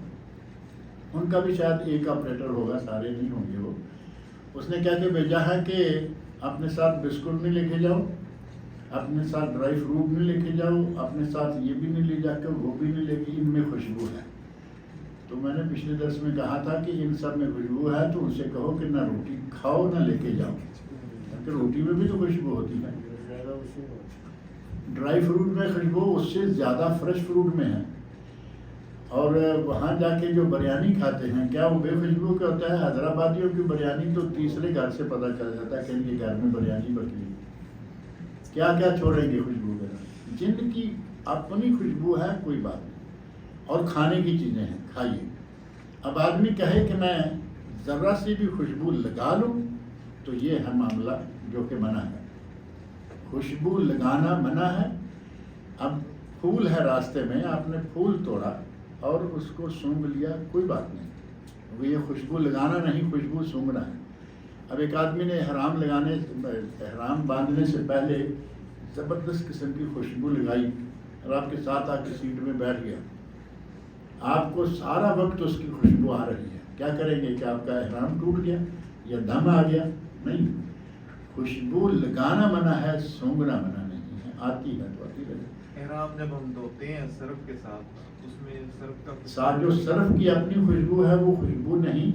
ان کا بھی شاید ایک آپریٹر ہوگا, سارے نہیں ہوں گے وہ. اس نے کہہ کے بھیجا ہے کہ اپنے ساتھ بسکٹ نہیں لے کے جاؤ, اپنے ساتھ ڈرائی فروٹ نہیں لے کے جاؤ, اپنے ساتھ یہ بھی نہیں لے جا کے وہ بھی نہیں لے کے, ان میں خوشبو ہے. تو میں نے پچھلے درس میں کہا تھا کہ ان سب میں خوشبو ہے تو ان سے کہو کہ نہ روٹی کھاؤ نہ لے کے جاؤ, کیونکہ روٹی میں بھی تو خوشبو ہوتی ہے. ڈرائی فروٹ میں خوشبو اس سے زیادہ فریش فروٹ میں ہے. اور وہاں جا کے جو بریانی کھاتے ہیں کیا وہ بے خوشبو کا ہوتا ہے؟ حیدرآبادیوں کی بریانی تو تیسرے گھر سے پتہ چل جاتا ہے کہ ان کے گھر میں بریانی بکی. کیا کیا چھوڑیں گے خوشبو کے ساتھ؟ جن کی اپنی خوشبو ہے کوئی بات نہیں, اور کھانے کی چیزیں ہیں, کھائیے. اب آدمی کہے کہ میں ذرا سی بھی خوشبو لگا لوں تو یہ ہے معاملہ جو کہ منع ہے. خوشبو لگانا منع ہے. اب پھول ہے راستے میں, آپ نے پھول توڑا اور اس کو سونگ لیا، کوئی بات نہیں، کیونکہ یہ خوشبو لگانا نہیں، خوشبو سونگنا ہے۔ اب ایک آدمی نے احرام باندھنے سے پہلے زبردست قسم کی خوشبو لگائی اور آپ کے ساتھ آ کے سیٹ میں بیٹھ گیا، آپ کو سارا وقت اس کی خوشبو آ رہی ہے، کیا کریں گے کہ آپ کا احرام ٹوٹ گیا یا دم آ گیا؟ نہیں، خوشبو لگانا منع ہے، سونگنا منع نہیں ہے، آتی ہے تو آتی رہے۔ احرام جب ہم دھوتے ہیں سرف کے ساتھ، اس میں سرف کا ساتھ جو سرف کی اپنی خوشبو ہے وہ خوشبو نہیں،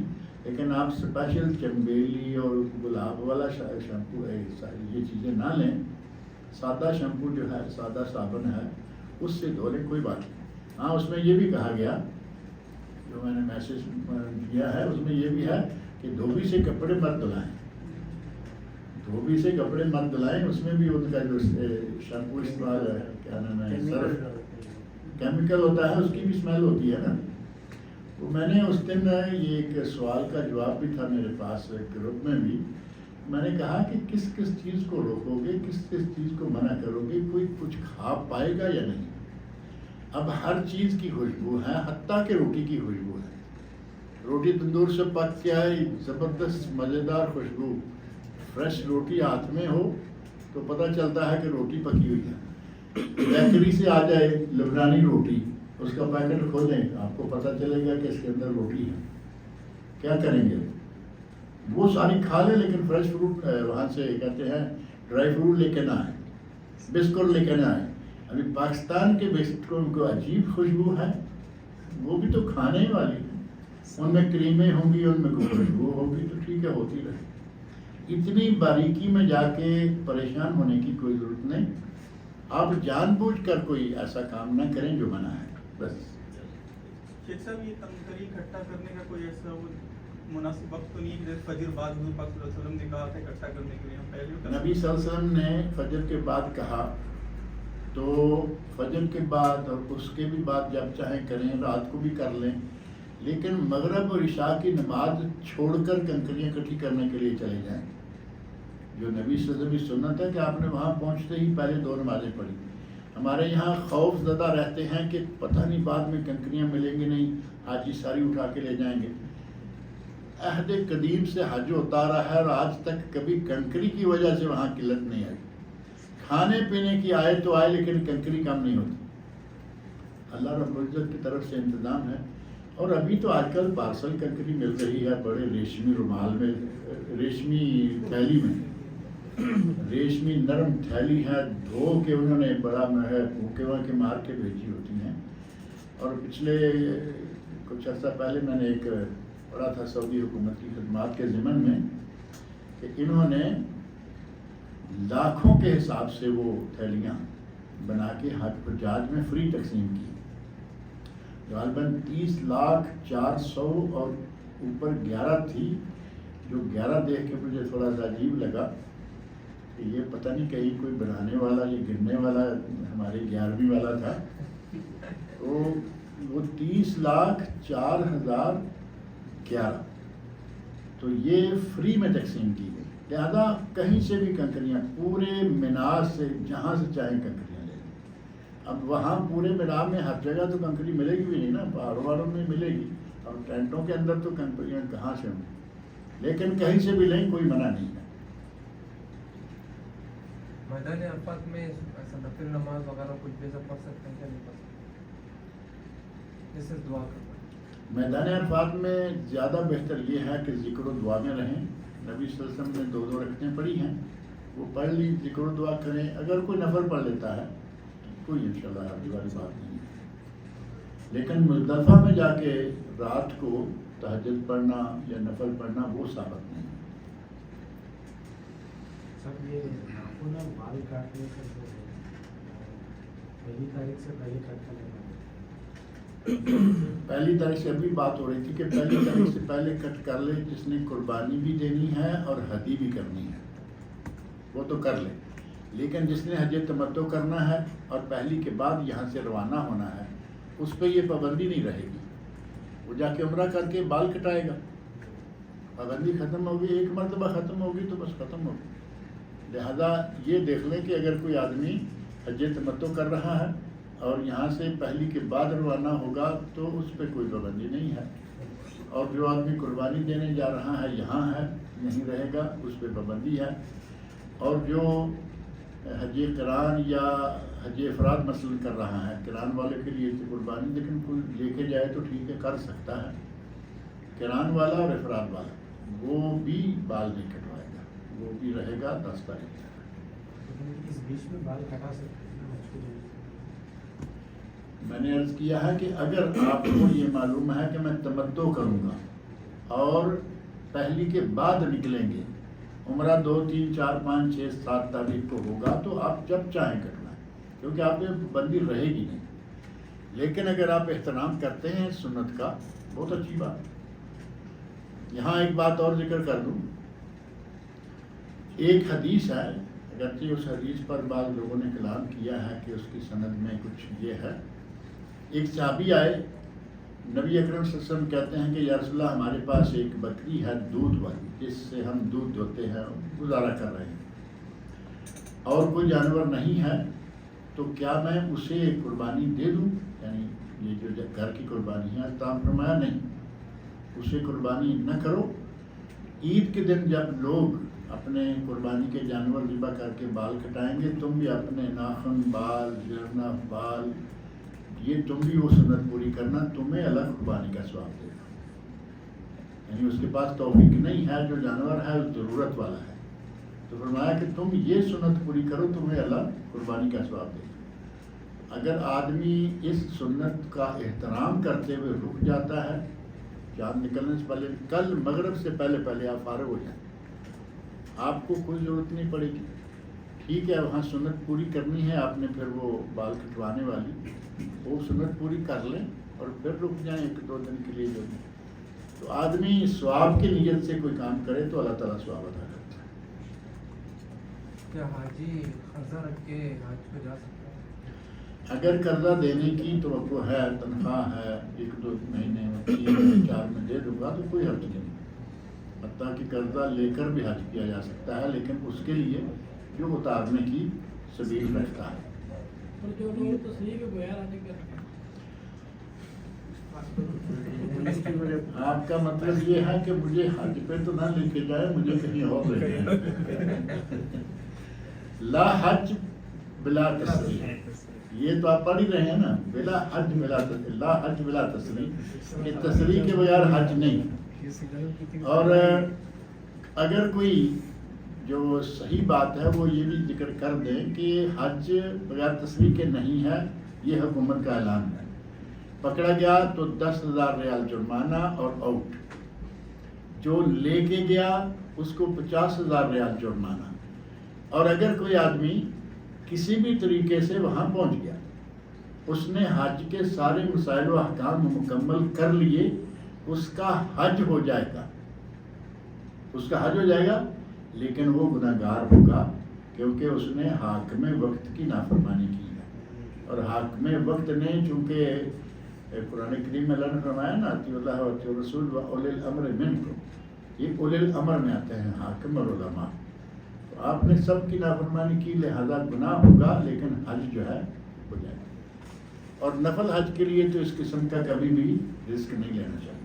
لیکن آپ اسپیشل چمبیلی اور گلاب والا شیمپو ہے، یہ چیزیں نہ لیں، سادہ شیمپو جو ہے، سادہ صابن ہے، اس سے دھو لیں، کوئی بات نہیں۔ ہاں اس میں یہ بھی کہا گیا، جو میں نے میسج دیا ہے اس میں یہ بھی ہے کہ دھوبی سے کپڑے مت دھلائیں، دھوبی سے کپڑے مت دھلائیں، اس میں بھی ان کا جو شیمپو استعمال ہے، کیا نام ہے، سرف کیمیکل ہوتا ہے، اس کی بھی اسمیل ہوتی ہے نا۔ تو میں نے اس دن یہ ایک سوال کا جواب بھی تھا میرے پاس گروپ میں بھی، میں نے کہا کہ کس کس چیز کو روکو گے، کس کس چیز کو منع کرو گے، کوئی کچھ کھا پائے گا یا نہیں؟ اب ہر چیز کی خوشبو ہے، حتیٰ کہ روٹی کی خوشبو ہے، روٹی تندور سے پک کے آئی، زبردست مزیدار خوشبو، فریش روٹی ہاتھ میں ہو تو پتہ چلتا ہے کہ روٹی پکی ہوئی ہے۔ بیکری سے آ جائے لبنانی روٹی، اس کا پیکٹ کھولیں، آپ کو پتہ چلے گا کہ اس کے اندر روٹی ہے، کیا کریں گے؟ وہ ساری کھا لیں لیکن فریش فروٹ وہاں سے کہتے ہیں ڈرائی فروٹ لے کے نہ آئیں، بسکٹ لے کے نہ آئیں۔ ابھی پاکستان کے بسکٹوں کو عجیب خوشبو ہے، وہ بھی تو کھانے والی ہیں، ان میں کریمیں ہوں گی، ان میں کوئی خوشبو ہوگی، تو ٹھیک ہے، ہوتی رہے۔ اتنی باریکی میں جا کے پریشان ہونے کی کوئی ضرورت نہیں، آپ جان بوجھ کر کوئی ایسا کام نہ کریں جو منع ہے، بس۔ شیخ صاحب یہ کنکری اکٹھا کرنے کا کوئی ایسا مناسب وقت تو نہیں ہے؟ جیسے فجر بعد حضور پاک صلی اللہ علیہ وسلم نے کہا تھا اکٹھا کرنے کے لیے، ہم پہلے نبی صلی اللہ علیہ وسلم نے فجر کے بعد کہا تو فجر کے بعد اور اس کے بھی بعد جب چاہیں کریں، رات کو بھی کر لیں، لیکن مغرب اور عشاء کی نماز چھوڑ کر کنکریاں اکٹھی کرنے کے لیے چلے جائیں۔ جو نبی صلی اللہ علیہ وسلم کی سنت ہے کہ آپ نے وہاں پہنچتے ہی پہلے 2 نمازیں پڑھی۔ ہمارے یہاں خوف زدہ رہتے ہیں کہ پتہ نہیں بعد میں کنکریاں ملیں گی نہیں، حاجی ساری اٹھا کے لے جائیں گے۔ عہد قدیم سے حج ہوتا رہا ہے اور آج تک کبھی کنکری کی وجہ سے وہاں قلت نہیں آئی۔ کھانے پینے کی آئے تو آئے لیکن کنکری کم نہیں ہوتی، اللہ رب العزت کی طرف سے انتظام ہے۔ اور ابھی تو آج کل پارسل کنکری مل رہی ہے، بڑے ریشمی رومال میں، ریشمی تھیلی میں، ریشمی نرم تھیلی ہے، دھو کے انہوں نے بڑا بھوکے کے مار کے بھیجی ہوتی ہیں۔ اور پچھلے کچھ عرصہ پہلے میں نے ایک پڑھا تھا سعودی حکومت کی خدمات کے ضمن میں کہ انہوں نے لاکھوں کے حساب سے وہ تھیلیاں بنا کے حج حجاج میں فری تقسیم کی، غالباً 30,04,000 اور اوپر 11 تھی، جو 11 دیکھ کے مجھے تھوڑا سا عجیب لگا کہ یہ پتہ نہیں کہیں کوئی بنانے والا یہ گرنے والا ہمارے 11ویں والا تھا، تو وہ 30,04,011 تو یہ فری میں تقسیم کی گئی۔ لہذا کہیں سے بھی کنکریاں، پورے مینا سے جہاں سے چاہیں کنکریاں لے لیں۔ اب وہاں پورے مینا میں ہر جگہ تو کنکری ملے گی بھی نہیں نا، پہاڑوں والوں میں ملے گی، اور ٹینٹوں کے اندر تو کنکریاں کہاں سے ہوں گی، لیکن کہیں سے بھی لیں، کوئی منع نہیں ہے۔ میدان عرفات میں ایسا نفل نماز وغیرہ کچھ بھی ایسا پڑھ سکتے ہیں کیا نہیں پڑھ سکتے؟ جیسے دعا کرنا میدان عرفات میں زیادہ بہتر یہ ہے کہ ذکر و دعا میں رہیں۔ نبی صلی اللہ علیہ وسلم نے 2 رکعتیں پڑھی ہیں، وہ پڑھ لی، ذکر و دعا کریں۔ اگر کوئی نفل پڑھ لیتا ہے کوئی انشاءاللہ حرج والی بات نہیں ہے، لیکن مزدلفہ میں جا کے رات کو تہجد پڑھنا یا نفل پڑھنا وہ ثابت نہیں ہے۔ سب یہ ناخن اور بال کاٹنے کا جو ہے، 1 تاریخ سے پہلے کٹ کر لینا، 1 تاریخ سے ابھی بات ہو رہی تھی کہ 1 تاریخ سے پہلے کٹ کر لے، جس نے قربانی بھی دینی ہے اور ہدی بھی کرنی ہے وہ تو کر لے، لیکن جس نے حج تمتع کرنا ہے اور 1 کے بعد یہاں سے روانہ ہونا ہے اس پہ یہ پابندی نہیں رہے گی، وہ جا کے عمرہ کر کے بال کٹائے گا، پابندی ختم ہوگی، 1 مرتبہ ختم ہوگی تو بس ختم ہوگی۔ لہذا یہ دیکھ لیں کہ اگر کوئی آدمی حج تمتع کر رہا ہے اور یہاں سے پہلی کے بعد روانہ ہوگا تو اس پہ کوئی پابندی نہیں ہے. اور جو آدمی قربانی دینے جا رہا ہے یہاں ہے نہیں رہے گا اس پہ پابندی ہے. اور جو حج قران یا حج افراد مثلاً کر رہا ہے، قران والے کے لیے تو قربانی لیکن کوئی لے کے جائے تو ٹھیک ہے کر سکتا ہے. قران والا اور افراد والا وہ بھی بال نہیں کٹوائے گا، وہ بھی رہے گا 10 تاریخ تک. اس بیچ میں بال کٹا سکتے ہیں حج کے لیے؟ میں نے عرض کیا ہے کہ اگر آپ کو یہ معلوم ہے کہ میں تمتع کروں گا اور پہلی کے بعد نکلیں گے، عمرہ 2 3 4 5 6 7 تاریخ کو ہوگا تو آپ جب چاہیں کٹوائیں، کیونکہ آپ پہ بندی رہے گی نہیں. لیکن اگر آپ احترام کرتے ہیں سنت کا بہت اچھی بات. یہاں ایک بات اور ذکر کر دوں. ایک حدیث ہے، اگرچہ اس حدیث پر بعض لوگوں نے کلام کیا ہے کہ اس کی سند میں کچھ یہ ہے. ایک صحابی آئے، نبی اکرم صلی اللہ علیہ وسلم کہتے ہیں کہ یا رسول اللہ ہمارے پاس ایک بکری ہے دودھ والی جس سے ہم دودھ دوتے ہیں گزارا کر رہے ہیں، اور کوئی جانور نہیں ہے تو کیا میں اسے قربانی دے دوں؟ یعنی یہ جو گھر کی قربانی ہے. تو آپ فرمایا نہیں، اسے قربانی نہ کرو. عید کے دن جب لوگ اپنے قربانی کے جانور ذبح کر کے بال کٹائیں گے تم بھی اپنے ناخن بال جرنا بال یہ تم بھی وہ سنت پوری کرنا، تمہیں الگ قربانی کا ثواب دے گا. یعنی اس کے پاس توفیق نہیں ہے، جو جانور ہے اس ضرورت والا ہے، تو فرمایا کہ تم یہ سنت پوری کرو تمہیں الگ قربانی کا ثواب دے گا. اگر آدمی اس سنت کا احترام کرتے ہوئے رک جاتا ہے، چاند نکلنے سے پہلے کل مغرب سے پہلے آپ فارغ ہو جائیں، آپ کو کوئی ضرورت نہیں پڑے گی. ٹھیک ہے وہاں سنت پوری کرنی ہے آپ نے، پھر وہ بال کٹوانے والی وہ سنت پوری کر لیں اور پھر رک جائیں 1 2 دن کے لیے. جو تو آدمی ثواب کی نیت سے کوئی کام کرے تو اللہ تعالیٰ ثواب ادا کرتا ہے. کیا حاجی قرضہ رکھ کے حج پہ جا سکتا ہے؟ اگر قرضہ دینے کی توقع ہے، تنخواہ ہے 1 2 مہینے میں 3 میں 4 میں دے دوں گا تو کوئی حرج نہیں. حتیٰ کہ قرضہ لے کر بھی حج کیا جا سکتا ہے، لیکن اس کے لیے جو اتارنے کی سبیل رکھتا ہے. آپ کا مطلب یہ ہے کہ مجھے حج پہ تو نہ لے کے جائے، مجھے کہیں اور لے جائے. لا حج بلا تسلیم، یہ تو آپ پڑھ ہی رہے ہیں نا، بلا حج بلا تسلیم، لا حج بلا تسلیم، کہ تسلیم کے بغیر حج نہیں. اور اگر کوئی جو صحیح بات ہے وہ یہ بھی ذکر کر دیں کہ حج بغیر تصریح کے نہیں ہے، یہ حکومت کا اعلان ہے. پکڑا گیا تو 10,000 ریال جرمانہ اور آؤٹ. جو لے کے گیا اس کو 50,000 ریال جرمانہ. اور اگر کوئی آدمی کسی بھی طریقے سے وہاں پہنچ گیا، اس نے حج کے سارے مسائل و احکام مکمل کر لیے، اس کا حج ہو جائے گا، اس کا حج ہو جائے گا، لیکن وہ گناہگار ہوگا کیونکہ اس نے حاکم وقت کی نافرمانی کی ہے. اور حاکم وقت نے چونکہ قرآن کریم میں اللہ نے فرمایا نا اطیعوا اللہ و اطیعوا الرسول و اولی الامر منکم، یہ اولی الامر میں آتے ہیں حاکم اور علماء. تو آپ نے سب کی نافرمانی کی لہذا گناہ ہوگا، لیکن حج جو ہے ہو جائے گا. اور نفل حج کے لیے تو اس قسم کا کبھی بھی رسک نہیں لینا چاہیے.